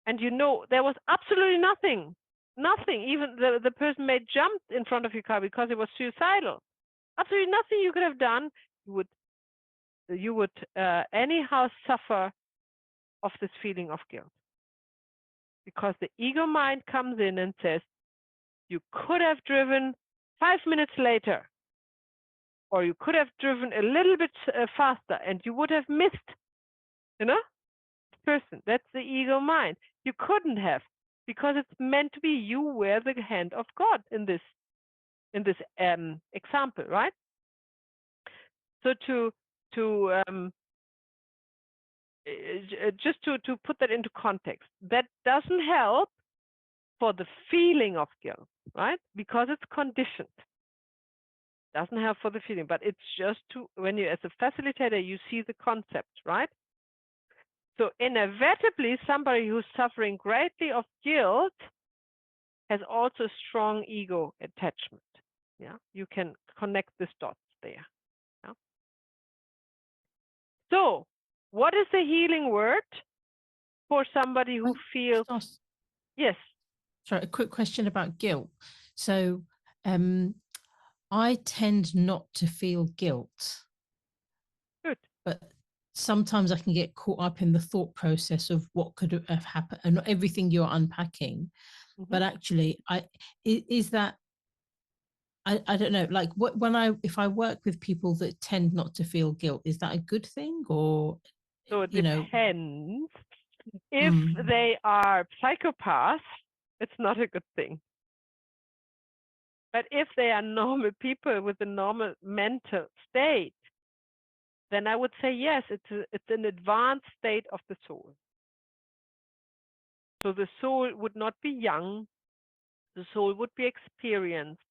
Speaker 2: and you know there was absolutely nothing, even the person may jump in front of your car because it was suicidal, absolutely nothing you could have done, you would anyhow suffer of this feeling of guilt, because the ego mind comes in and says, you could have driven 5 minutes later, or you could have driven a little bit faster and you would have missed, you know, the person. That's the ego mind. You couldn't have, because it's meant to be you were the hand of God in this example, right? So just to put that into context, that doesn't help for the feeling of guilt, right? Because it's conditioned. Doesn't help for the feeling, but it's just when you, as a facilitator, you see the concept, right? So inevitably, somebody who's suffering greatly of guilt has also strong ego attachment. Yeah, you can connect the dots there. Yeah? So, what is the healing word for somebody who feels? Yes.
Speaker 1: Sorry, a quick question about guilt. So, I tend not to feel guilt.
Speaker 2: Good.
Speaker 1: But sometimes I can get caught up in the thought process of what could have happened and everything you're unpacking. But actually, is that, I don't know, like if I work with people that tend not to feel guilt, is that a good thing, or
Speaker 2: so it depends. If they are psychopaths, it's not a good thing. But if they are normal people with a normal mental state, then I would say yes, it's an advanced state of the soul. So the soul would not be young, the soul would be experienced,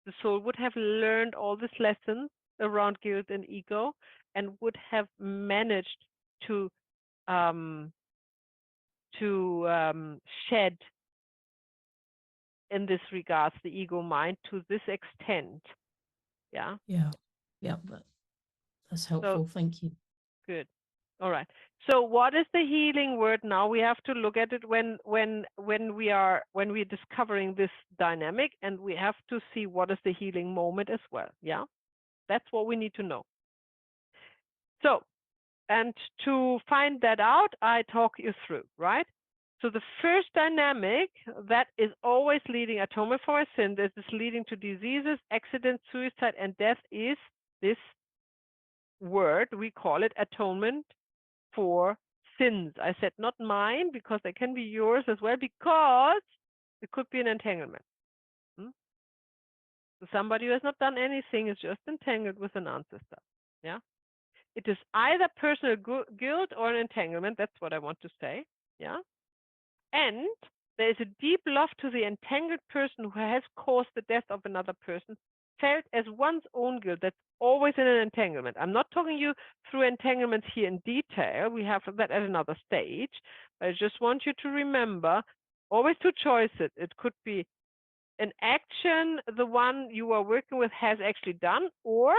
Speaker 2: the soul would have learned all these lessons around guilt and ego, and would have managed to shed in this regards the ego mind to this extent. Yeah.
Speaker 1: That's helpful. So, thank you.
Speaker 2: Good. All right. So what is the healing word now? We have to look at it when we're discovering this dynamic, and we have to see what is the healing moment as well. Yeah, that's what we need to know. So, and to find that out, I talk you through, right? So the first dynamic that is always leading atonement for a sin, that is leading to diseases, accidents, suicide, and death, is this word. We call it atonement for sins. I said not mine, because they can be yours as well, because it could be an entanglement. So somebody who has not done anything is just entangled with an ancestor. Yeah, it is either personal guilt or an entanglement. That's what I want to say. Yeah, and there is a deep love to the entangled person who has caused the death of another person, felt as one's own guilt. That's always in an entanglement. I'm not talking you through entanglements here in detail. We have that at another stage. But I just want you to remember always two choices. It could be an action the one you are working with has actually done, or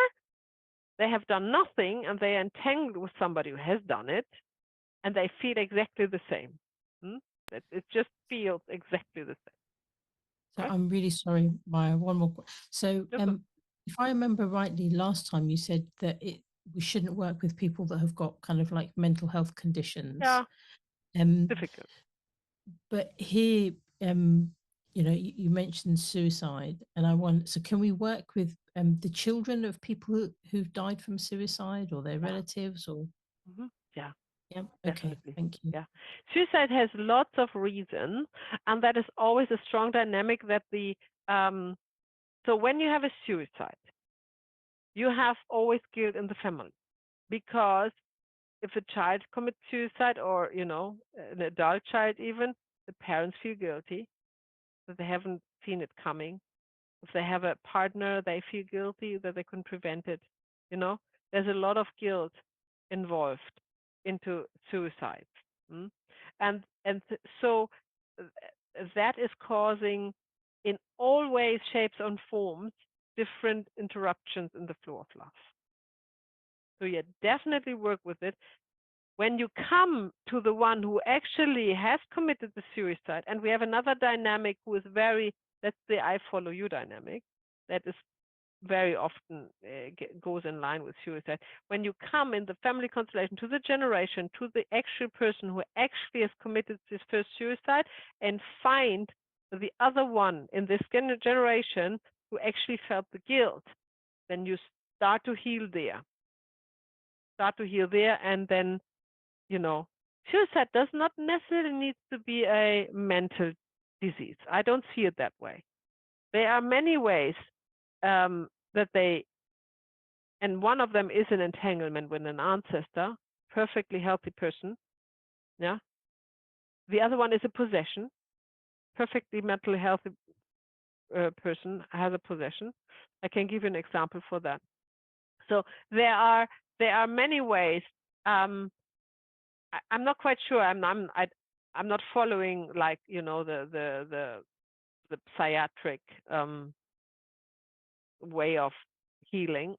Speaker 2: they have done nothing and they are entangled with somebody who has done it, and they feel exactly the same. It just feels exactly the same.
Speaker 1: So I'm really sorry, Maya, one more. So if I remember rightly, last time you said that we shouldn't work with people that have got kind of like mental health conditions.
Speaker 2: Yeah, difficult.
Speaker 1: But here, you know, you mentioned suicide, and I want, so can we work with the children of people who've died from suicide or their relatives or?
Speaker 2: Yeah,
Speaker 1: Yeah, okay,
Speaker 2: definitely.
Speaker 1: thank you.
Speaker 2: Yeah. Suicide has lots of reasons, and that is always a strong dynamic that so when you have a suicide, you have always guilt in the family, because if a child commits suicide, or an adult child even, the parents feel guilty that they haven't seen it coming. If they have a partner, they feel guilty that they couldn't prevent it. There's a lot of guilt involved into suicide. So that is causing, in all ways, shapes, and forms, different interruptions in the flow of love. So yeah, definitely work with it. When you come to the one who actually has committed the suicide, and we have another dynamic who is that's the I follow you dynamic, that is very often goes in line with suicide. When you come in the family constellation to the generation, to the actual person who actually has committed this first suicide, and find the other one in this generation who actually felt the guilt, then you start to heal there. And then, suicide does not necessarily need to be a mental disease. I don't see it that way. There are many ways that and one of them is an entanglement with an ancestor, perfectly healthy person. Yeah. The other one is a possession. Perfectly mentally healthy person has a possession. I can give you an example for that. So there are many ways. I'm not quite sure. I'm not following, like, the psychiatric way of healing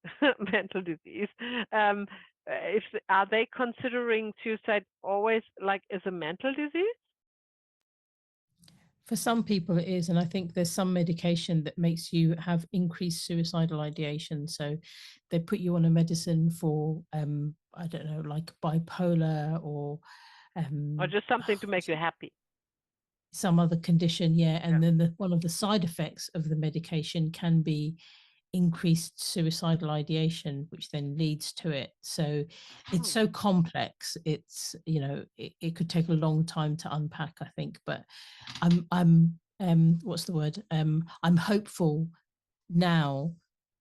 Speaker 2: mental disease. Are they considering suicide always like as a mental disease?
Speaker 1: For some people it is, and I think there's some medication that makes you have increased suicidal ideation. So they put you on a medicine for I don't know, like bipolar or
Speaker 2: just something to make you happy.
Speaker 1: Some other condition, yeah. And then one of the side effects of the medication can be increased suicidal ideation, which then leads to it. So it's so complex. It's, it could take a long time to unpack, I think. But I'm what's the word? I'm hopeful now,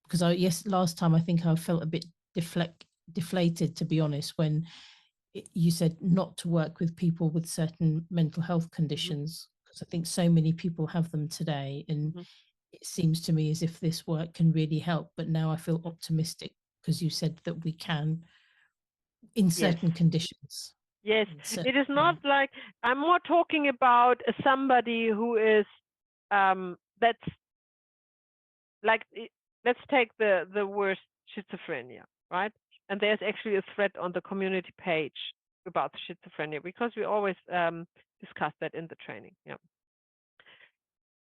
Speaker 1: because last time I think I felt a bit deflated, to be honest, when you said not to work with people with certain mental health conditions, because I think so many people have them today, and it seems to me as if this work can really help. But now I feel optimistic because you said that we can in certain conditions.
Speaker 2: Yes, it is not like, I'm more talking about somebody who is that's like, let's take the worst, schizophrenia, right? And there's actually a thread on the community page about schizophrenia, because we always discuss that in the training. Yeah.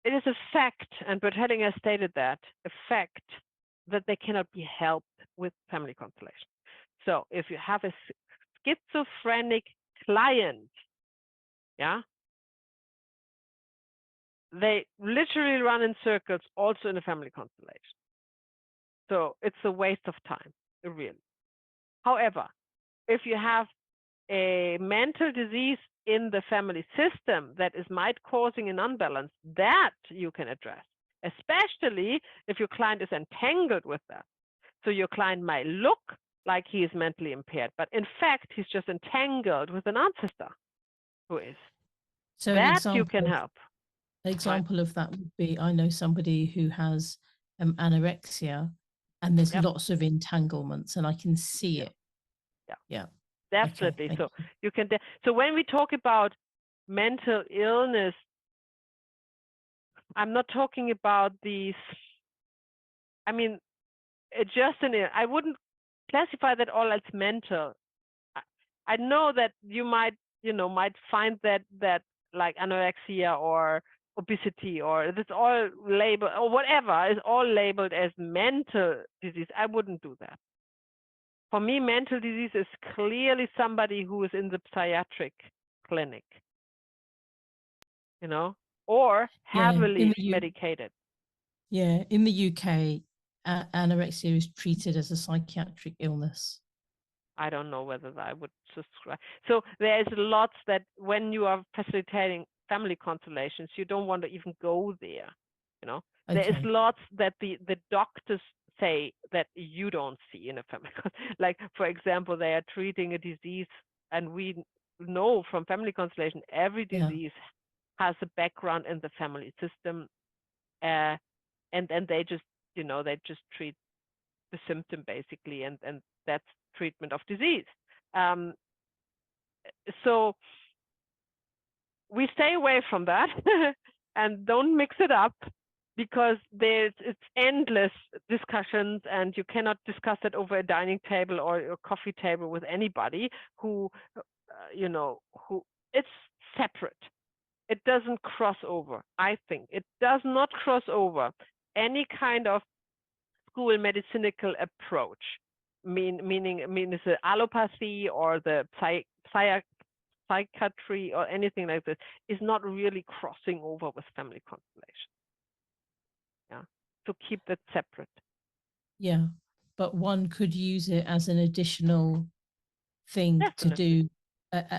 Speaker 2: It is a fact, and Bert Hellinger stated that, a fact that they cannot be helped with family constellation. So if you have a schizophrenic client, yeah, they literally run in circles also in a family constellation. So it's a waste of time, really. However, if you have a mental disease in the family system that might causing an unbalance, that you can address, especially if your client is entangled with that. So your client might look like he is mentally impaired, but in fact, he's just entangled with an ancestor who is. So that you can help.
Speaker 1: An example of that would be, I know somebody who has anorexia, and there's lots of entanglements, and I can see it. Yeah.
Speaker 2: Definitely. Okay, so you can. So when we talk about mental illness, I'm not talking about these. I mean, I wouldn't classify that all as mental. I know that you might find that like anorexia or obesity, or it's all labeled, or whatever is all labeled as mental disease. I wouldn't do that. For me, mental disease is clearly somebody who is in the psychiatric clinic. you know, or
Speaker 1: Yeah, in
Speaker 2: heavily
Speaker 1: the U-
Speaker 2: medicated.
Speaker 1: Yeah, in the UK, anorexia is treated as a psychiatric illness.
Speaker 2: I don't know whether I would subscribe. So there's lots that when you are facilitating family constellations, you don't want to even go there. You know, there is
Speaker 1: Okay.
Speaker 2: lots that the doctors say that you don't see in a family. Like, for example, they are treating a disease, and we know from family constellation every
Speaker 1: Yeah.
Speaker 2: disease has a background in the family system, and then they just, you know, they just treat the symptom basically, and that's treatment of disease. So we stay away from that and don't mix it up, because it's endless discussions, and you cannot discuss it over a dining table or a coffee table with anybody who, you know, who it's separate. It doesn't cross over. I think it does not cross over any kind of school medicinical approach, meaning the allopathy or the psychiatry or anything like this is not really crossing over with family constellation. Yeah, so keep that separate.
Speaker 1: Yeah, but one could use it as an additional thing
Speaker 2: Definitely.
Speaker 1: to do,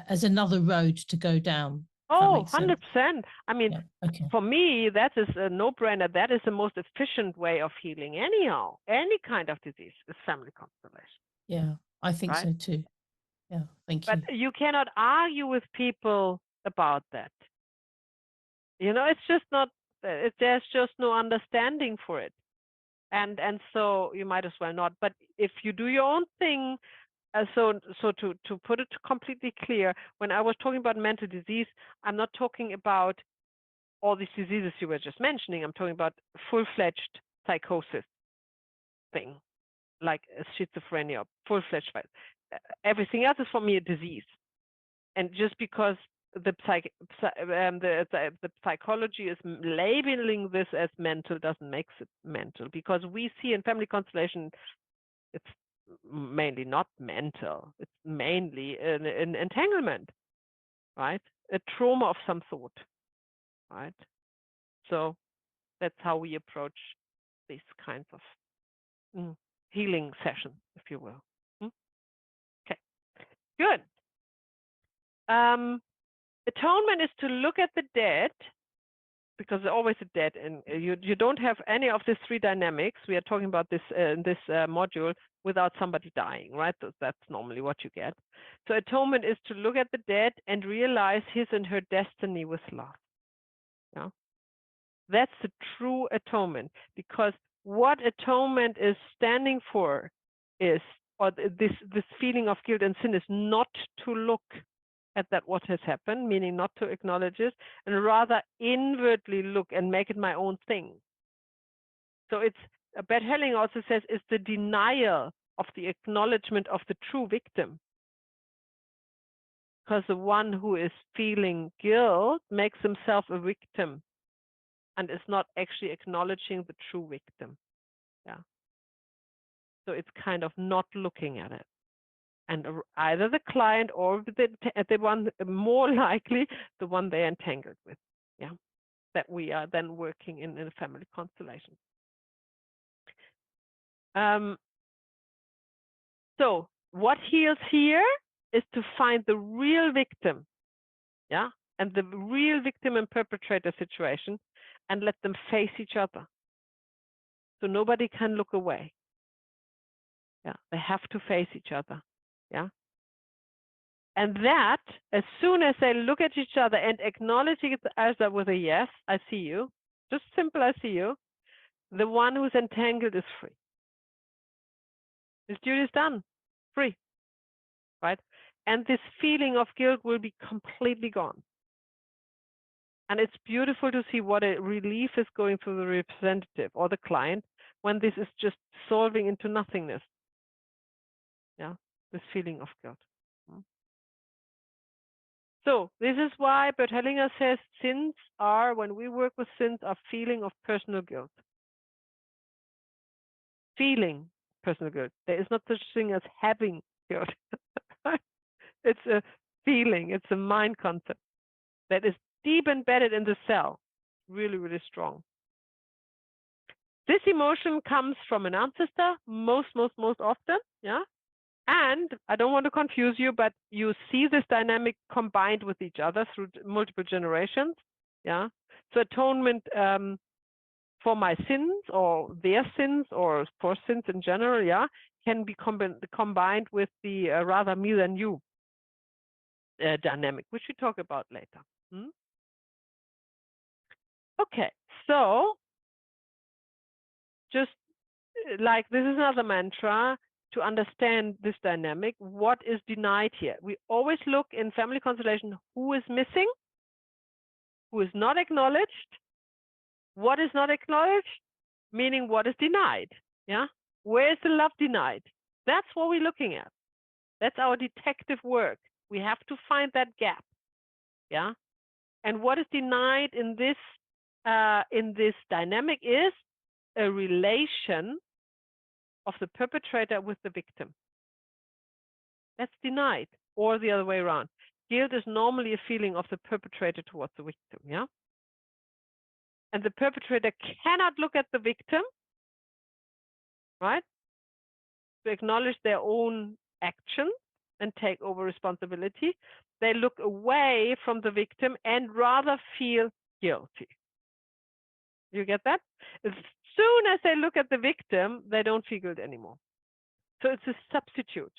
Speaker 1: as another road to go down.
Speaker 2: Oh, 100%. I mean,
Speaker 1: yeah. Okay.
Speaker 2: For me, that is a no-brainer. That is the most efficient way of healing anyhow. Any kind of disease is family constellation.
Speaker 1: Yeah, I think
Speaker 2: right?
Speaker 1: so too. Yeah, thank
Speaker 2: But
Speaker 1: you.
Speaker 2: you cannot argue with people about that. You know, it's just not, there's just no understanding for it. And so you might as well not. But if you do your own thing, so to put it completely clear, when I was talking about mental disease, I'm not talking about all these diseases you were just mentioning. I'm talking about full-fledged psychosis thing, like schizophrenia, full-fledged. Everything else is for me a disease. And just because the psychology is labeling this as mental doesn't make it mental, because we see in family constellation it's mainly not mental, it's mainly an entanglement, right? A trauma of some sort, right? So that's how we approach these kinds of healing sessions, if you will. Okay, good. Atonement is to look at the dead, because there's always a dead, and you don't have any of these three dynamics we are talking about this in this module without somebody dying, right? That's normally what you get. So atonement is to look at the dead and realize his and her destiny with love. Yeah, that's the true atonement, because what atonement is standing for is, or this feeling of guilt and sin is not to look at that what has happened, meaning not to acknowledge it, and rather inwardly look and make it my own thing. So it's, Bert Helling also says, it's the denial of the acknowledgement of the true victim. Because the one who is feeling guilt makes himself a victim and is not actually acknowledging the true victim. Yeah. So it's kind of not looking at it. And either the client or the one, more likely the one they entangled with, yeah, that we are then working in a family constellation. So what heals here is to find the real victim, yeah, and the real victim and perpetrator situation, and let them face each other. So nobody can look away. Yeah, they have to face each other. Yeah. And that, as soon as they look at each other and acknowledge each other with a yes, I see you, just simple, I see you, the one who's entangled is free. His duty is done, free, right? And this feeling of guilt will be completely gone. And it's beautiful to see what a relief is going through the representative or the client when this is just solving into nothingness. Yeah, this feeling of guilt. So this is why Bert Hellinger says sins are, when we work with sins, are feeling of personal guilt. Feeling personal guilt. There is not such thing as having guilt. It's a feeling, it's a mind concept that is deep embedded in the cell, really, really strong. This emotion comes from an ancestor most often, yeah. And I don't want to confuse you, but you see this dynamic combined with each other through multiple generations, yeah. So atonement for my sins or their sins or for sins in general, yeah, can be combined with the rather me than you dynamic, which we talk about later. Okay, so just like this is another mantra to understand this dynamic. What is denied here? We always look in family constellation who is missing, who is not acknowledged, what is not acknowledged, meaning what is denied. Yeah, where is the love denied? That's what we're looking at. That's our detective work. We have to find that gap. Yeah, and what is denied in this dynamic is a relation of the perpetrator with the victim. That's denied, or the other way around. Guilt is normally a feeling of the perpetrator towards the victim, yeah? And the perpetrator cannot look at the victim, right? To acknowledge their own action and take over responsibility. They look away from the victim and rather feel guilty. You get that? As soon as they look at the victim, they don't feel guilt anymore. So it's a substitute.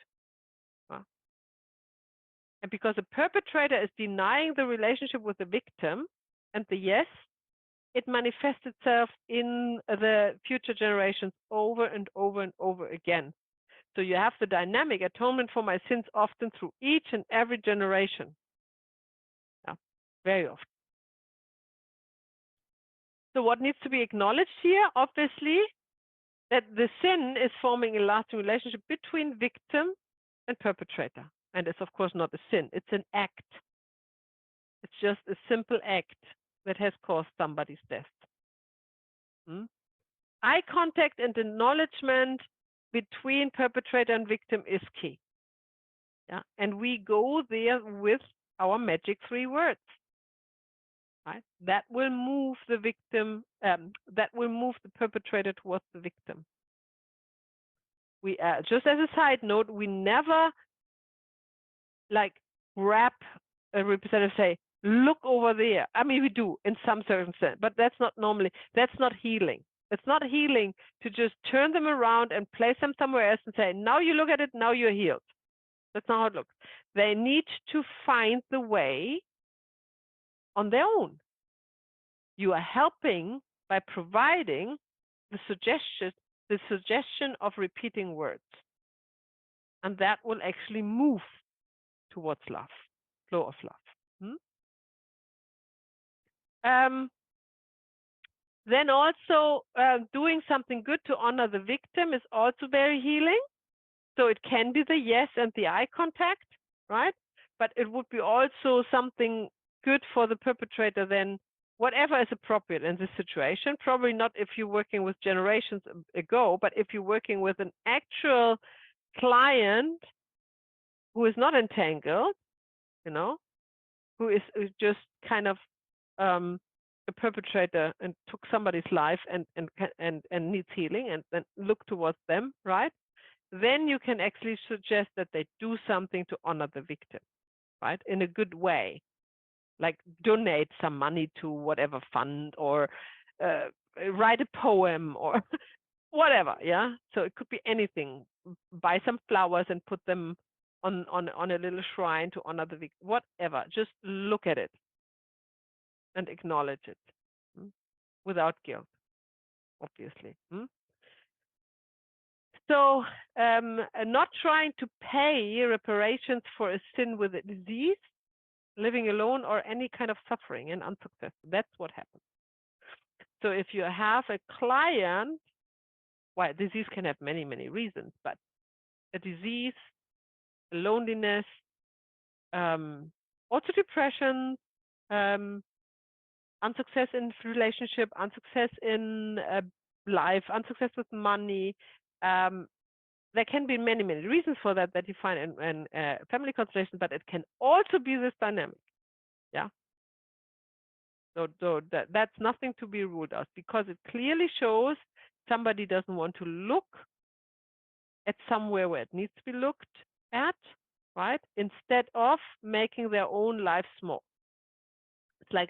Speaker 2: And because the perpetrator is denying the relationship with the victim and the yes, it manifests itself in the future generations over and over and over again. So you have the dynamic atonement for my sins often through each and every generation. Yeah, very often. So what needs to be acknowledged here? Obviously, that the sin is forming a lasting relationship between victim and perpetrator. And it's of course not a sin, it's an act. It's just a simple act that has caused somebody's death. Eye contact and acknowledgement between perpetrator and victim is key. Yeah, and we go there with our magic 3 words. Right? That will move the victim. That will move the perpetrator towards the victim. We just as a side note, we never like grab a representative, say, look over there. I mean, we do in some circumstances, but that's not normally, that's not healing. It's not healing to just turn them around and place them somewhere else and say, now you look at it, now you're healed. That's not how it looks. They need to find the way on their own. You are helping by providing the suggestion of repeating words. And that will actually move towards love, flow of love. Then also doing something good to honor the victim is also very healing. So it can be the yes and the eye contact, right? But it would be also something good for the perpetrator then, whatever is appropriate in this situation. Probably not if you're working with generations ago, but if you're working with an actual client who is not entangled, you know, who is just kind of a perpetrator and took somebody's life and needs healing, and then look towards them, right? Then you can actually suggest that they do something to honor the victim, right? In a good way, like donate some money to whatever fund, or write a poem, or whatever, yeah? So it could be anything. Buy some flowers and put them on a little shrine to honor the victim, whatever. Just look at it and acknowledge it without guilt, obviously. So not trying to pay reparations for a sin with a disease, living alone, or any kind of suffering and unsuccess. That's what happens. So if you have a client, well, disease can have many, many reasons, but a disease, loneliness, also depression, unsuccess in relationship, unsuccess in life, unsuccess with money. There can be many, many reasons for that you find in family constellation, but it can also be this dynamic. Yeah. So that's nothing to be ruled out, because it clearly shows somebody doesn't want to look at somewhere where it needs to be looked at, right? Instead of making their own life small. It's like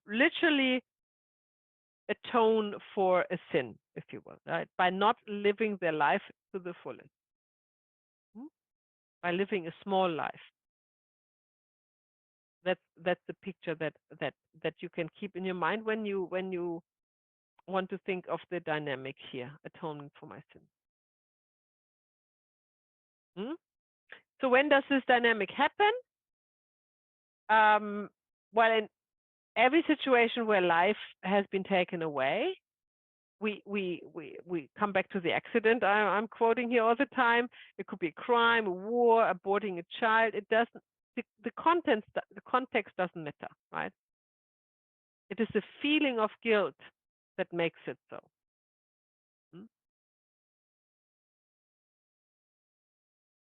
Speaker 2: literally atone for a sin, if you will, right? By not living their life to the fullest, by living a small life. That's the picture that you can keep in your mind when you want to think of the dynamic here, atonement for my sin. So when does this dynamic happen? Well, in every situation where life has been taken away, we come back to the accident I'm quoting here all the time. It could be a crime, a war, aborting a child. It doesn't, the context doesn't matter, right? It is the feeling of guilt that makes it so.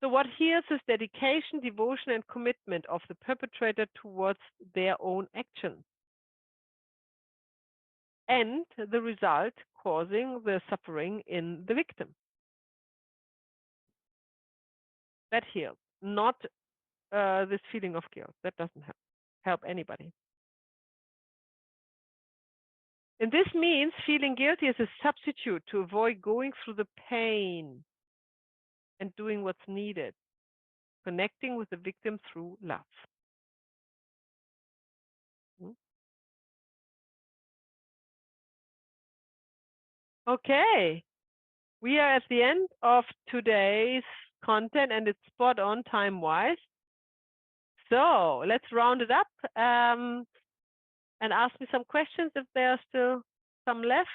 Speaker 2: So what here is dedication, devotion, and commitment of the perpetrator towards their own actions, and the result causing the suffering in the victim. That heals, not this feeling of guilt. That doesn't help anybody. And this means feeling guilty is a substitute to avoid going through the pain and doing what's needed, connecting with the victim through love. Okay, we are at the end of today's content, and it's spot on time-wise. So let's round it up and ask me some questions if there are still some left.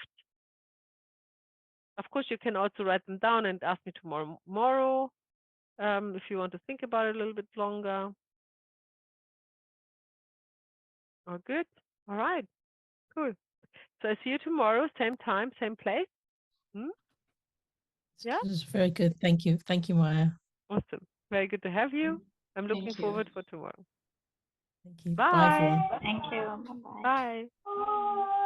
Speaker 2: Of course, you can also write them down and ask me tomorrow if you want to think about it a little bit longer. All good? All right, cool. So I see you tomorrow, same time, same place.
Speaker 1: Yeah, this is very good. Thank you. Thank you, Maya.
Speaker 2: Awesome. Very good to have you. I'm looking forward for tomorrow.
Speaker 1: Thank you.
Speaker 2: Bye.
Speaker 1: Bye, everyone.
Speaker 4: Thank you. Bye-bye.
Speaker 2: Bye.